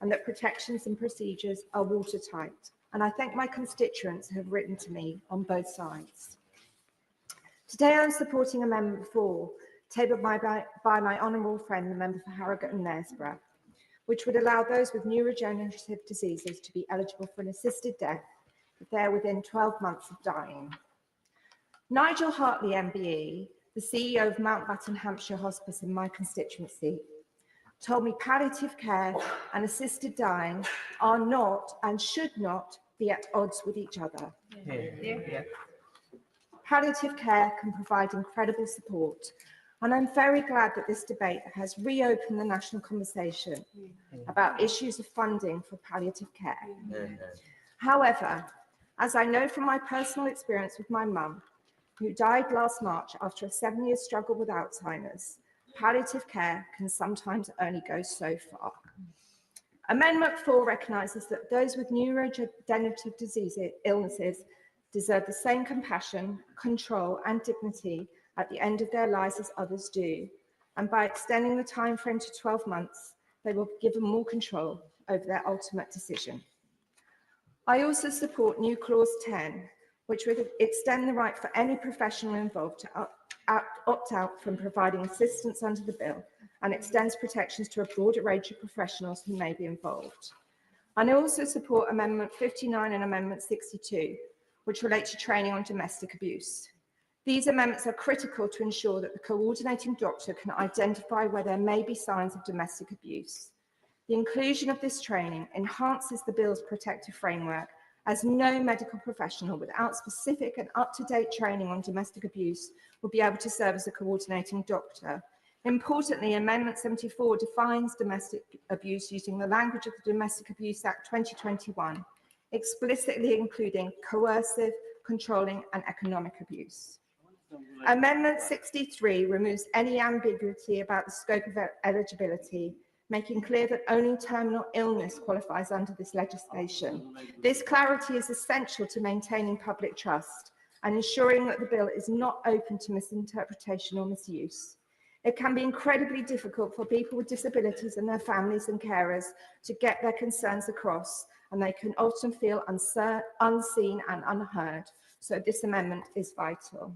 and that protections and procedures are watertight. And I thank my constituents who have written to me on both sides. Today I'm supporting Amendment 4, tabled by my honourable friend, the member for Harrogate and Knaresborough, which would allow those with neurodegenerative diseases to be eligible for an assisted death if they are within 12 months of dying. Nigel Hartley MBE, the CEO of Mountbatten Hampshire Hospice in my constituency, told me palliative care and assisted dying are not and should not be at odds with each other. Palliative care can provide incredible support, and I'm very glad that this debate has reopened the national conversation about issues of funding for palliative care. However, as I know from my personal experience with my mum, who died last March after a 7-year struggle with Alzheimer's, palliative care can sometimes only go so far. Amendment 4 recognises that those with neurodegenerative illnesses deserve the same compassion, control and dignity at the end of their lives as others do, and by extending the time frame to 12 months, they will be given more control over their ultimate decision. I also support new clause 10, which would extend the right for any professional involved to opt out from providing assistance under the bill, and extends protections to a broader range of professionals who may be involved. And I also support Amendment 59 and Amendment 62, which relate to training on domestic abuse. These amendments are critical to ensure that the coordinating doctor can identify where there may be signs of domestic abuse. The inclusion of this training enhances the bill's protective framework, as no medical professional without specific and up-to-date training on domestic abuse will be able to serve as a coordinating doctor, Importantly, Amendment 74 defines domestic abuse using the language of the Domestic Abuse Act 2021, explicitly including coercive, controlling and economic abuse. Amendment 63 removes any ambiguity about the scope of eligibility, making clear that only terminal illness qualifies under this legislation. This clarity is essential to maintaining public trust and ensuring that the bill is not open to misinterpretation or misuse. It can be incredibly difficult for people with disabilities and their families and carers to get their concerns across, and they can often feel unseen and unheard. So this amendment is vital.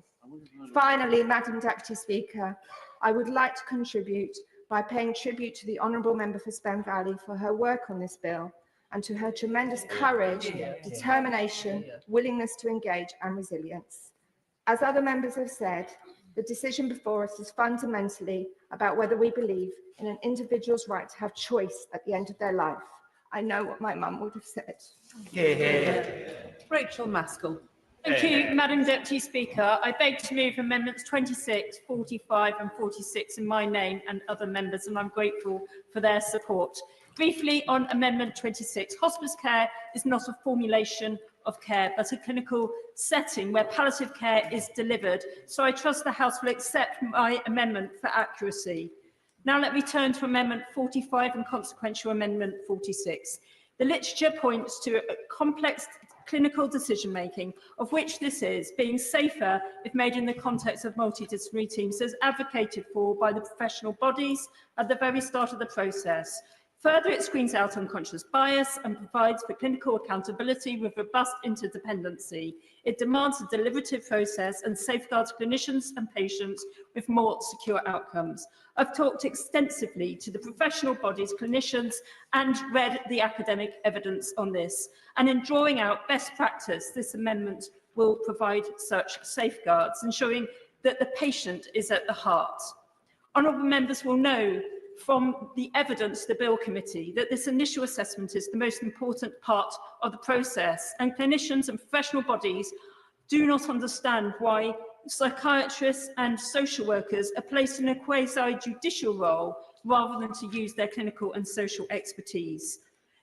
Finally, Madam Deputy Speaker, I would like to contribute by paying tribute to the Honourable Member for Spen Valley for her work on this bill and to her tremendous courage, determination, willingness to engage and resilience. As other members have said, the decision before us is fundamentally about whether we believe in an individual's right to have choice at the end of their life. I know what my mum would have said. Rachel Maskell. Thank you, Madam Deputy Speaker. I beg to move amendments 26, 45 and 46 in my name and other members, and I'm grateful for their support. Briefly on Amendment 26, hospice care is not a formulation of care, but a clinical setting where palliative care is delivered. So I trust the House will accept my amendment for accuracy. Now let me turn to Amendment 45 and consequential Amendment 46. The literature points to a complex clinical decision-making, of which this is being safer if made in the context of multidisciplinary teams, as advocated for by the professional bodies at the very start of the process. Further, it screens out unconscious bias and provides for clinical accountability with robust interdependency. It demands a deliberative process and safeguards clinicians and patients with more secure outcomes. I've talked extensively to the professional bodies, clinicians, and read the academic evidence on this. And in drawing out best practice, this amendment will provide such safeguards, ensuring that the patient is at the heart. Honourable members will know from the evidence, the Bill Committee, that this initial assessment is the most important part of the process, and clinicians and professional bodies do not understand why psychiatrists and social workers are placed in a quasi-judicial role rather than to use their clinical and social expertise.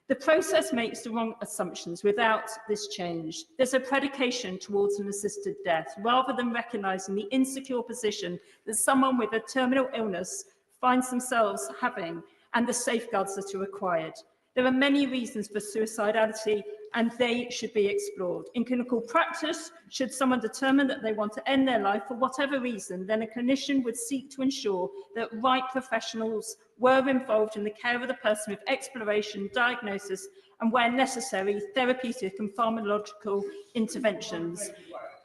The process makes the wrong assumptions without this change. There's a predication towards an assisted death rather than recognising the insecure position that someone with a terminal illness finds themselves having and the safeguards that are required. There are many reasons for suicidality and they should be explored. In clinical practice, should someone determine that they want to end their life for whatever reason, then a clinician would seek to ensure that right professionals were involved in the care of the person with exploration, diagnosis, and where necessary, therapeutic and pharmacological interventions.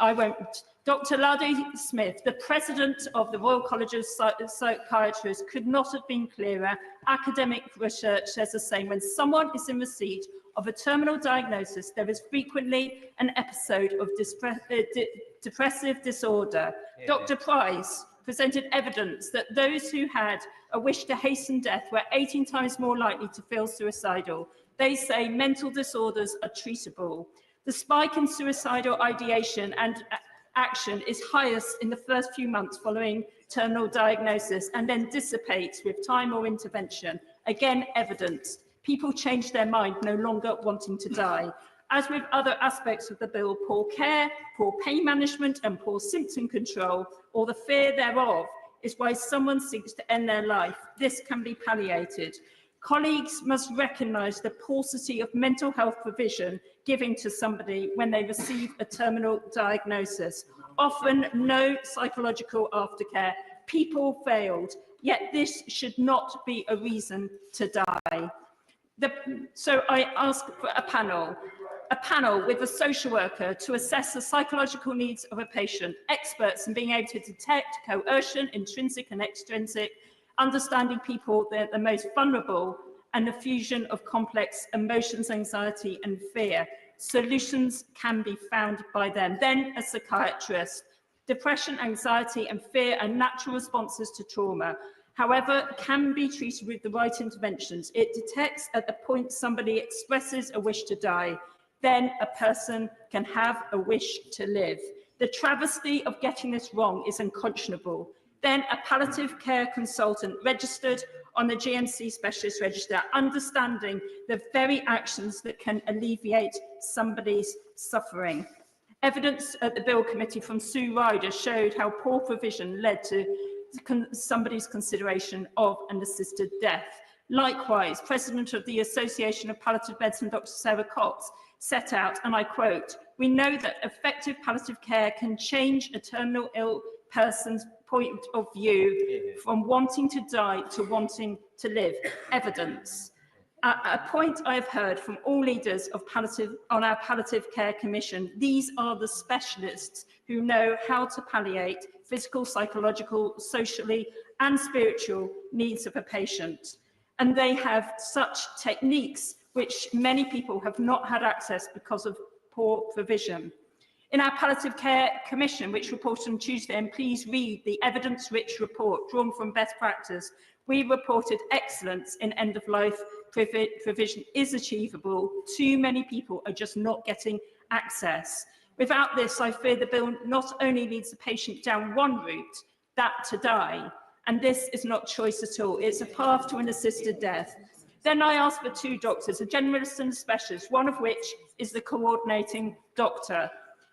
I won't. Dr. Ladi Smith, the president of the Royal College of Psychiatrists, could not have been clearer. Academic research says the same. When someone is in receipt of a terminal diagnosis, there is frequently an episode of depressive disorder. Dr. Price presented evidence that those who had a wish to hasten death were 18 times more likely to feel suicidal. They say mental disorders are treatable. The spike in suicidal ideation and action is highest in the first few months following terminal diagnosis and then dissipates with time or intervention. Again, evidence. People change their mind, no longer wanting to die. As with other aspects of the bill, poor care, poor pain management and poor symptom control, or the fear thereof, is why someone seeks to end their life. This can be palliated. Colleagues must recognise the paucity of mental health provision given to somebody when they receive a terminal diagnosis. Often no psychological aftercare. People failed, yet this should not be a reason to die. So I ask for a panel with a social worker to assess the psychological needs of a patient, experts in being able to detect coercion, intrinsic and extrinsic, understanding people that are the most vulnerable, and the fusion of complex emotions, anxiety and fear. Solutions can be found by them. Then a psychiatrist. Depression, anxiety and fear are natural responses to trauma. However, can be treated with the right interventions. It detects at the point somebody expresses a wish to die. Then a person can have a wish to live. The travesty of getting this wrong is unconscionable. then a palliative care consultant registered on the GMC specialist register, understanding the very actions that can alleviate somebody's suffering. Evidence at the Bill Committee from Sue Ryder showed how poor provision led to somebody's consideration of an assisted death. Likewise, President of the Association of Palliative Medicine, Dr. Sarah Cox, set out, and I quote, "We know that effective palliative care can change a terminal ill person's point of view from wanting to die to wanting to live." Evidence. A point I've heard from all leaders of on our Palliative Care Commission. These are the specialists who know how to palliate physical, psychological, socially and spiritual needs of a patient. And they have such techniques which many people have not had access because of poor provision. In our Palliative Care Commission, which reported on Tuesday, and please read the evidence-rich report drawn from best practice, we reported excellence in end-of-life provision is achievable. Too many people are just not getting access. Without this, I fear the bill not only leads the patient down one route, that to die, and this is not choice at all. It's a path to an assisted death. Then I asked for two doctors, a generalist and a specialist, one of which is the coordinating doctor.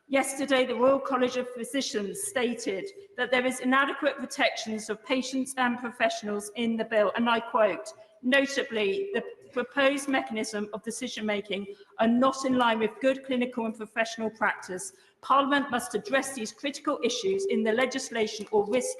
Yesterday, the Royal College of Physicians stated that there is inadequate protections of patients and professionals in the bill, and I quote, "Notably, the proposed mechanism of decision-making are not in line with good clinical and professional practice. Parliament must address these critical issues in the legislation or risk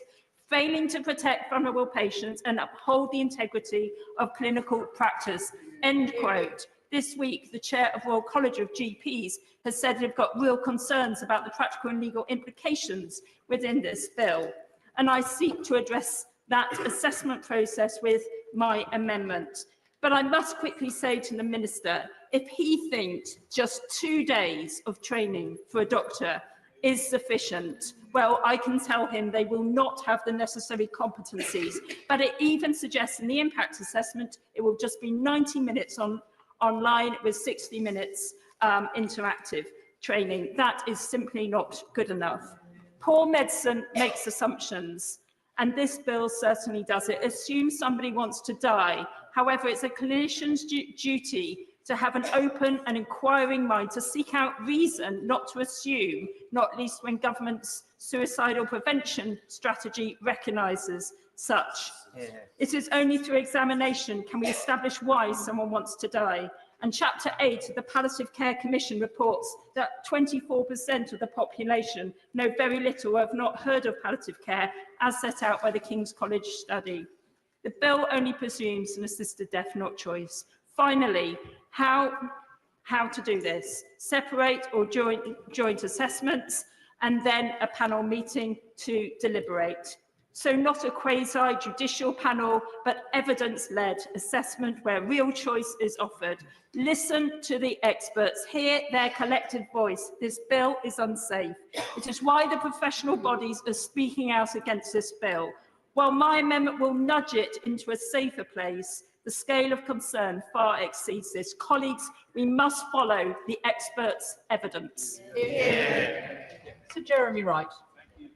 failing to protect vulnerable patients and uphold the integrity of clinical practice." End quote. This week, the chair of Royal College of GPs has said they've got real concerns about the practical and legal implications within this bill. And I seek to address that assessment process with my amendment. But I must quickly say to the Minister, if he thinks just 2 days of training for a doctor is sufficient, well, I can tell him they will not have the necessary competencies. But it even suggests in the impact assessment, it will just be 90 minutes online with 60 minutes interactive training. That is simply not good enough. Poor medicine makes assumptions, and this bill certainly does it. Assumes somebody wants to die. However, it's a clinician's duty to have an open and inquiring mind, to seek out reason, not to assume, not least when government's suicidal prevention strategy recognises such. It is only through examination can we establish why someone wants to die. And Chapter 8 of the Palliative Care Commission reports that 24% of the population know very little or have not heard of palliative care, as set out by the King's College study. The bill only presumes an assisted death, not choice. Finally, how to do this? Separate or joint assessments, and then a panel meeting to deliberate. So not a quasi-judicial panel, but evidence-led assessment where real choice is offered. Listen to the experts, hear their collective voice. This bill is unsafe. It is why the professional bodies are speaking out against this bill. While my amendment will nudge it into a safer place, the scale of concern far exceeds this. Colleagues, we must follow the experts' evidence. Sir Jeremy Wright.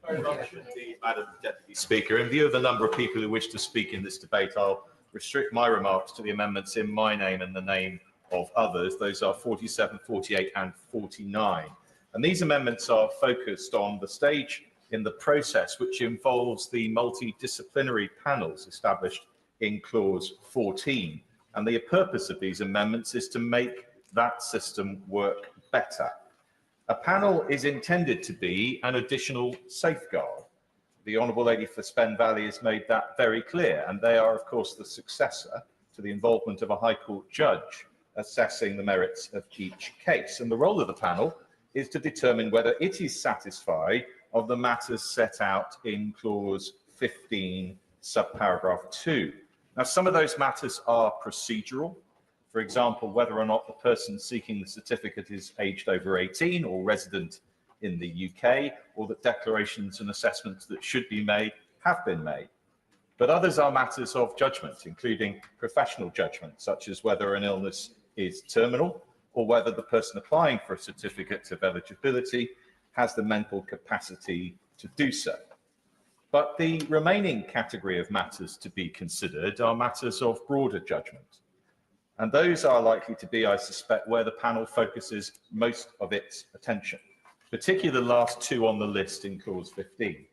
Very much indeed, Madam Deputy Speaker. In view of the number of people who wish to speak in this debate, I'll restrict my remarks to the amendments in my name and the name of others. Those are 47, 48 and 49. And these amendments are focused on the stage in the process which involves the multidisciplinary panels established in clause 14. And the purpose of these amendments is to make that system work better. A panel is intended to be an additional safeguard. The Honourable Lady for Spen Valley has made that very clear, and they are, of course, the successor to the involvement of a High Court judge assessing the merits of each case. And the role of the panel is to determine whether it is satisfied of the matters set out in clause 15, subparagraph 2. Now, some of those matters are procedural. For example, whether or not the person seeking the certificate is aged over 18 or resident in the UK, or that declarations and assessments that should be made have been made. But others are matters of judgment, including professional judgment, such as whether an illness is terminal or whether the person applying for a certificate of eligibility has the mental capacity to do so. But the remaining category of matters to be considered are matters of broader judgment. And those are likely to be, I suspect, where the panel focuses most of its attention, particularly the last two on the list in clause 15.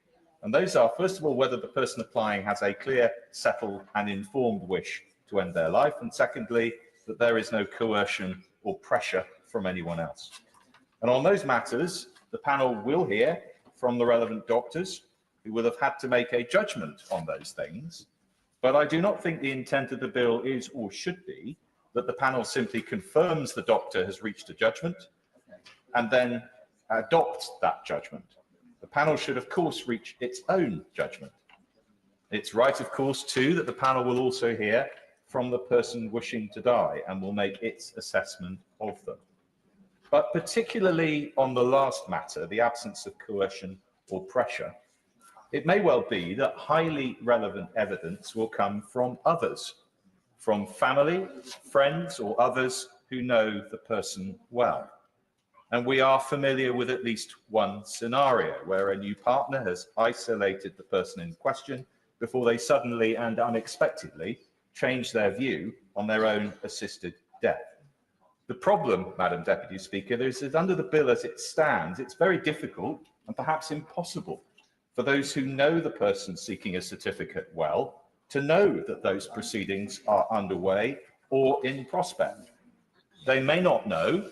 And those are, first of all, whether the person applying has a clear, settled and informed wish to end their life, and secondly, that there is no coercion or pressure from anyone else. And on those matters, the panel will hear from the relevant doctors who will have had to make a judgment on those things. But I do not think the intent of the bill is or should be that the panel simply confirms the doctor has reached a judgment and then adopts that judgment. The panel should, of course, reach its own judgment. It's right, of course, too, that the panel will also hear from the person wishing to die and will make its assessment of them. But particularly on the last matter, the absence of coercion or pressure, it may well be that highly relevant evidence will come from others, from family, friends, or others who know the person well. And we are familiar with at least one scenario where a new partner has isolated the person in question before they suddenly and unexpectedly change their view on their own assisted death. The problem, Madam Deputy Speaker, is that under the bill as it stands, it's very difficult and perhaps impossible for those who know the person seeking a certificate well to know that those proceedings are underway or in prospect. They may not know,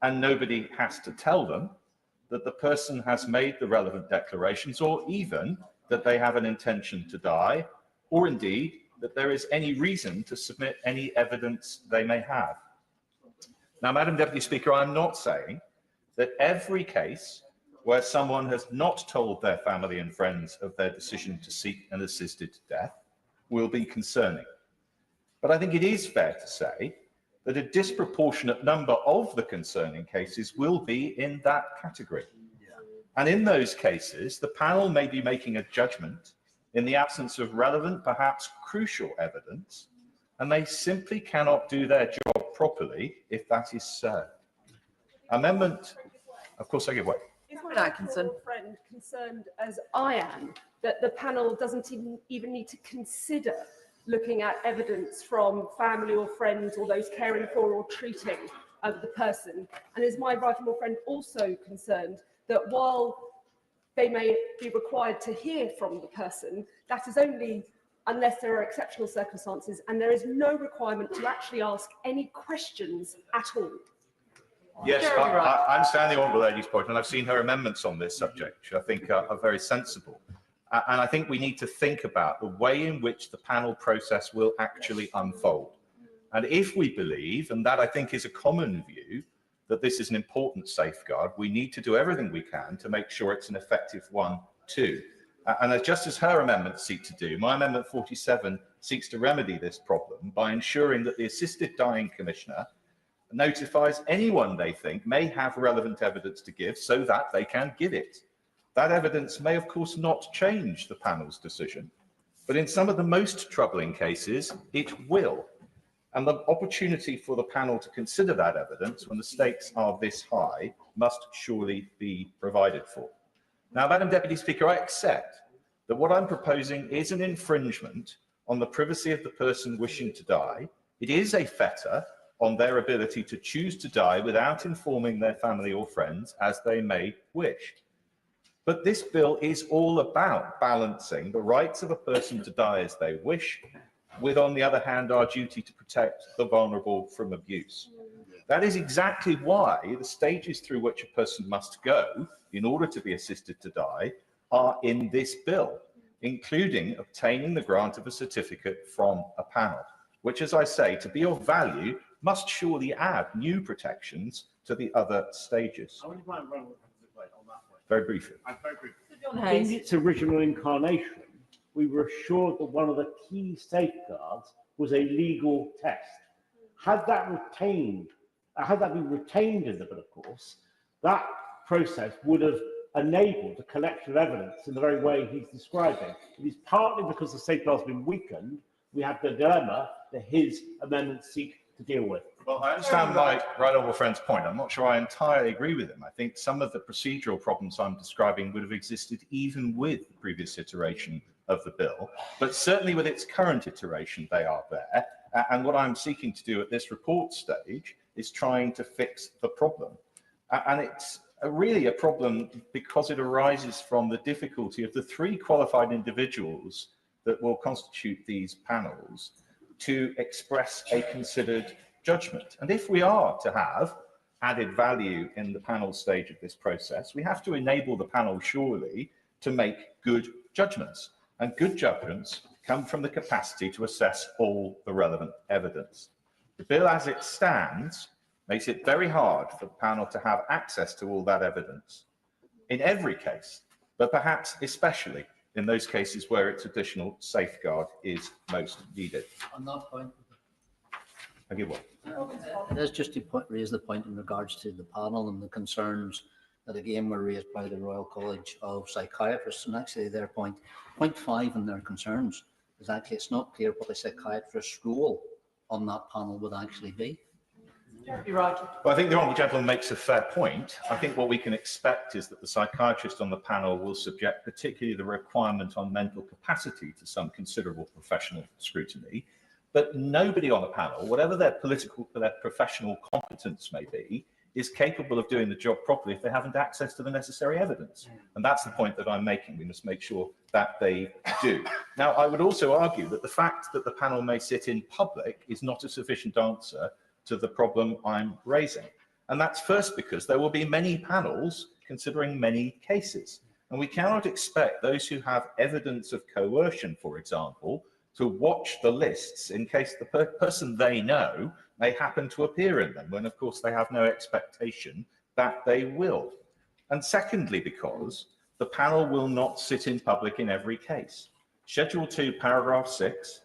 and nobody has to tell them, that the person has made the relevant declarations, or even that they have an intention to die, or indeed that there is any reason to submit any evidence they may have. Now, Madam Deputy Speaker, I'm not saying that every case where someone has not told their family and friends of their decision to seek an assisted death will be concerning. But I think it is fair to say that a disproportionate number of the concerning cases will be in that category. And in those cases, the panel may be making a judgment in the absence of relevant, perhaps crucial evidence, and they simply cannot do their job properly if that is so. Amendment, of course, I give way. Is my friend concerned, as I am, that the panel doesn't even need to consider looking at evidence from family or friends or those caring for or treating the person? And is my right honourable friend also concerned that while they may be required to hear from the person, that is only unless there are exceptional circumstances and there is no requirement to actually ask any questions at all? Yes, I understand the Honourable Lady's point, and I've seen her amendments on this subject, which I think are very sensible. And I think we need to think about the way in which the panel process will actually unfold. And if we believe, and that I think is a common view, that this is an important safeguard, we need to do everything we can to make sure it's an effective one too. And just as her amendments seek to do, my amendment 47 seeks to remedy this problem by ensuring that the Assisted Dying Commissioner notifies anyone they think may have relevant evidence to give so that they can give it. That evidence may, of course, not change the panel's decision, but in some of the most troubling cases, it will. And the opportunity for the panel to consider that evidence when the stakes are this high must surely be provided for. Now, Madam Deputy Speaker, I accept that what I'm proposing is an infringement on the privacy of the person wishing to die. It is a fetter on their ability to choose to die without informing their family or friends as they may wish. But this bill is all about balancing the rights of a person to die as they wish with, on the other hand, our duty to protect the vulnerable from abuse. That is exactly why the stages through which a person must go in order to be assisted to die are in this bill, including obtaining the grant of a certificate from a panel, which, as I say, to be of value, must surely add new protections to the other stages. Very briefly. In its original incarnation, we were assured that one of the key safeguards was a legal test. Had that been retained in the bill, of course, that process would have enabled the collection of evidence in the very way he's describing. It is partly because the safeguard's been weakened, we have the dilemma that his amendments seek to deal with. Well, I understand my right honourable friend's point. I'm not sure I entirely agree with him. I think some of the procedural problems I'm describing would have existed even with the previous iteration of the bill, but certainly with its current iteration, they are there. And what I'm seeking to do at this report stage is trying to fix the problem. And it's really a problem because it arises from the difficulty of the three qualified individuals that will constitute these panels to express a considered judgment. And if we are to have added value in the panel stage of this process, we have to enable the panel surely to make good judgments. And good judgments come from the capacity to assess all the relevant evidence. The bill as it stands makes it very hard for the panel to have access to all that evidence in every case, but perhaps especially in those cases where its additional safeguard is most needed. On that point, I give one. Let's just to raise the point in regards to the panel and the concerns that again were raised by the Royal College of Psychiatrists, and actually their point 5 in their concerns is actually it's not clear what the psychiatrist's role on that panel would actually be. You're right. Well, I think the honourable gentleman makes a fair point. I think what we can expect is that the psychiatrist on the panel will subject particularly the requirement on mental capacity to some considerable professional scrutiny. But nobody on the panel, whatever their professional competence may be, is capable of doing the job properly if they haven't access to the necessary evidence. And that's the point that I'm making. We must make sure that they do. Now, I would also argue that the fact that the panel may sit in public is not a sufficient answer to the problem I'm raising. And that's first because there will be many panels considering many cases. And we cannot expect those who have evidence of coercion, for example, to watch the lists in case the person they know may happen to appear in them, when of course they have no expectation that they will. And secondly, because the panel will not sit in public in every case. Schedule 2, paragraph 6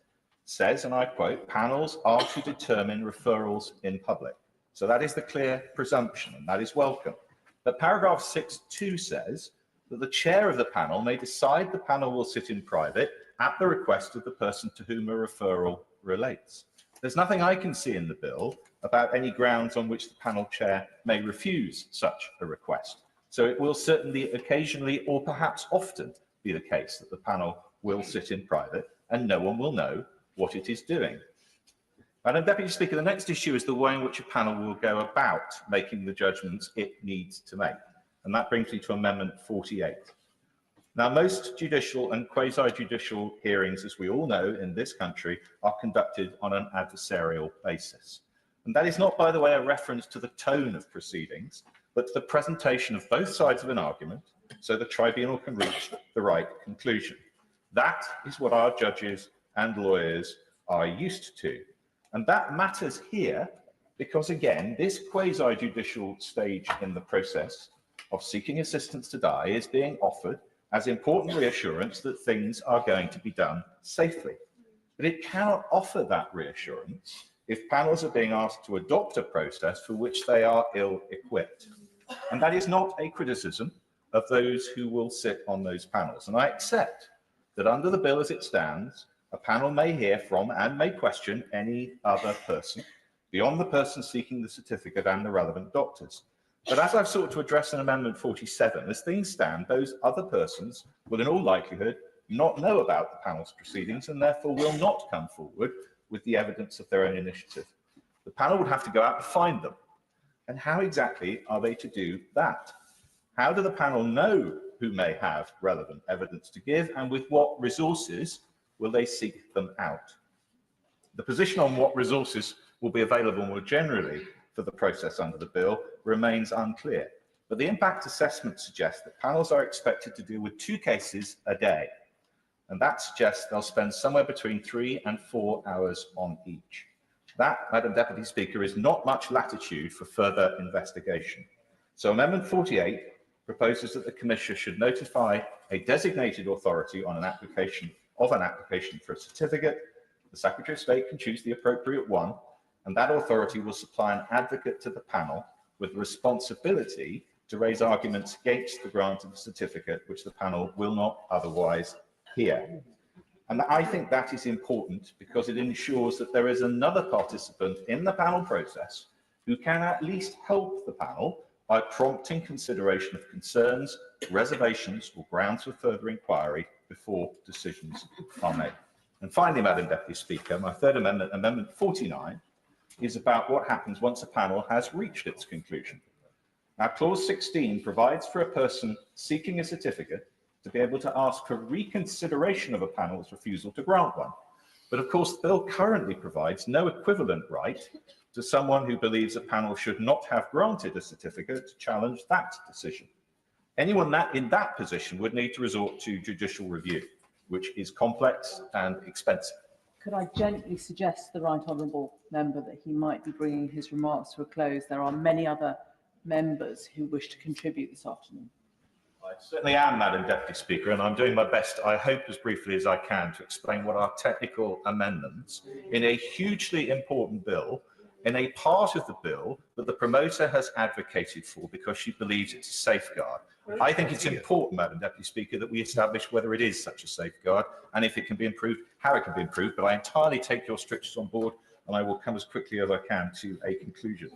says, and I quote, panels are to determine referrals in public. So that is the clear presumption, and that is welcome. But paragraph 6.2 says that the chair of the panel may decide the panel will sit in private at the request of the person to whom a referral relates. There's nothing I can see in the bill about any grounds on which the panel chair may refuse such a request. So it will certainly occasionally, or perhaps often, be the case that the panel will sit in private and no one will know what it is doing. Madam Deputy Speaker, the next issue is the way in which a panel will go about making the judgments it needs to make. And that brings me to Amendment 48. Now, most judicial and quasi-judicial hearings, as we all know in this country, are conducted on an adversarial basis. And that is not, by the way, a reference to the tone of proceedings, but to the presentation of both sides of an argument, so the tribunal can reach the right conclusion. That is what our judges and lawyers are used to. And that matters here because, again, this quasi-judicial stage in the process of seeking assistance to die is being offered as important reassurance that things are going to be done safely. But it cannot offer that reassurance if panels are being asked to adopt a process for which they are ill-equipped. And that is not a criticism of those who will sit on those panels. And I accept that under the bill as it stands, a panel may hear from and may question any other person beyond the person seeking the certificate and the relevant doctors. But as I've sought to address in Amendment 47, as things stand, those other persons will in all likelihood not know about the panel's proceedings and therefore will not come forward with the evidence of their own initiative. The panel would have to go out and find them. And how exactly are they to do that? How do the panel know who may have relevant evidence to give, and with what resources will they seek them out? The position on what resources will be available more generally for the process under the bill remains unclear, but the impact assessment suggests that panels are expected to deal with 2 cases a day, and that suggests they'll spend somewhere between 3 and 4 hours on each. That, Madam Deputy Speaker, is not much latitude for further investigation. So Amendment 48 proposes that the Commissioner should notify a designated authority on an application for a certificate. The Secretary of State can choose the appropriate one, and that authority will supply an advocate to the panel with the responsibility to raise arguments against the grant of the certificate, which the panel will not otherwise hear. And I think that is important because it ensures that there is another participant in the panel process who can at least help the panel by prompting consideration of concerns, reservations, or grounds for further inquiry before decisions are made. And finally, Madam Deputy Speaker, my third amendment, Amendment 49, is about what happens once a panel has reached its conclusion. Now, Clause 16 provides for a person seeking a certificate to be able to ask for reconsideration of a panel's refusal to grant one. But of course, the bill currently provides no equivalent right to someone who believes a panel should not have granted a certificate to challenge that decision. Anyone in that position would need to resort to judicial review, which is complex and expensive. Could I gently suggest to the right honourable member that he might be bringing his remarks to a close? There are many other members who wish to contribute this afternoon. I certainly am, Madam Deputy Speaker, and I'm doing my best, I hope as briefly as I can, to explain what are technical amendments in a hugely important bill, in a part of the bill that the promoter has advocated for because she believes it's a safeguard. I think it's important, Madam Deputy Speaker, that we establish whether it is such a safeguard and if it can be improved, how it can be improved, but I entirely take your strictures on board and I will come as quickly as I can to a conclusion.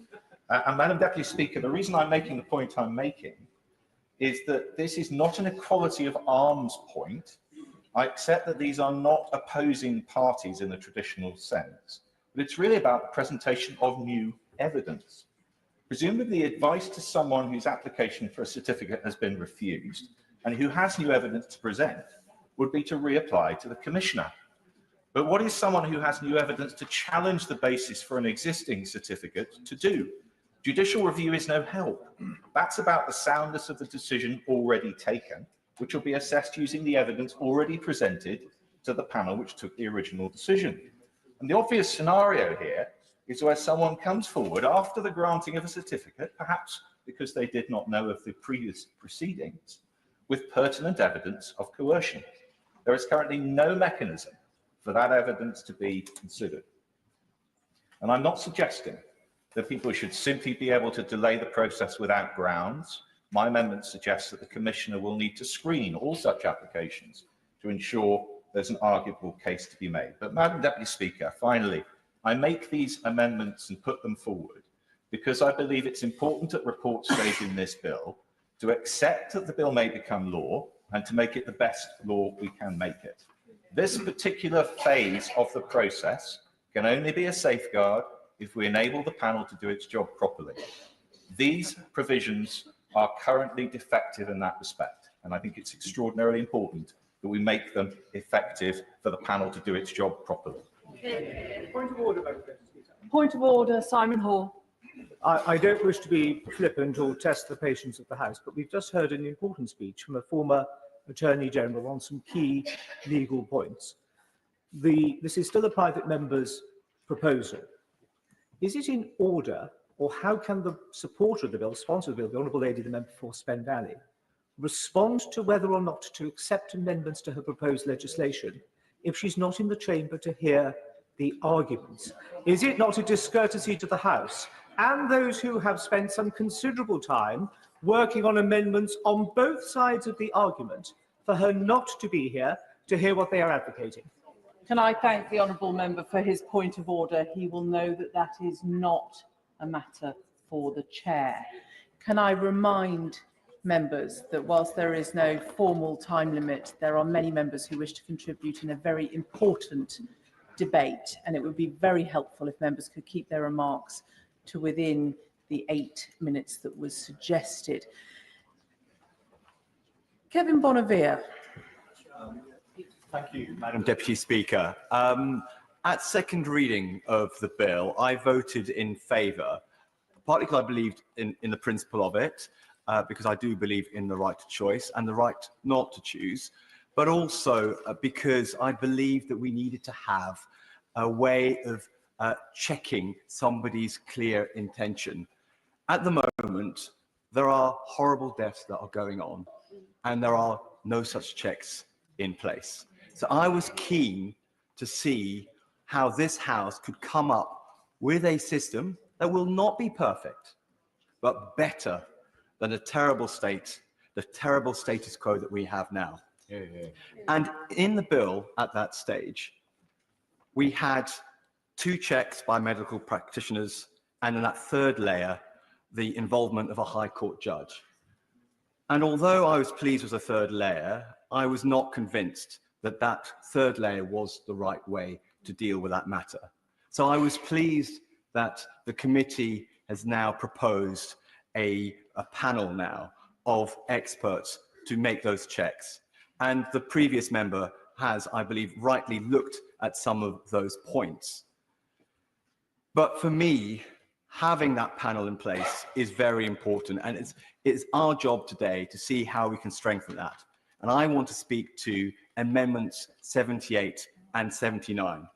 And Madam Deputy Speaker, the reason I'm making the point I'm making is that this is not an equality of arms point. I accept that these are not opposing parties in the traditional sense, but it's really about the presentation of new evidence. Presumably, advice to someone whose application for a certificate has been refused and who has new evidence to present would be to reapply to the Commissioner. But what is someone who has new evidence to challenge the basis for an existing certificate to do? Judicial review is no help. That's about the soundness of the decision already taken, which will be assessed using the evidence already presented to the panel which took the original decision. And the obvious scenario here is where someone comes forward after the granting of a certificate, perhaps because they did not know of the previous proceedings, with pertinent evidence of coercion. There is currently no mechanism for that evidence to be considered. And I'm not suggesting that people should simply be able to delay the process without grounds. My amendment suggests that the Commissioner will need to screen all such applications to ensure there's an arguable case to be made. But Madam Deputy Speaker, finally, I make these amendments and put them forward because I believe it's important at report stage in this bill to accept that the bill may become law and to make it the best law we can make it. This particular phase of the process can only be a safeguard if we enable the panel to do its job properly. These provisions are currently defective in that respect, and I think it's extraordinarily important that we make them effective for the panel to do its job properly. Point of order, Madam Deputy Speaker. Point of order, Simon Hall. I don't wish to be flippant or test the patience of the House, but we've just heard an important speech from a former Attorney General on some key legal points. This is still a private member's proposal. Is it in order, or how can the supporter of the bill, sponsor of the bill, the Honourable Lady, the member for Spen Valley, respond to whether or not to accept amendments to her proposed legislation if she's not in the chamber to hear the arguments? Is it not a discourtesy to the House and those who have spent some considerable time working on amendments on both sides of the argument for her not to be here to hear what they are advocating? Can I thank the honourable member for his point of order? He will know that that is not a matter for the chair. Can I remind members that whilst there is no formal time limit, there are many members who wish to contribute in a very important debate, and it would be very helpful if members could keep their remarks to within the 8 minutes that was suggested. Kevin Bonavia. Thank you, Madam Deputy Speaker. At second reading of the bill, I voted in favour, partly because I believed in the principle of it, because I do believe in the right to choice and the right not to choose, but also because I believed that we needed to have a way of checking somebody's clear intention. At the moment, there are horrible deaths that are going on, and there are no such checks in place. So I was keen to see how this House could come up with a system that will not be perfect, but better than the terrible status quo that we have now. And in the bill at that stage, we had 2 checks by medical practitioners, and in that third layer, the involvement of a High Court judge. And although I was pleased with the third layer, I was not convinced that that third layer was the right way to deal with that matter. So I was pleased that the committee has now proposed a panel now of experts to make those checks. And the previous member has, I believe, rightly looked at some of those points. But for me, having that panel in place is very important, and it's our job today to see how we can strengthen that. And I want to speak to amendments 78 and 79.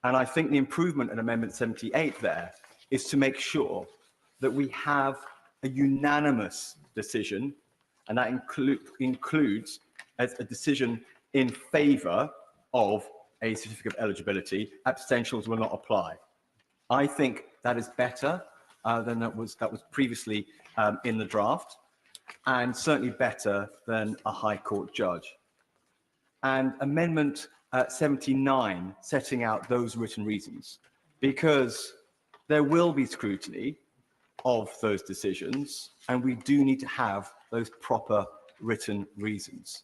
And I think the improvement in amendment 78 there is to make sure that we have a unanimous decision, and that includes a decision in favour of a certificate of eligibility. Abstentions will not apply. I think that is better than that was previously in the draft, and certainly better than a High Court judge. And Amendment 79 setting out those written reasons, because there will be scrutiny of those decisions, and we do need to have those proper written reasons.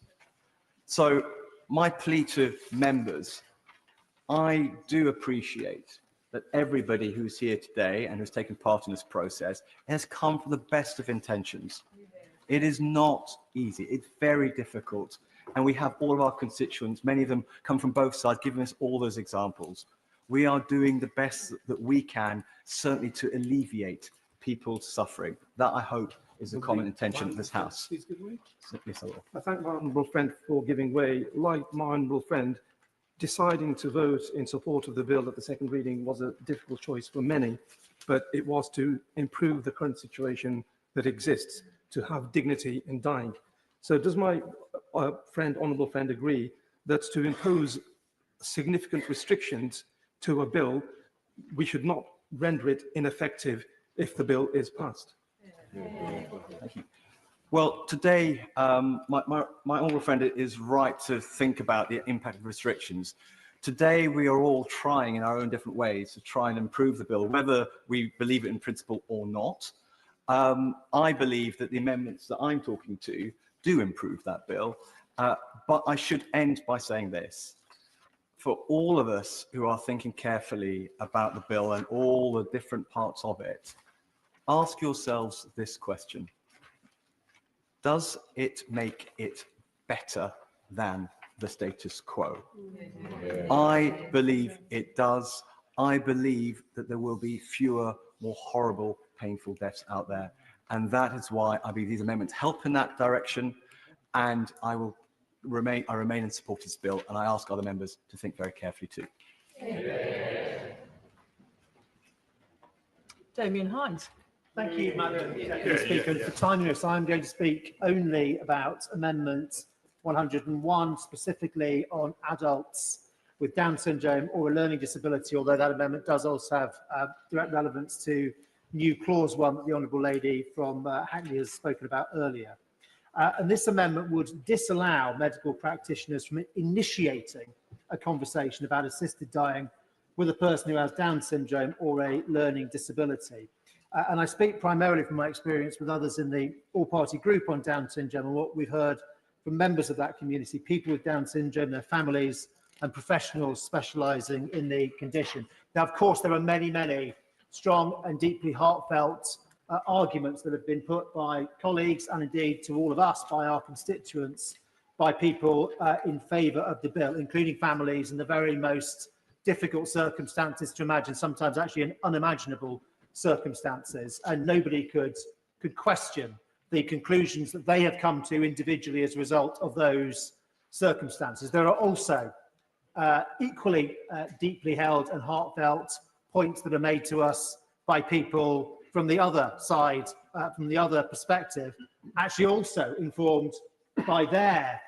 So my plea to members, I do appreciate that everybody who's here today and who's taken part in this process has come from the best of intentions. It is not easy, it's very difficult. And we have all of our constituents, many of them come from both sides, giving us all those examples. We are doing the best that we can, certainly to alleviate people's suffering. That, I hope, is the common intention of this House. Yes, I will. I thank my honourable friend for giving way. Like my honourable friend, deciding to vote in support of the bill at the second reading was a difficult choice for many, but it was to improve the current situation that exists, to have dignity in dying. So does my honourable friend agree that to impose significant restrictions to a bill, we should not render it ineffective if the bill is passed? Thank you. Well, today, my honourable friend is right to think about the impact of restrictions. Today, we are all trying in our own different ways to try and improve the bill, whether we believe it in principle or not. I believe that the amendments that I'm talking to do improve that bill, but I should end by saying this. For all of us who are thinking carefully about the bill and all the different parts of it, ask yourselves this question. Does it make it better than the status quo? I believe it does. I believe that there will be fewer, more horrible, painful deaths out there. And that is why I believe these amendments help in that direction. And I remain in support of this bill, and I ask other members to think very carefully too. Damien Hines. Thank you, Madam Deputy Speaker. For timeliness, I'm going to speak only about Amendment 101, specifically on adults with Down syndrome or a learning disability, although that amendment does also have direct relevance to new clause 1 that the Honourable Lady from Hackney has spoken about earlier. And this amendment would disallow medical practitioners from initiating a conversation about assisted dying with a person who has Down syndrome or a learning disability. And I speak primarily from my experience with others in the all-party group on Down syndrome and what we've heard from members of that community, people with Down syndrome, their families and professionals specialising in the condition. Now, of course, there are many, many strong and deeply heartfelt arguments that have been put by colleagues and indeed to all of us, by our constituents, by people in favour of the bill, including families in the very most difficult circumstances to imagine, sometimes actually in unimaginable circumstances, and nobody could question the conclusions that they have come to individually as a result of those circumstances. There are also equally deeply held and heartfelt points that are made to us by people from the other side, from the other perspective, actually also informed by their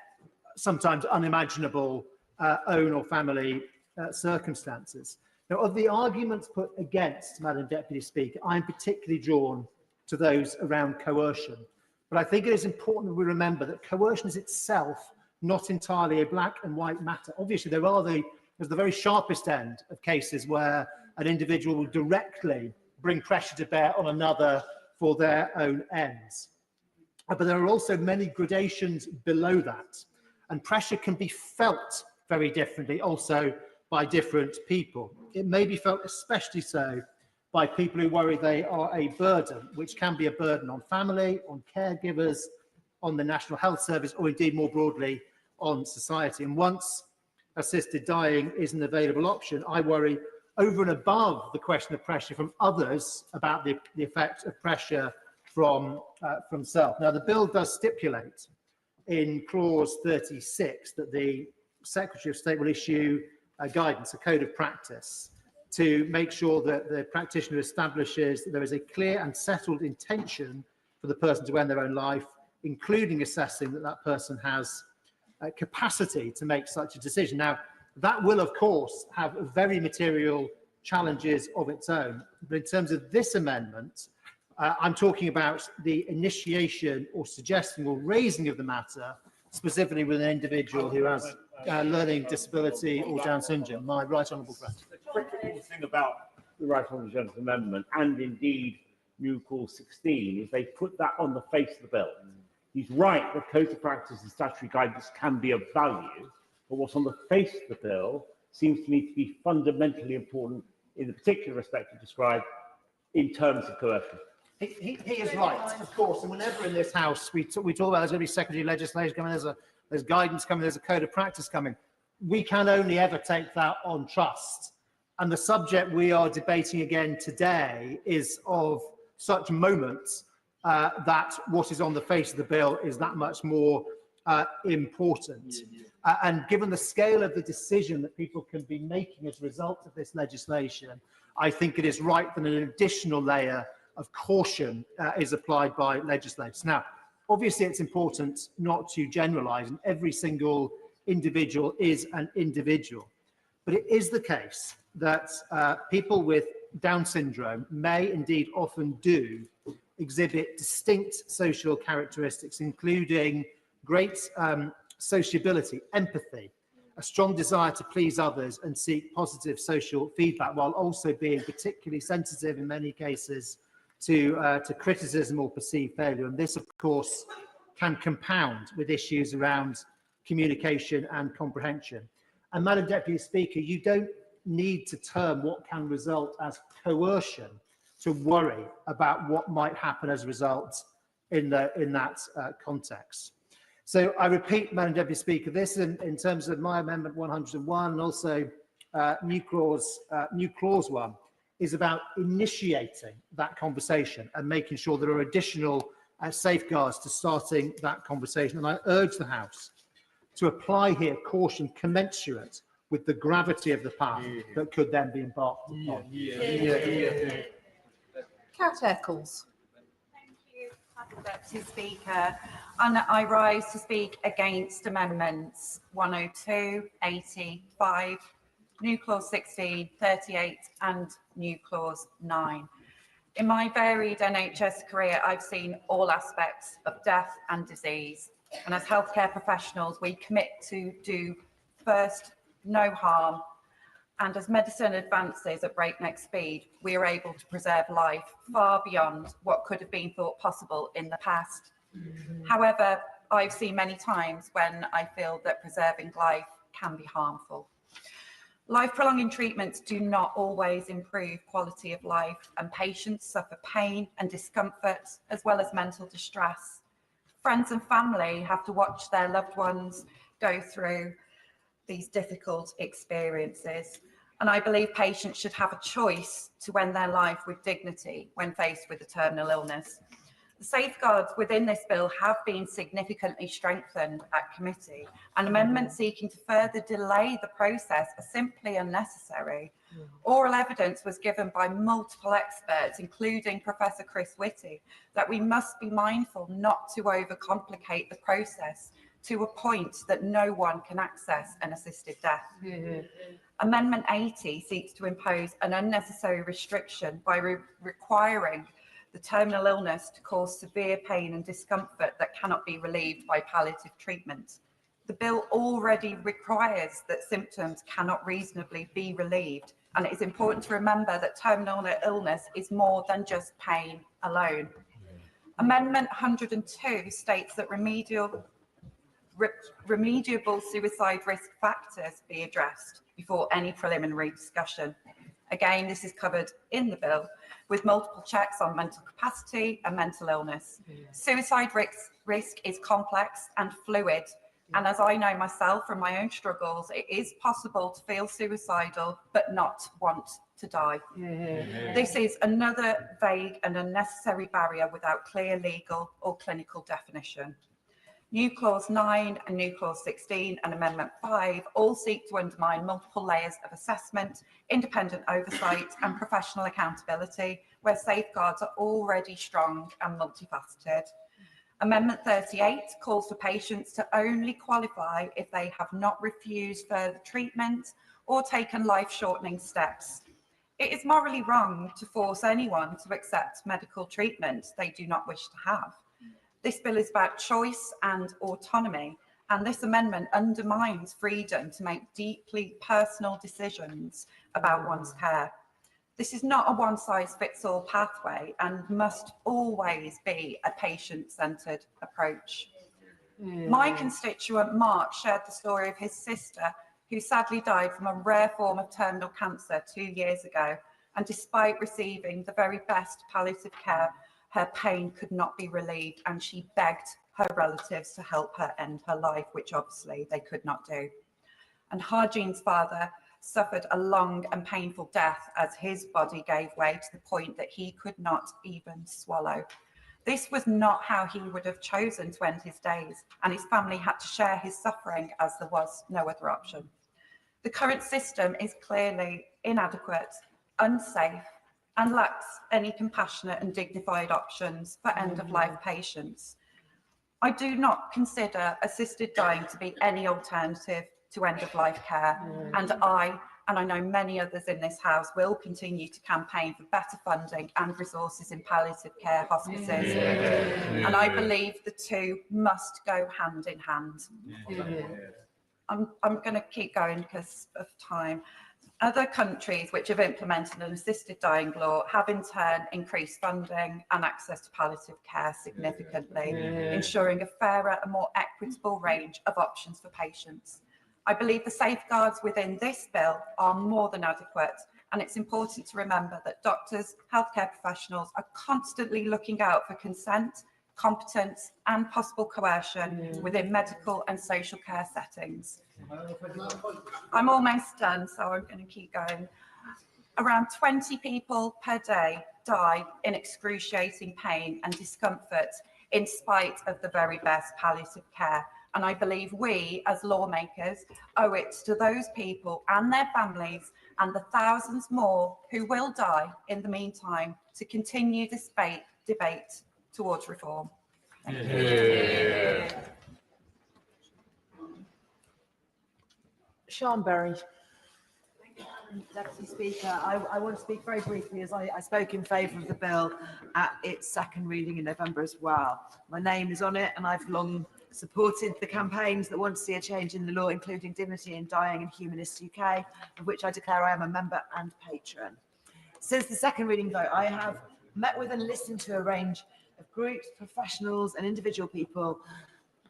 sometimes unimaginable own or family circumstances. Now, of the arguments put against, Madam Deputy Speaker, I'm particularly drawn to those around coercion. But I think it is important that we remember that coercion is itself not entirely a black and white matter. Obviously, there's the very sharpest end of cases where an individual will directly bring pressure to bear on another for their own ends. But there are also many gradations below that, and pressure can be felt very differently also by different people. It may be felt especially so by people who worry they are a burden, which can be a burden on family, on caregivers, on the National Health Service, or indeed more broadly on society. And once assisted dying is an available option, I worry over and above the question of pressure from others about the effect of pressure from self. Now, the bill does stipulate in clause 36 that the Secretary of State will issue a guidance, a code of practice, to make sure that the practitioner establishes that there is a clear and settled intention for the person to end their own life, including assessing that that person has capacity to make such a decision. Now, that will, of course, have very material challenges of its own. But in terms of this amendment, I'm talking about the initiation or suggesting or raising of the matter, specifically with an individual who has learning disability or Down syndrome. My right honourable friend. The critical thing about the right honourable gentleman's amendment, and indeed new clause 16, is they put that on the face of the bill. He's right that code of practice and statutory guidance can be of value, but what's on the face of the bill seems to me to be fundamentally important in the particular respect you described in terms of coercion. He is right, of course, and whenever in this House we talk about there's going to be secondary legislation coming, there's guidance coming, there's a code of practice coming, we can only ever take that on trust. And the subject we are debating again today is of such moments that what is on the face of the bill is that much more important. And given the scale of the decision that people can be making as a result of this legislation, I think it is right that an additional layer of caution is applied by legislators. Now, obviously, it's important not to generalise, and every single individual is an individual. But it is the case that people with Down syndrome may indeed often do exhibit distinct social characteristics, including great sociability, empathy, a strong desire to please others and seek positive social feedback, while also being particularly sensitive in many cases to criticism or perceived failure. And this, of course, can compound with issues around communication and comprehension. And Madam Deputy Speaker, you don't need to term what can result as coercion to worry about what might happen as a result in that context. So I repeat, Madam Deputy Speaker, this in terms of my Amendment 101 and also new clause 1 is about initiating that conversation and making sure there are additional safeguards to starting that conversation. And I urge the House to apply here caution commensurate with the gravity of the path that could then be embarked upon. Cat Eccles. Thank you, Madam Deputy Speaker. And I rise to speak against amendments 102, 85, new clause 16, 38 and new clause 9. In my varied NHS career, I've seen all aspects of death and disease. And as healthcare professionals, we commit to do first no harm. And as medicine advances at breakneck speed, we are able to preserve life far beyond what could have been thought possible in the past. However, I've seen many times when I feel that preserving life can be harmful. Life-prolonging treatments do not always improve quality of life, and patients suffer pain and discomfort as well as mental distress. Friends and family have to watch their loved ones go through these difficult experiences. And I believe patients should have a choice to end their life with dignity when faced with a terminal illness. The safeguards within this bill have been significantly strengthened at committee, and amendments seeking to further delay the process are simply unnecessary. Oral evidence was given by multiple experts, including Professor Chris Whitty, that we must be mindful not to overcomplicate the process to a point that no one can access an assisted death. Amendment 80 seeks to impose an unnecessary restriction by requiring the terminal illness to cause severe pain and discomfort that cannot be relieved by palliative treatment. The bill already requires that symptoms cannot reasonably be relieved, and it is important to remember that terminal illness is more than just pain alone. Amendment 102 states that remediable suicide risk factors be addressed before any preliminary discussion. Again, this is covered in the bill with multiple checks on mental capacity and mental illness. Suicide risk is complex and fluid. And as I know myself from my own struggles, it is possible to feel suicidal but not want to die. This is another vague and unnecessary barrier without clear legal or clinical definition. New Clause 9 and New Clause 16 and Amendment 5 all seek to undermine multiple layers of assessment, independent oversight and professional accountability, where safeguards are already strong and multifaceted. Amendment 38 calls for patients to only qualify if they have not refused further treatment or taken life-shortening steps. It is morally wrong to force anyone to accept medical treatment they do not wish to have. This bill is about choice and autonomy, and this amendment undermines freedom to make deeply personal decisions about one's care. This is not a one-size-fits-all pathway and must always be a patient-centred approach. My constituent Mark shared the story of his sister, who sadly died from a rare form of terminal cancer 2 years ago, and despite receiving the very best palliative care, her pain could not be relieved, and she begged her relatives to help her end her life, which obviously they could not do. And Harjeen's father suffered a long and painful death as his body gave way to the point that he could not even swallow. This was not how he would have chosen to end his days, and his family had to share his suffering as there was no other option. The current system is clearly inadequate, unsafe, and lacks any compassionate and dignified options for end-of-life patients. I do not consider assisted dying to be any alternative to end-of-life care, and I know many others in this House will continue to campaign for better funding and resources in palliative care hospices, and I believe the two must go hand in hand. I'm going to keep going because of time. Other countries which have implemented an assisted dying law have in turn increased funding and access to palliative care significantly, ensuring a fairer and more equitable range of options for patients. I believe the safeguards within this bill are more than adequate, and it's important to remember that doctors, healthcare professionals are constantly looking out for consent, competence and possible coercion within medical and social care settings. I'm almost done, so I'm going to keep going. Around 20 people per day die in excruciating pain and discomfort in spite of the very best palliative care. And I believe we, as lawmakers, owe it to those people and their families and the thousands more who will die in the meantime to continue this debate towards reform. Thank you. Sean Berry. Deputy Speaker, I want to speak very briefly as I spoke in favour of the bill at its second reading in November as well. My name is on it and I've long supported the campaigns that want to see a change in the law, including Dignity in Dying and Humanist UK, of which I declare I am a member and patron. Since the second reading vote, I have met with and listened to a range of groups, professionals and individual people,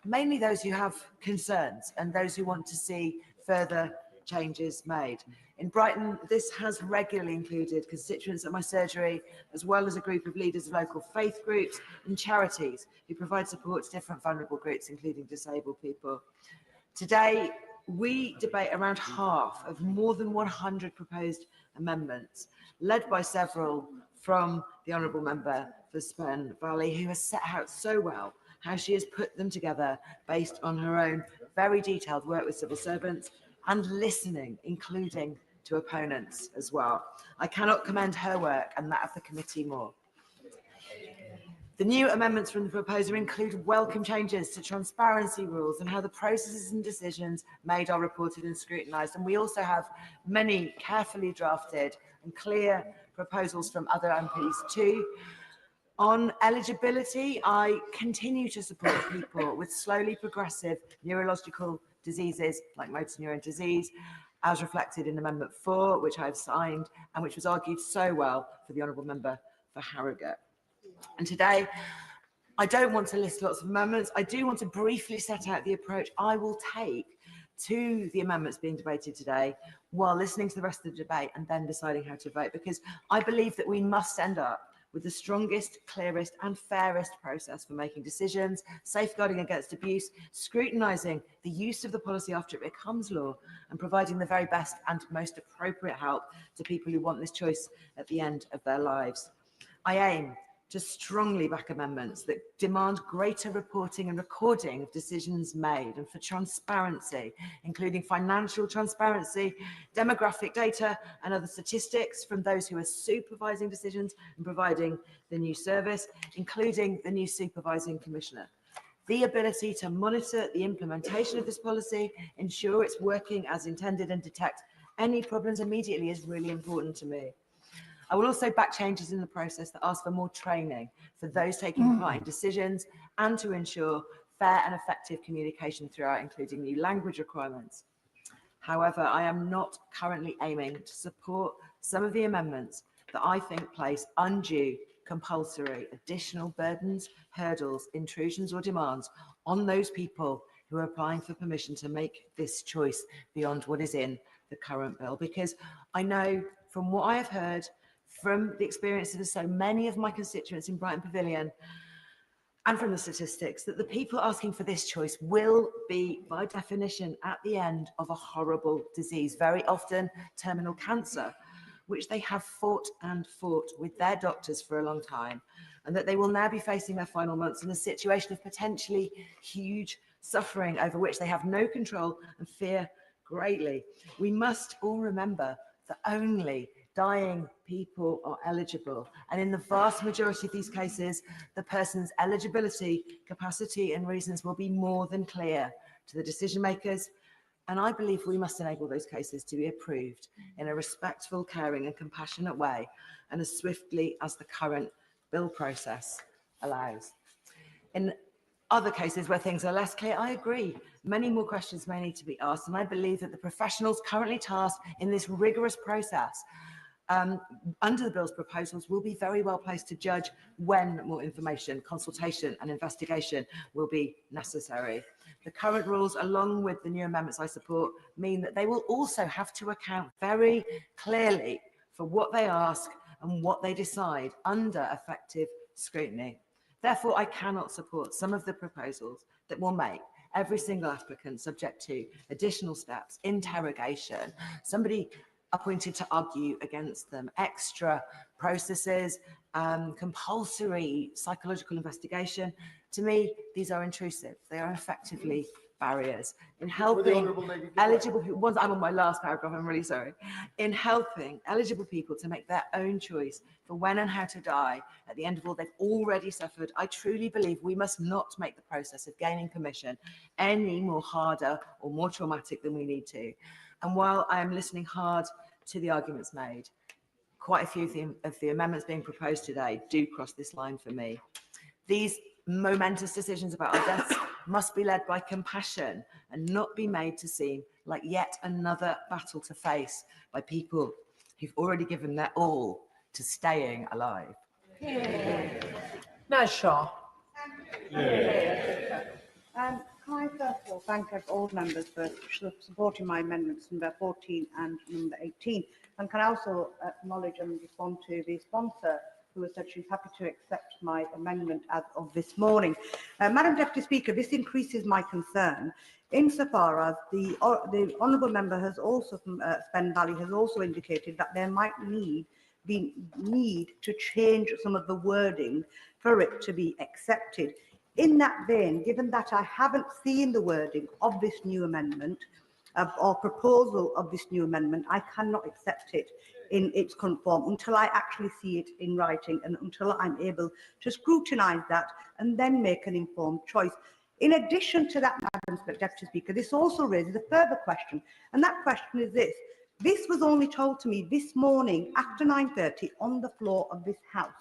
mainly those who have concerns and those who want to see further changes made. In Brighton, this has regularly included constituents at my surgery, as well as a group of leaders of local faith groups and charities who provide support to different vulnerable groups, including disabled people. Today, we debate around half of more than 100 proposed amendments, led by several from the Honourable Member for Spen Valley, who has set out so well how she has put them together based on her own very detailed work with civil servants and listening, including to opponents as well. I cannot commend her work and that of the committee more. The new amendments from the proposer include welcome changes to transparency rules and how the processes and decisions made are reported and scrutinised. And we also have many carefully drafted and clear proposals from other MPs too. On eligibility, I continue to support people with slowly progressive neurological diseases like motor neuron disease, as reflected in Amendment 4, which I've signed and which was argued so well for the Honourable Member for Harrogate. And today, I don't want to list lots of amendments. I do want to briefly set out the approach I will take to the amendments being debated today while listening to the rest of the debate and then deciding how to vote, because I believe that we must end up with the strongest, clearest and fairest process for making decisions, safeguarding against abuse, scrutinising the use of the policy after it becomes law, and providing the very best and most appropriate help to people who want this choice at the end of their lives. I aim to strongly back amendments that demand greater reporting and recording of decisions made, and for transparency, including financial transparency, demographic data and other statistics from those who are supervising decisions and providing the new service, including the new supervising commissioner. The ability to monitor the implementation of this policy, ensure it's working as intended and detect any problems immediately is really important to me. I will also back changes in the process that ask for more training for those taking part in decisions and to ensure fair and effective communication throughout, including new language requirements. However, I am not currently aiming to support some of the amendments that I think place undue, compulsory, additional burdens, hurdles, intrusions or demands on those people who are applying for permission to make this choice beyond what is in the current bill. Because I know from what I have heard, from the experiences of so many of my constituents in Brighton Pavilion and from the statistics, that the people asking for this choice will be, by definition, at the end of a horrible disease, very often terminal cancer, which they have fought and fought with their doctors for a long time, and that they will now be facing their final months in a situation of potentially huge suffering over which they have no control and fear greatly. We must all remember that only dying people are eligible, and in the vast majority of these cases, the person's eligibility, capacity and reasons will be more than clear to the decision makers, and I believe we must enable those cases to be approved in a respectful, caring and compassionate way, and as swiftly as the current bill process allows. In other cases where things are less clear, I agree. Many more questions may need to be asked, and I believe that the professionals currently tasked in this rigorous process under the bill's proposals will be very well placed to judge when more information, consultation and investigation will be necessary. The current rules, along with the new amendments I support, mean that they will also have to account very clearly for what they ask and what they decide under effective scrutiny. Therefore, I cannot support some of the proposals that will make every single applicant subject to additional steps, interrogation, somebody appointed to argue against them, extra processes, compulsory psychological investigation. To me, these are intrusive. They are effectively barriers in helping eligible people. I'm on my last paragraph, I'm really sorry. In helping eligible people to make their own choice for when and how to die at the end of all they've already suffered, I truly believe we must not make the process of gaining permission any more harder or more traumatic than we need to. And while I am listening hard to the arguments made, quite a few of the amendments being proposed today do cross this line for me. These momentous decisions about our deaths must be led by compassion and not be made to seem like yet another battle to face by people who've already given their all to staying alive. Shaw. Can I first of all thank all members for supporting my amendments number 14 and number 18, and can I also acknowledge and respond to the sponsor who has said she's happy to accept my amendment as of this morning. Madam Deputy Speaker, this increases my concern insofar as the honourable member has also, from Spen Valley, has also indicated that there might need to change some of the wording for it to be accepted. In that vein, given that I haven't seen the wording of this new amendment or proposal of this new amendment, I cannot accept it in its current form until I actually see it in writing and until I'm able to scrutinise that and then make an informed choice. In addition to that, Madam Deputy Speaker, this also raises a further question, and that question is this. This was only told to me this morning after 9:30 on the floor of this house.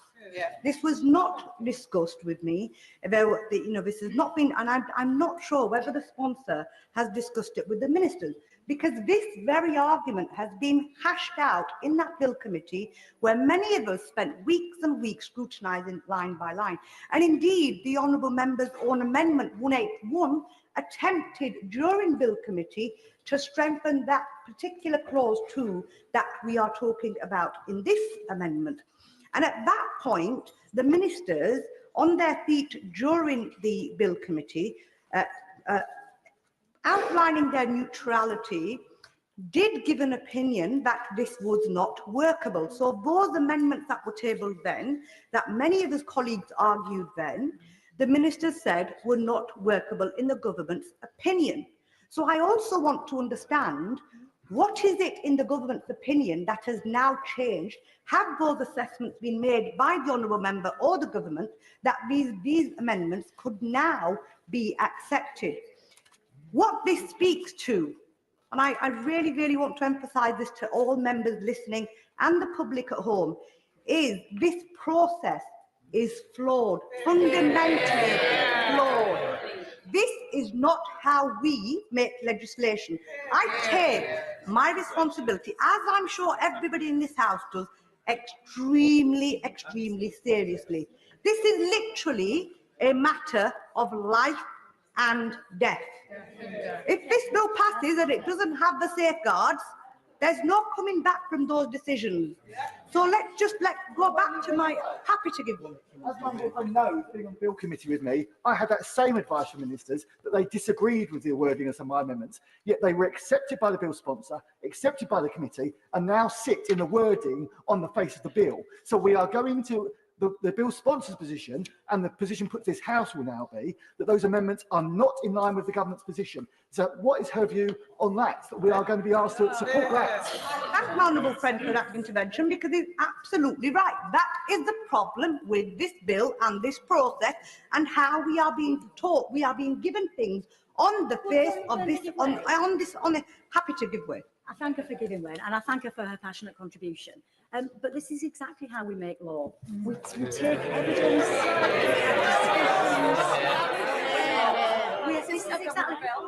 This was not discussed with me. This has not been, and I'm not sure whether the sponsor has discussed it with the ministers, because this very argument has been hashed out in that bill committee, where many of us spent weeks and weeks scrutinising line by line. And indeed, the honourable member's own amendment 181 attempted during bill committee to strengthen that particular clause 2 that we are talking about in this amendment. And at that point, the ministers, on their feet during the bill committee, outlining their neutrality, did give an opinion that this was not workable. So those amendments that were tabled then, that many of his colleagues argued then, the ministers said were not workable in the government's opinion. So I also want to understand, what is it in the government's opinion that has now changed? Have those assessments been made by the honourable member or the government that these amendments could now be accepted? What this speaks to, and I really, really want to emphasise this to all members listening and the public at home, is this process is flawed, fundamentally flawed. This is not how we make legislation. I take my responsibility, as I'm sure everybody in this house does, extremely, extremely seriously. This is literally a matter of life and death. If this bill passes and it doesn't have the safeguards, there's no coming back from those decisions. So let's go back to my happy to give one. As I know, being on bill committee with me, I had that same advice from ministers that they disagreed with the wording of some of my amendments, yet they were accepted by the bill sponsor, accepted by the committee, and now sit in the wording on the face of the bill. So we are going to the bill sponsor's position, and the position put to this House will now be that those amendments are not in line with the government's position. So what is her view on that? That we are going to be asked to support that? Thank my honourable friend for that intervention, because he's absolutely right. That is the problem with this bill and this process, and how we are being taught. We are being given things on the face of this, on a happy to give way. I thank her for giving way, and I thank her for her passionate contribution. But this is exactly how we make law. We take evidence.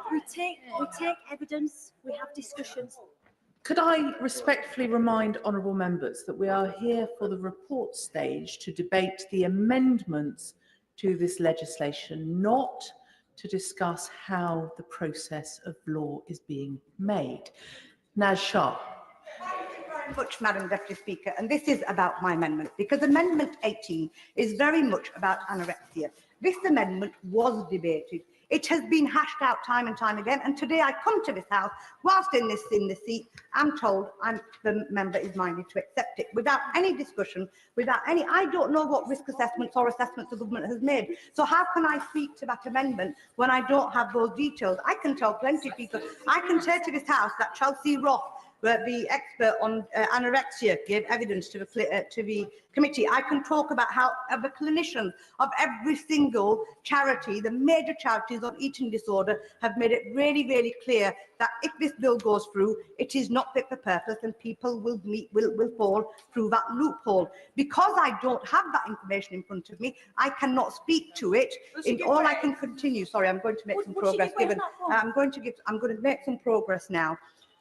We take evidence. We have discussions. Could I respectfully remind honourable members that we are here for the report stage to debate the amendments to this legislation, not to discuss how the process of law is being made. Naz Shah. Much, Madam Deputy Speaker, and this is about my amendment, because Amendment 18 is very much about anorexia. This amendment was debated. It has been hashed out time and time again, and today I come to this House, whilst in the seat, I'm told the member is minded to accept it, without any discussion, I don't know what risk assessments or assessments the government has made. So how can I speak to that amendment when I don't have those details? I can tell plenty of people. I can say to this House that Chelsea Roth, the expert on anorexia, gave evidence to the committee. I can talk about how the clinicians of every single charity, the major charities on eating disorder, have made it really, really clear that if this bill goes through, it is not fit for purpose, and people will fall through that loophole. Because I don't have that information in front of me, I cannot speak to it. I can continue. Sorry, I'm going to make some progress. I'm going to make some progress now.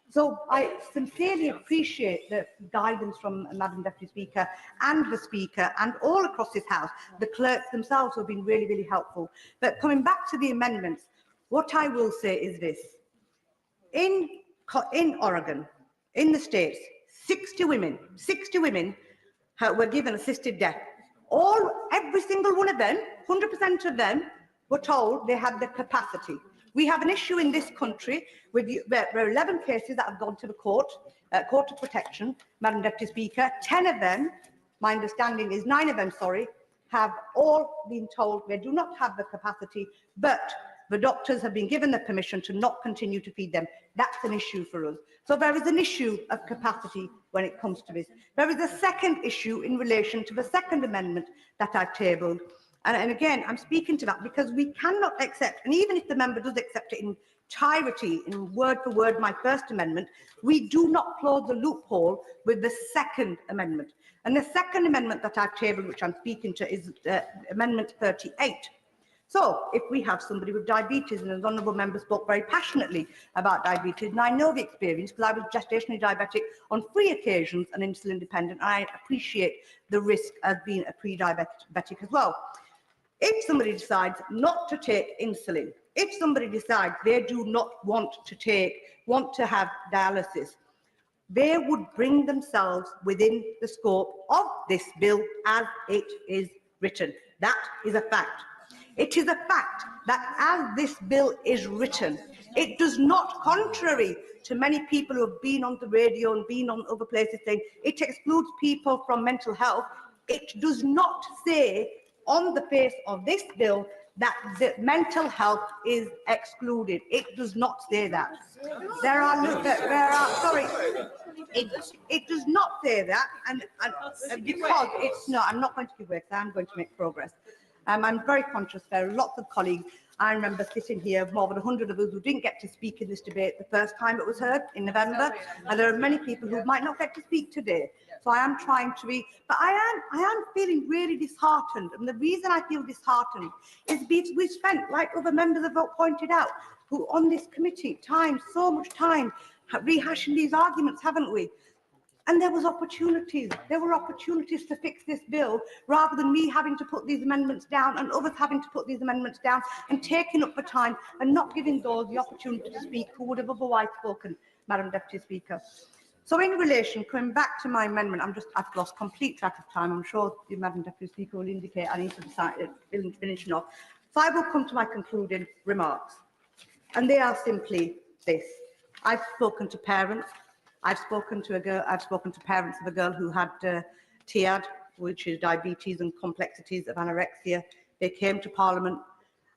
So I sincerely appreciate the guidance from Madam Deputy Speaker and the Speaker and all across this House. The clerks themselves have been really, really helpful. But coming back to the amendments, what I will say is this. In Oregon, in the States, 60 women were given assisted death. Every single one of them, 100% of them, were told they had the capacity. We have an issue in this country with there are 11 cases that have gone to the court of protection, Madam Deputy Speaker. 10 of them, my understanding is 9 of them, sorry, have all been told they do not have the capacity, but the doctors have been given the permission to not continue to feed them. That's an issue for us. So there is an issue of capacity when it comes to this. There is a second issue in relation to the second amendment that I've tabled. And again, I'm speaking to that because we cannot accept, and even if the member does accept it in entirety, in word for word, my first amendment, we do not close the loophole with the second amendment. And the second amendment that I've tabled, which I'm speaking to, is Amendment 38. So if we have somebody with diabetes, and the honourable member spoke very passionately about diabetes, and I know the experience because I was gestationally diabetic on 3 occasions and insulin dependent, and I appreciate the risk as being a pre-diabetic as well. If somebody decides not to take insulin, if somebody decides they do not want to have dialysis, they would bring themselves within the scope of this bill as it is written. That is a fact. It is a fact that as this bill is written, it does not, contrary to many people who have been on the radio and been on other places saying it excludes people from mental health, it does not say on the face of this bill that the mental health is excluded. It does not say that. It does not say that, and because it's not, I'm not going to give way, I'm going to make progress. I'm very conscious there are lots of colleagues. I remember sitting here, more than 100 of us who didn't get to speak in this debate the first time it was heard in November, and there are many people who might not get to speak today. So I am trying to be, but I am feeling really disheartened, and the reason I feel disheartened is because we spent, like other members have pointed out, who on this committee, so much time rehashing these arguments, haven't we? And there were opportunities to fix this bill, rather than me having to put these amendments down and others having to put these amendments down and taking up the time and not giving those the opportunity to speak who would have otherwise spoken, Madam Deputy Speaker. So in relation, coming back to my amendment, I've lost complete track of time. I'm sure the Madam Deputy Speaker will indicate I need to finish off. So I will come to my concluding remarks. And they are simply this. I've spoken to parents. I've spoken to parents of a girl who had TIAD, which is diabetes and complexities of anorexia. They came to Parliament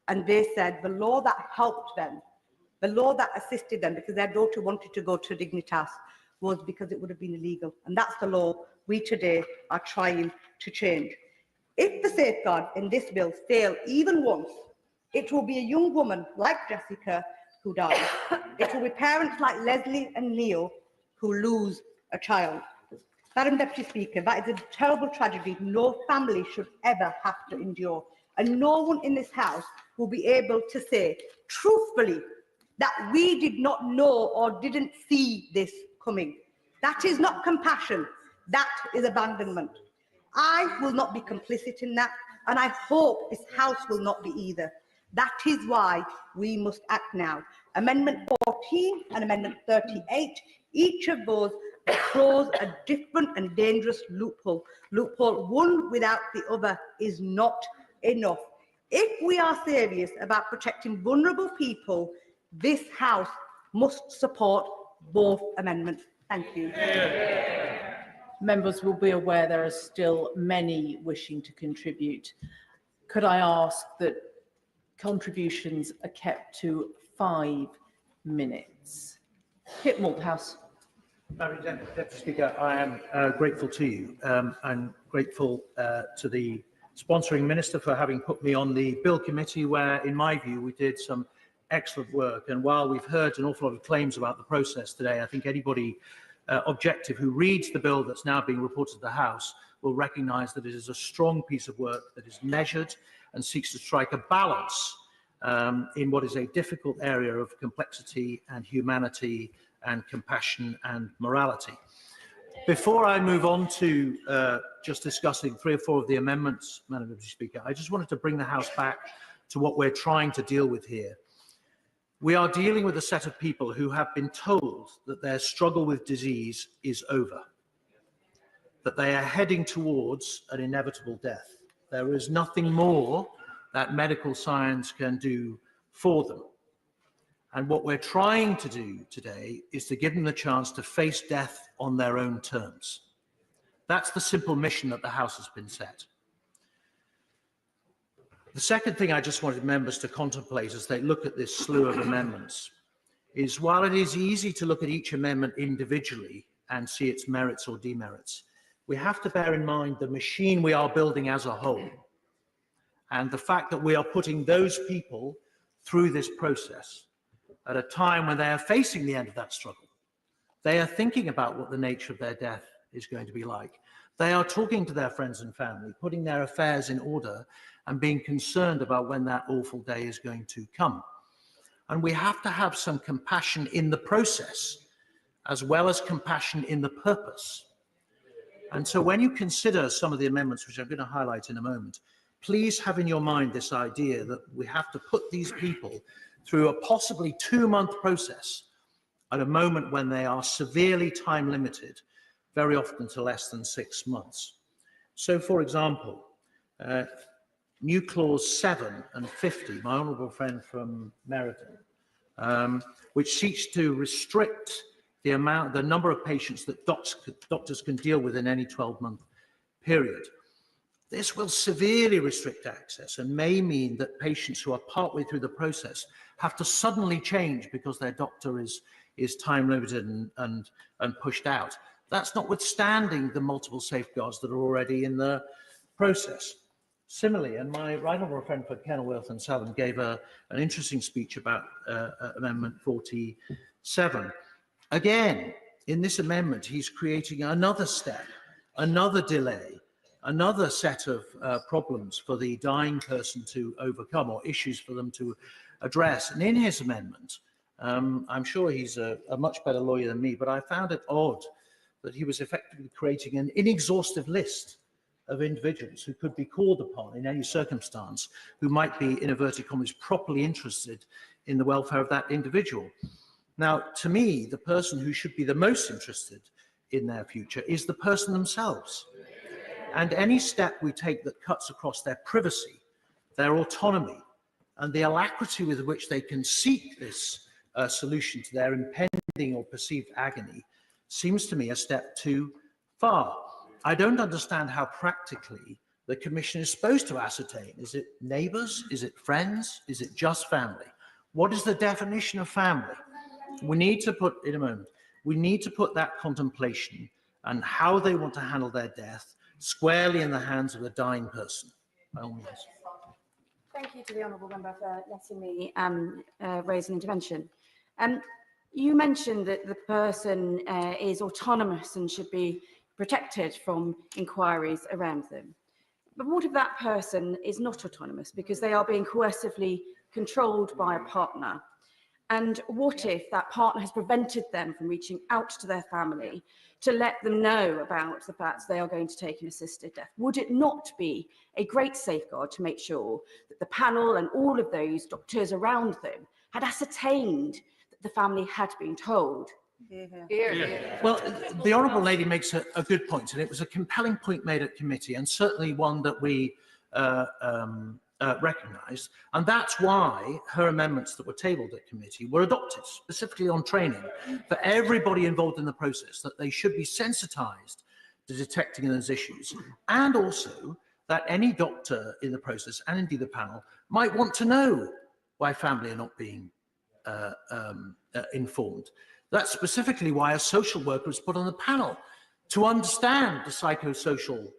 and they said the law that helped them, the law that assisted them because their daughter wanted to go to Dignitas, was because it would have been illegal. And that's the law we today are trying to change. If the safeguard in this bill fail even once, it will be a young woman like Jessica who dies. It will be parents like Leslie and Neil who lose a child. Madam Deputy Speaker, that is a terrible tragedy no family should ever have to endure. And no one in this House will be able to say truthfully that we did not know or didn't see this coming. That is not compassion, that is abandonment. I will not be complicit in that, and I hope this House will not be either. That is why we must act now. Amendment 14 and Amendment 38, each of those close a different and dangerous loophole. One without the other is not enough. If we are serious about protecting vulnerable people, this House must support both amendments. Thank you. Members will be aware there are still many wishing to contribute. Could I ask that contributions are kept to 5 minutes? Kit Malthouse. Madam Deputy Speaker, I am grateful to you and grateful to the sponsoring minister for having put me on the Bill Committee, where, in my view, we did some excellent work. And while we've heard an awful lot of claims about the process today, I think anybody objective who reads the bill that's now being reported to the House will recognise that it is a strong piece of work that is measured and seeks to strike a balance in what is a difficult area of complexity and humanity and compassion and morality. Before I move on to just discussing 3 or 4 of the amendments, Madam Deputy Speaker, I just wanted to bring the House back to what we're trying to deal with here. We are dealing with a set of people who have been told that their struggle with disease is over, that they are heading towards an inevitable death. There is nothing more that medical science can do for them. And what we're trying to do today is to give them the chance to face death on their own terms. That's the simple mission that the House has been set. The second thing I just wanted members to contemplate as they look at this slew of amendments is, while it is easy to look at each amendment individually and see its merits or demerits, we have to bear in mind the machine we are building as a whole, and the fact that we are putting those people through this process. at a time when they are facing the end of that struggle. They are thinking about what the nature of their death is going to be like. They are talking to their friends and family, putting their affairs in order and being concerned about when that awful day is going to come. And we have to have some compassion in the process, as well as compassion in the purpose. And so when you consider some of the amendments, which I'm going to highlight in a moment, please have in your mind this idea that we have to put these people through a possibly 2-month process at a moment when they are severely time limited, very often to less than 6 months. So, for example, new clause 7 and 50, my honourable friend from Meriden, which seeks to restrict the number of patients that doctors can deal with in any 12-month period. This will severely restrict access and may mean that patients who are partway through the process have to suddenly change because their doctor is time limited and pushed out. That's notwithstanding the multiple safeguards that are already in the process. Similarly, and my right honourable friend for Kenilworth and Southern gave an interesting speech about Amendment 47. Again, in this amendment, he's creating another step, another delay, another set of problems for the dying person to overcome, or issues for them to address. And in his amendment, I'm sure he's a much better lawyer than me, but I found it odd that he was effectively creating an inexhaustive list of individuals who could be called upon in any circumstance who might be, in inverted commas, properly interested in the welfare of that individual. Now, to me, the person who should be the most interested in their future is the person themselves. And any step we take that cuts across their privacy, their autonomy, and the alacrity with which they can seek this solution to their impending or perceived agony seems to me a step too far. I don't understand how practically the Commission is supposed to ascertain. Is it neighbours? Is it friends? Is it just family? What is the definition of family? We need to put, in a moment, we need to put that contemplation and how they want to handle their death squarely in the hands of a dying person, by all means. Thank you to the honourable member for letting me raise an intervention. You mentioned that the person is autonomous and should be protected from inquiries around them. But what if that person is not autonomous because they are being coercively controlled by a partner? And what if that partner has prevented them from reaching out to their family to let them know about the fact they are going to take an assisted death? Would it not be a great safeguard to make sure that the panel and all of those doctors around them had ascertained that the family had been told? Well, the honourable lady makes a good point, and it was a compelling point made at committee, and certainly one that we recognised, and that's why her amendments that were tabled at committee were adopted, specifically on training for everybody involved in the process, that they should be sensitised to detecting those issues, and also that any doctor in the process, and indeed the panel, might want to know why family are not being informed. That's specifically why a social worker is put on the panel, to understand the psychosocial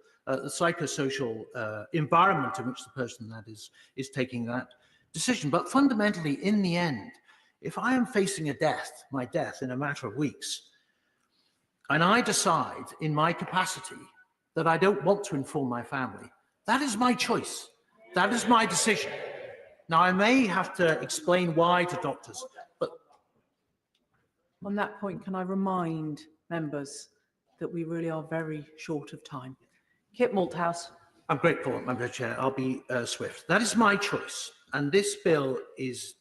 environment in which the person that is taking that decision. But fundamentally, in the end, if I am facing my death in a matter of weeks, and I decide in my capacity that I don't want to inform my family, that is my choice. That is my decision. Now, I may have to explain why to doctors, but... On that point, can I remind members that we really are very short of time? Kit Malthouse. I'm grateful, Madam Chair. I'll be swift. That is my choice. And this bill is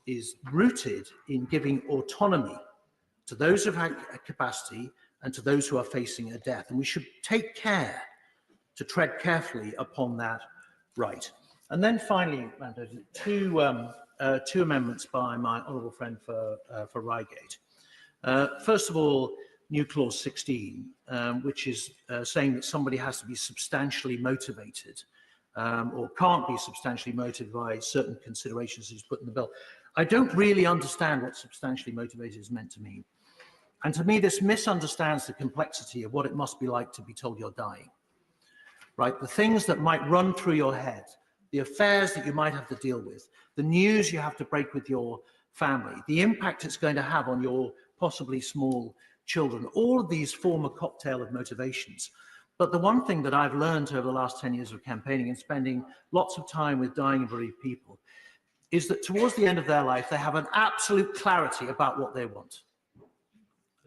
rooted in giving autonomy to those who have capacity and to those who are facing a death. And we should take care to tread carefully upon that right. And then finally, Madam Chair, two amendments by my honourable friend for Reigate. First of all, new clause 16, which is saying that somebody has to be substantially motivated or can't be substantially motivated by certain considerations he's put in the bill. I don't really understand what substantially motivated is meant to mean. And to me, this misunderstands the complexity of what it must be like to be told you're dying. Right? The things that might run through your head, the affairs that you might have to deal with, the news you have to break with your family, the impact it's going to have on your possibly small children. All of these form a cocktail of motivations. But the one thing that I've learned over the last 10 years of campaigning and spending lots of time with dying and bereaved people is that towards the end of their life, they have an absolute clarity about what they want.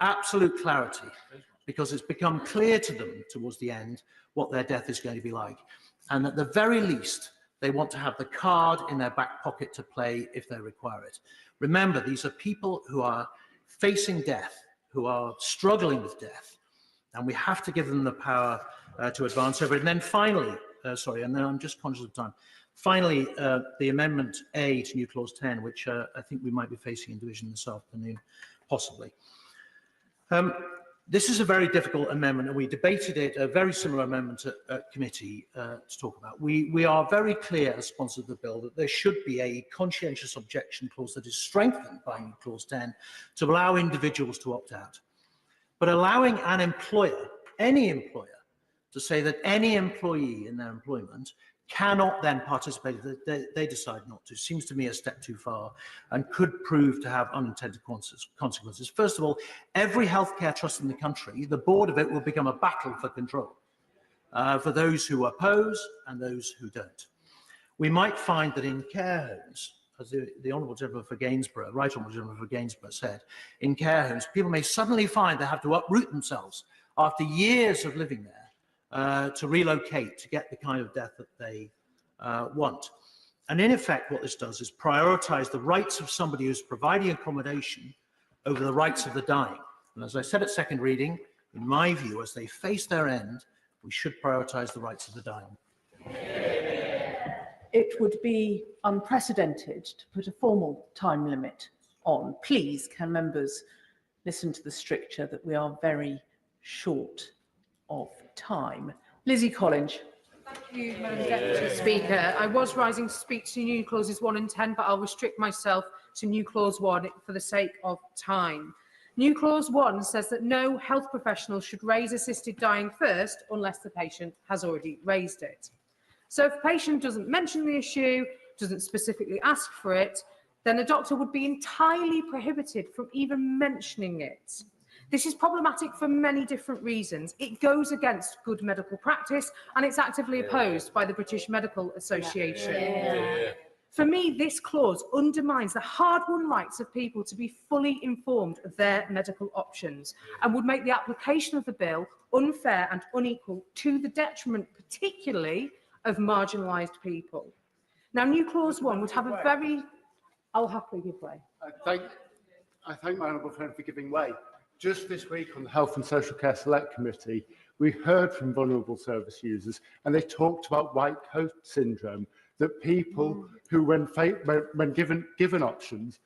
Absolute clarity, because it's become clear to them towards the end what their death is going to be like. And at the very least, they want to have the card in their back pocket to play if they require it. Remember, these are people who are facing death, who are struggling with death, and we have to give them the power to advance over it. And then finally, and then I'm just conscious of time. Finally, the Amendment A to New Clause 10, which I think we might be facing in division this afternoon, possibly. This is a very difficult amendment, and we debated it, a very similar amendment at committee to talk about. We are very clear as sponsors of the bill that there should be a conscientious objection clause that is strengthened by New Clause 10 to allow individuals to opt out. But allowing an employer, any employer, to say that any employee in their employment cannot then participate if they decide not to, seems to me a step too far and could prove to have unintended consequences. First of all, every healthcare trust in the country, the board of it will become a battle for control for those who oppose and those who don't. We might find that in care homes, as the Honourable Gentleman for Gainsborough, Right Honourable Gentleman for Gainsborough said, in care homes, people may suddenly find they have to uproot themselves after years of living there to relocate to get the kind of death that they want. And in effect, what this does is prioritise the rights of somebody who's providing accommodation over the rights of the dying. And as I said at second reading, in my view, as they face their end, we should prioritise the rights of the dying. It would be unprecedented to put a formal time limit on. Please, can members listen to the stricture that we are very short of time. Lizzie Collins. Thank you, Madam Deputy Speaker. I was rising to speak to new clauses 1 and 10, but I'll restrict myself to new clause 1 for the sake of time. New clause 1 says that no health professional should raise assisted dying first unless the patient has already raised it. So if the patient doesn't mention the issue, doesn't specifically ask for it, then a doctor would be entirely prohibited from even mentioning it. This is problematic for many different reasons. It goes against good medical practice, and it's actively opposed by the British Medical Association. For me, this clause undermines the hard-won rights of people to be fully informed of their medical options and would make the application of the bill unfair and unequal to the detriment, particularly, of marginalised people. Now, new clause 1 would have a very... I'll happily give way. I thank my honourable friend for giving way. Just this week on the Health and Social Care Select Committee, we heard from vulnerable service users, and they talked about white coat syndrome, that people who, when given options,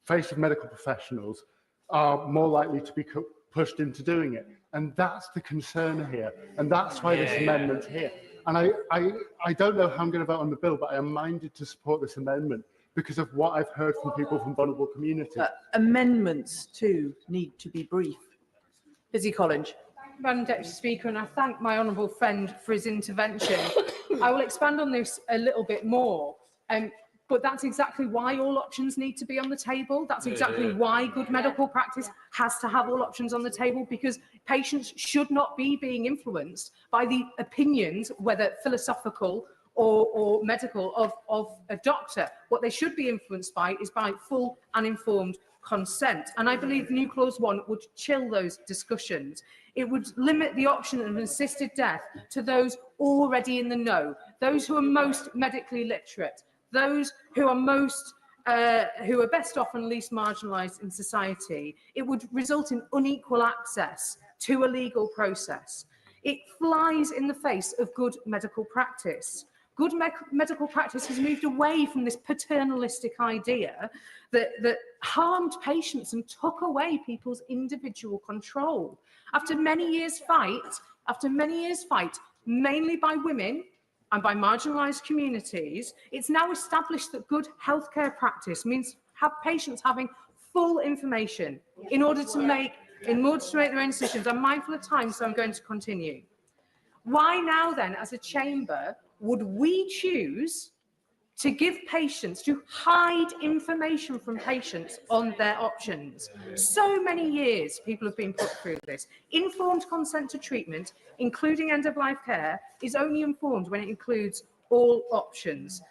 faced with medical professionals, are more likely to be pushed into doing it. And that's the concern here, and that's why this amendment's here. And I don't know how I'm going to vote on the bill, but I am minded to support this amendment because of what I've heard from people from vulnerable communities. Amendments too need to be brief. Lizzie Collins. Madam Deputy Speaker, and I thank my honourable friend for his intervention. I will expand on this a little bit more, but that's exactly why all options need to be on the table. That's exactly why good medical practice has to have all options on the table, because patients should not be being influenced by the opinions, whether philosophical or medical, of a doctor. What they should be influenced by is by full and informed consent. And I believe new clause 1 would chill those discussions. It would limit the option of an assisted death to those already in the know, those who are most medically literate, those who are who are best off and least marginalised in society. It would result in unequal access to a legal process. It flies in the face of good medical practice. Good medical practice has moved away from this paternalistic idea that harmed patients and took away people's individual control. After many years' fight, mainly by women and by marginalised communities, it's now established that good healthcare practice means patients having full information in order to make their own decisions. I'm mindful of time, so I'm going to continue. Why now then, as a chamber, would we choose to give patients, to hide information from patients on their options. So many years people have been put through this. Informed consent to treatment, including end-of-life care, is only informed when it includes all options.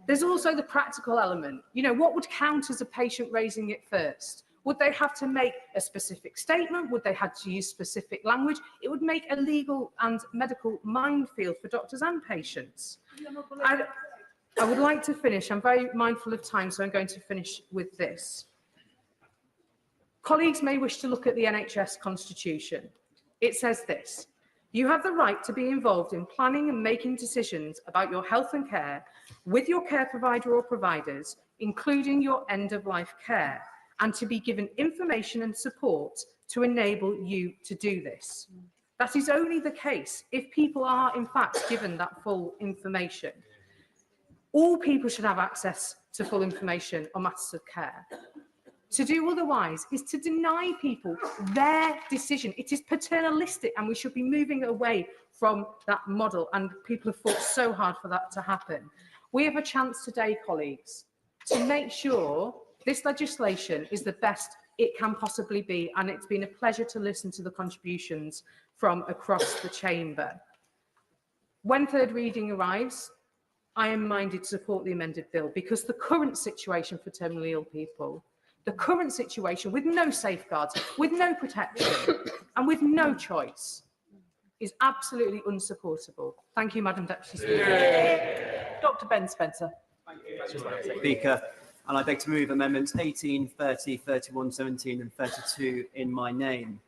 There's also the practical element. You know, what would count as a patient raising it first? Would they have to make a specific statement? Would they have to use specific language? It would make a legal and medical minefield for doctors and patients. I would like to finish. I'm very mindful of time, so I'm going to finish with this. Colleagues may wish to look at the NHS Constitution. It says this: you have the right to be involved in planning and making decisions about your health and care with your care provider or providers, including your end-of-life care, and to be given information and support to enable you to do this. That is only the case if people are, in fact, given that full information. All people should have access to full information on matters of care. To do otherwise is to deny people their decision. It is paternalistic, and we should be moving away from that model, and people have fought so hard for that to happen. We have a chance today, colleagues, to make sure this legislation is the best it can possibly be, and it's been a pleasure to listen to the contributions from across the chamber. When third reading arrives, I am minded to support the amended bill, because the current situation for terminally ill people, the current situation with no safeguards, with no protection and with no choice is absolutely unsupportable. Thank you, Madam Deputy Speaker. Dr. Ben Spencer. Speaker, and I beg to move amendments 18, 30, 31, 17 and 32 in my name.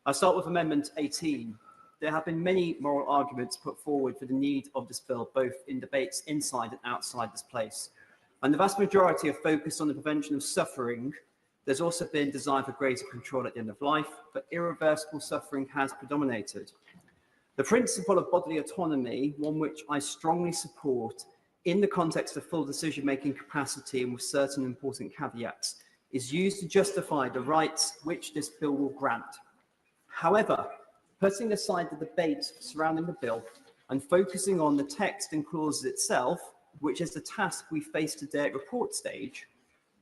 I'll start with Amendment 18. There have been many moral arguments put forward for the need of this bill, both in debates inside and outside this place. And the vast majority have focused on the prevention of suffering. There's also been desire for greater control at the end of life, but irreversible suffering has predominated. The principle of bodily autonomy, one which I strongly support in the context of full decision-making capacity and with certain important caveats, is used to justify the rights which this bill will grant. However, putting aside the debate surrounding the bill and focusing on the text and clauses itself, which is the task we face today at report stage,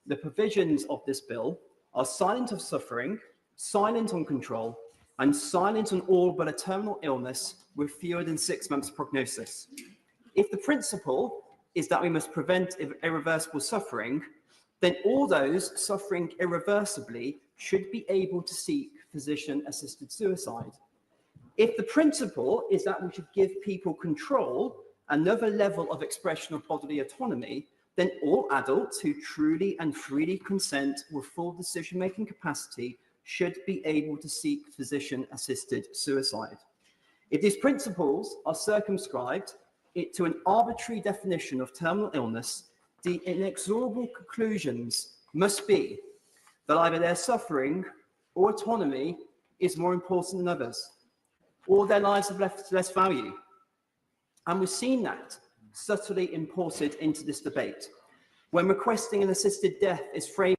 the provisions of this bill are silent of suffering, silent on control, and silent on all but a terminal illness with fewer than 6 months prognosis. If the principle is that we must prevent irreversible suffering, then all those suffering irreversibly should be able to seek physician-assisted suicide. If the principle is that we should give people control, another level of expression of bodily autonomy, then all adults who truly and freely consent with full decision-making capacity should be able to seek physician-assisted suicide. If these principles are circumscribed to an arbitrary definition of terminal illness, the inexorable conclusions must be that either their suffering or autonomy is more important than others, or their lives have less value. And we've seen that subtly imported into this debate. When requesting an assisted death is framed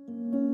you.